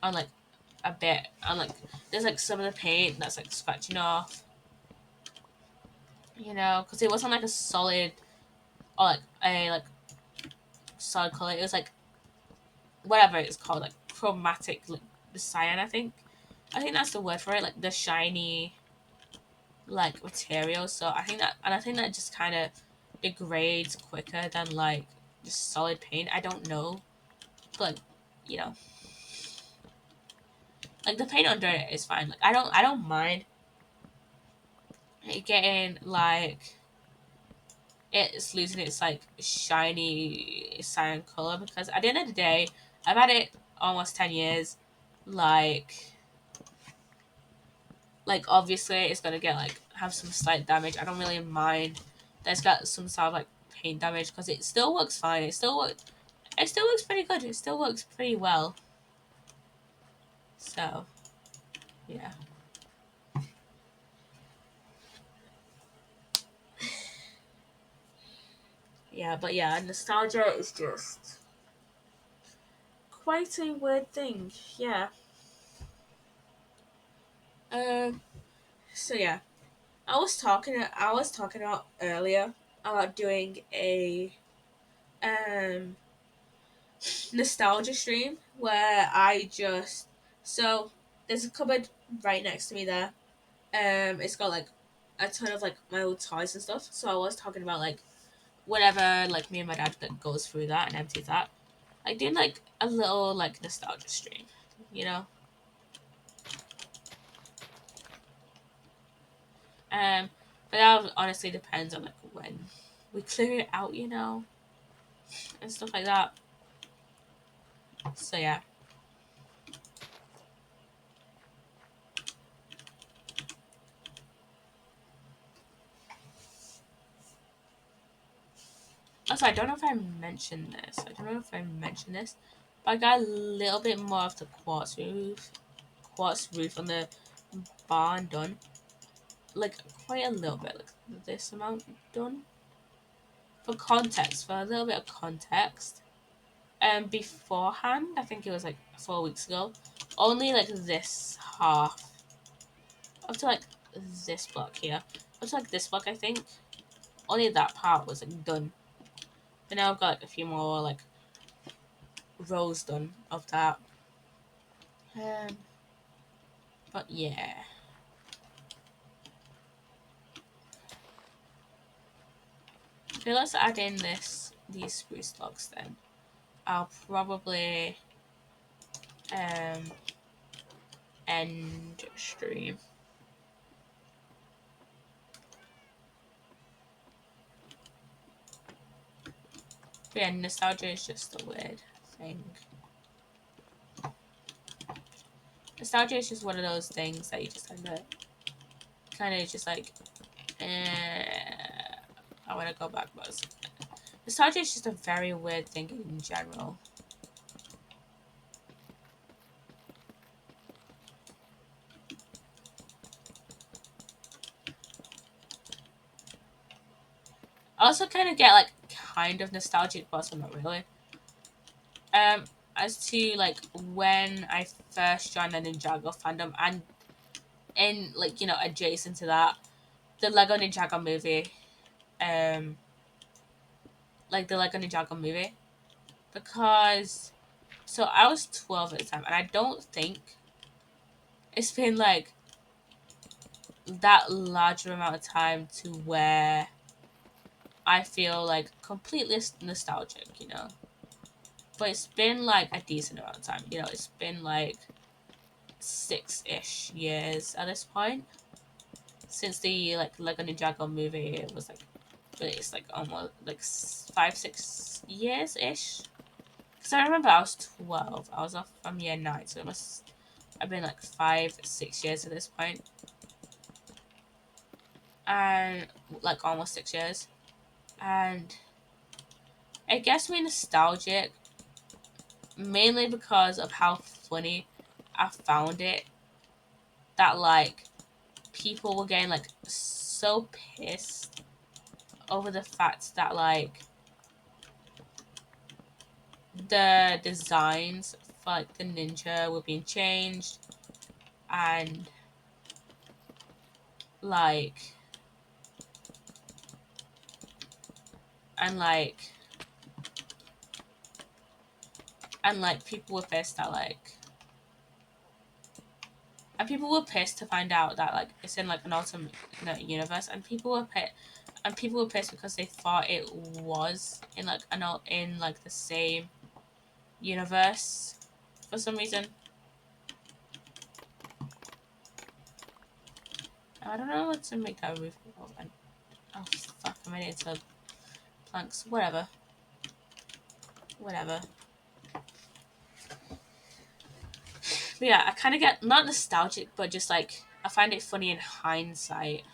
on like a bit on like there's like some of the paint that's like scratching off, because it wasn't like a solid or like a like solid color. It was like whatever it's called, like chromatic, like the cyan. I think that's the word for it, like the shiny like material. So I think that just kind of degrades quicker than like just solid paint. I don't know, but you know, like the paint under it is fine. Like I don't mind it getting like it's losing its like shiny cyan color, because at the end of the day, I've had it almost 10 years. Like obviously it's gonna get like have some slight damage. I don't really mind that it's got some sort of like paint damage, because it still works fine. It still works pretty good. It still works pretty well. So yeah. Yeah, but yeah, nostalgia is just quite a weird thing. Yeah. Um so yeah. I was talking about earlier about doing a um nostalgia stream where I just so there's a cupboard right next to me there. It's got like a ton of like my old toys and stuff. So I was talking about like whenever like me and my dad like goes through that and empties that. Like doing like a little like nostalgia stream, you know? Um but that honestly depends on like when we clear it out, and stuff like that. So yeah. Also, I don't know if I mentioned this. But I got a little bit more of the quartz roof on the barn done. Like quite a little bit, like this amount done. For a little bit of context. Beforehand, I think it was like 4 weeks ago. Only like this half, up to like this block here, up to like this block, I think. Only that part was like done. But now I've got like a few more like rows done of that. Um, but yeah. Okay, let's add in these spruce logs then. I'll probably um end stream. But yeah, nostalgia is just a weird thing. Nostalgia is just one of those things that you just kind of just like, I want to go back, but nostalgia is just a very weird thing in general. I also kind of get like kind of nostalgic, but also not really. Um, as to like when I first joined the Ninjago fandom, and like adjacent to that, the Lego Ninjago movie, um, like the Lego Ninjago movie, because so I was 12 at the time, and I don't think it's been like that larger amount of time to where I feel like completely nostalgic. But it's been like a decent amount of time. It's been like 6-ish years at this point since the like Lego Ninjago movie was like but it's like almost like 5, 6 years ish. Because I remember I was 12. I was off from year 9, so it must have been like 5, 6 years at this point. And like almost 6 years. And it gets me nostalgic mainly because of how funny I found it. That like people were getting like so pissed over the fact that like the designs for like the ninja were being changed, and like and like and like people were pissed that like and people were pissed to find out that like it's in like an alternate universe, and people were pissed because they thought it was in like in like the same universe for some reason. I don't know what to make that roof. Oh fuck! I made it into planks. Whatever. But yeah, I kind of get not nostalgic, but just like I find it funny in hindsight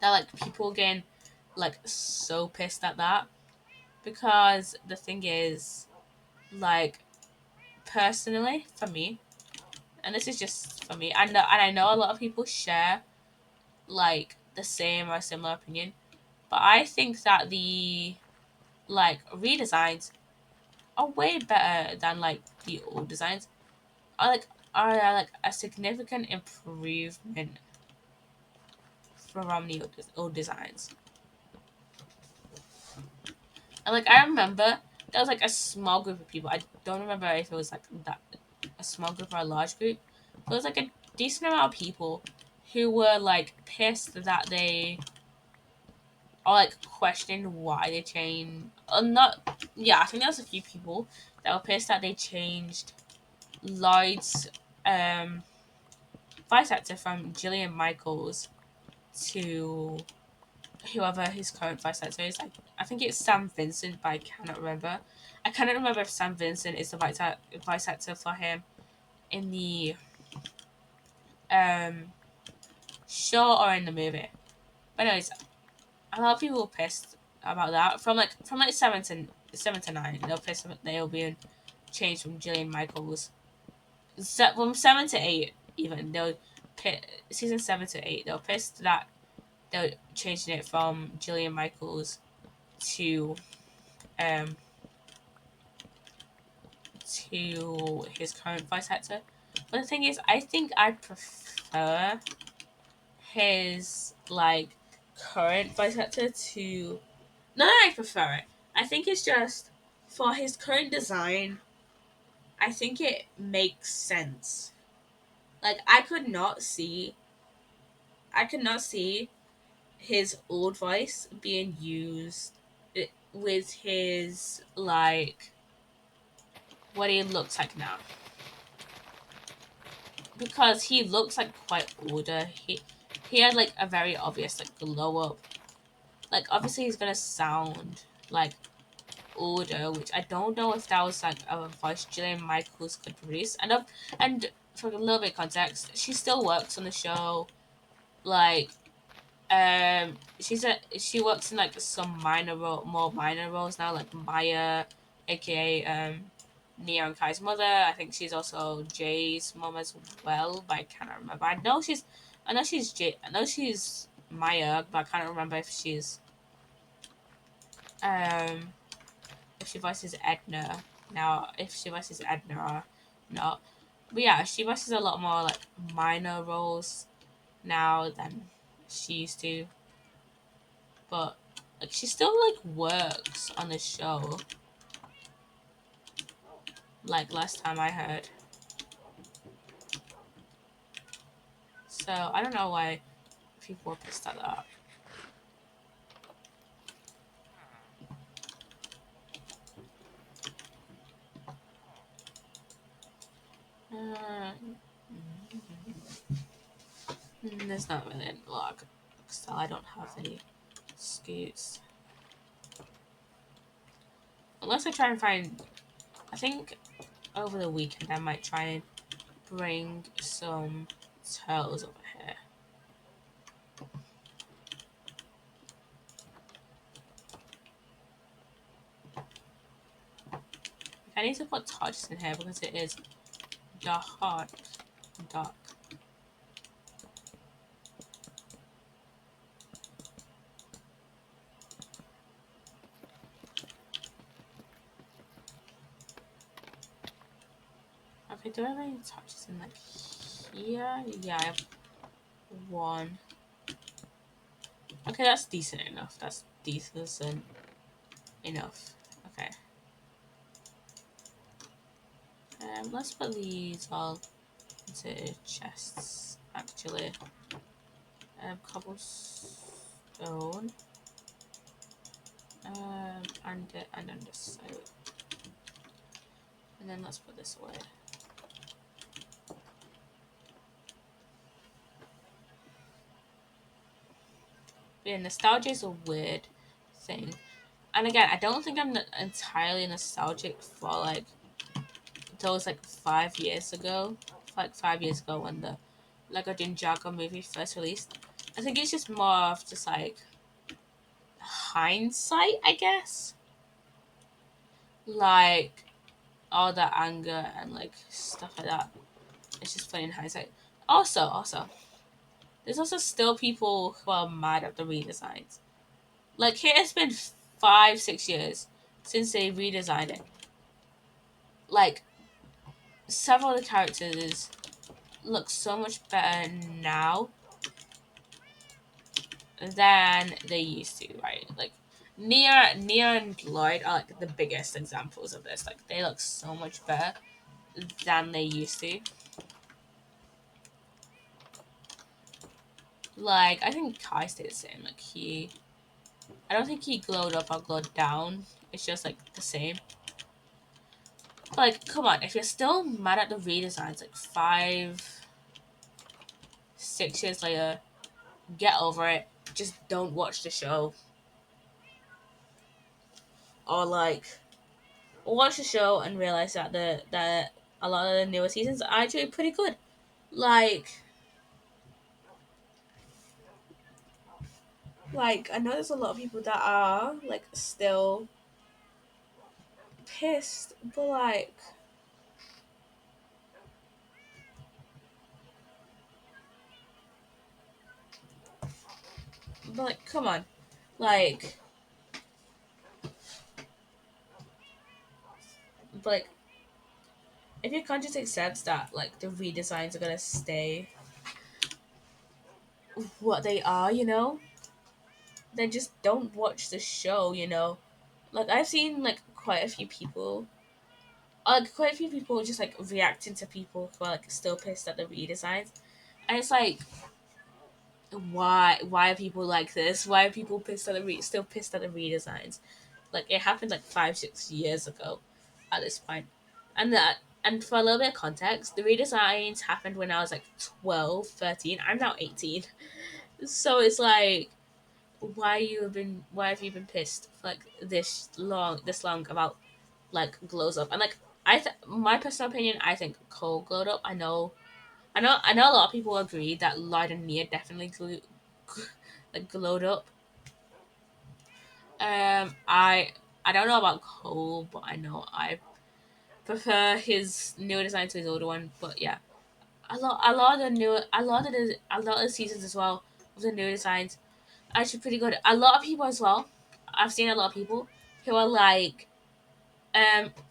that like people getting like so pissed at that, because the thing is, like, personally for me, and this is just for me, I know a lot of people share like the same or similar opinion, but I think that the like redesigns are way better than like the old designs. Are like a significant improvement from the old designs. And like I remember there was like a small group of people. I don't remember if it was like that a small group or a large group. But it was like a decent amount of people who were like pissed that they are like questioning why they changed. Not yeah, I think there was a few people that were pissed that they changed Lloyd's voice actor from Gillian Michaels to whoever his current voice actor is. I think it's Sam Vincent, but I cannot remember. I cannot remember if Sam Vincent is the voice actor for him in the um show or in the movie. But anyways, a lot of people were pissed about that. From like 7 to 9, they'll pissed they'll be changed from Gillian Michaels. From 7 to 8, even they'll season 7 to 8. They're pissed that they're changing it from Gillian Michaels to um to his current voice actor. But the thing is, I think I prefer his like current voice actor to. No, I prefer it. I think it's just for his current design. I think it makes sense. Like I could not see his old voice being used with his like what he looks like now, because he looks like quite older. He had like a very obvious like glow up. Like obviously he's gonna sound like older, which I don't know if that was like a voice Gillian Michaels could produce. And for a little bit of context, she still works on the show. Like she works in like some more minor roles now, like Maya, aka Neo and Kai's mother. I think she's also Jay's mom as well, but I cannot remember. I know she's Maya, but I can't remember um if she voices Edna now, if she voices Edna or not. But yeah, she voices a lot more like minor roles now than she used to. But like she still like works on the show. Like last time I heard. So I don't know why people were pissed at that. Uh, there's not really a log. Still, I don't have any Scoots. Unless I try and find... I think over the weekend I might try and bring some turtles over here. I need to put torches in here because it is dark. Dark. Okay, do I have any torches in like here? Yeah, I have one. Okay, that's decent enough. That's decent enough. Okay. Let's put these all into chests, actually. Cobblestone. And on this side. And then let's put this away. Yeah, nostalgia is a weird thing. And again, I don't think I'm entirely nostalgic for like those like 5 years ago. Like 5 years ago when the Lego Ninjago movie first released. I think it's just more of just like hindsight, I guess. Like all the anger and like stuff like that. It's just funny in hindsight. Also, there's also still people who are mad at the redesigns. Like here it's been 5, 6 years since they redesigned it. Like several of the characters look so much better now than they used to, right? Like Nia and Lloyd are like the biggest examples of this. Like they look so much better than they used to. Like I think Kai stayed the same. Like I don't think he glowed up or glowed down. It's just like the same. But, like, come on, if you're still mad at the redesigns, like 5, 6 years later, get over it. Just don't watch the show. Or like watch the show and realize that that a lot of the newer seasons are actually pretty good. Like I know there's a lot of people that are like still pissed, but like come on. Like but like if your conscience accepts that like the redesigns are gonna stay what they are, then just don't watch the show, Like I've seen like quite a few people just like reacting to people who are like still pissed at the redesigns. And it's like why are people like this? Why are people still pissed at the redesigns? Like it happened like 5, 6 years ago at this point. And for a little bit of context, the redesigns happened when I was like 12, 13. I'm now 18. So it's like why have you been pissed for like this long about like glows up? And like my personal opinion, I think Cole glowed up. I know a lot of people agree that Lloyd and Nia definitely like glowed up. I don't know about Cole, but I know I prefer his newer design to his older one. But yeah, a lot of the seasons as well of the newer designs actually pretty good. A lot of people as well. I've seen a lot of people who are like,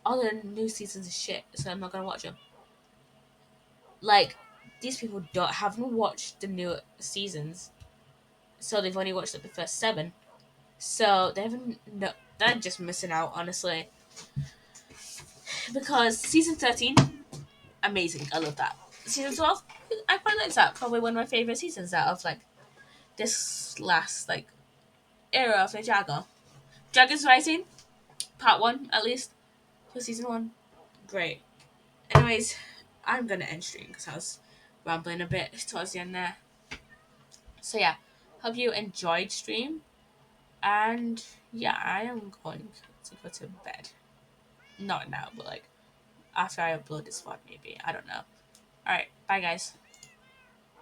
all the new seasons is shit, so I'm not gonna watch them. Like, these people haven't watched the new seasons, so they've only watched like the first 7. So they haven't. No, they're just missing out, honestly. Because season 13, amazing. I love that. Season 12, I quite like that. Probably one of my favorite seasons out of like this last like era of Ninjago. Dragon's Rising, part 1 at least for season 1. Great. Anyways, I'm gonna end stream because I was rambling a bit towards the end there. So yeah, hope you enjoyed stream. And yeah, I am going to go to bed. Not now, but like after I upload this one, maybe. I don't know. All right, bye guys.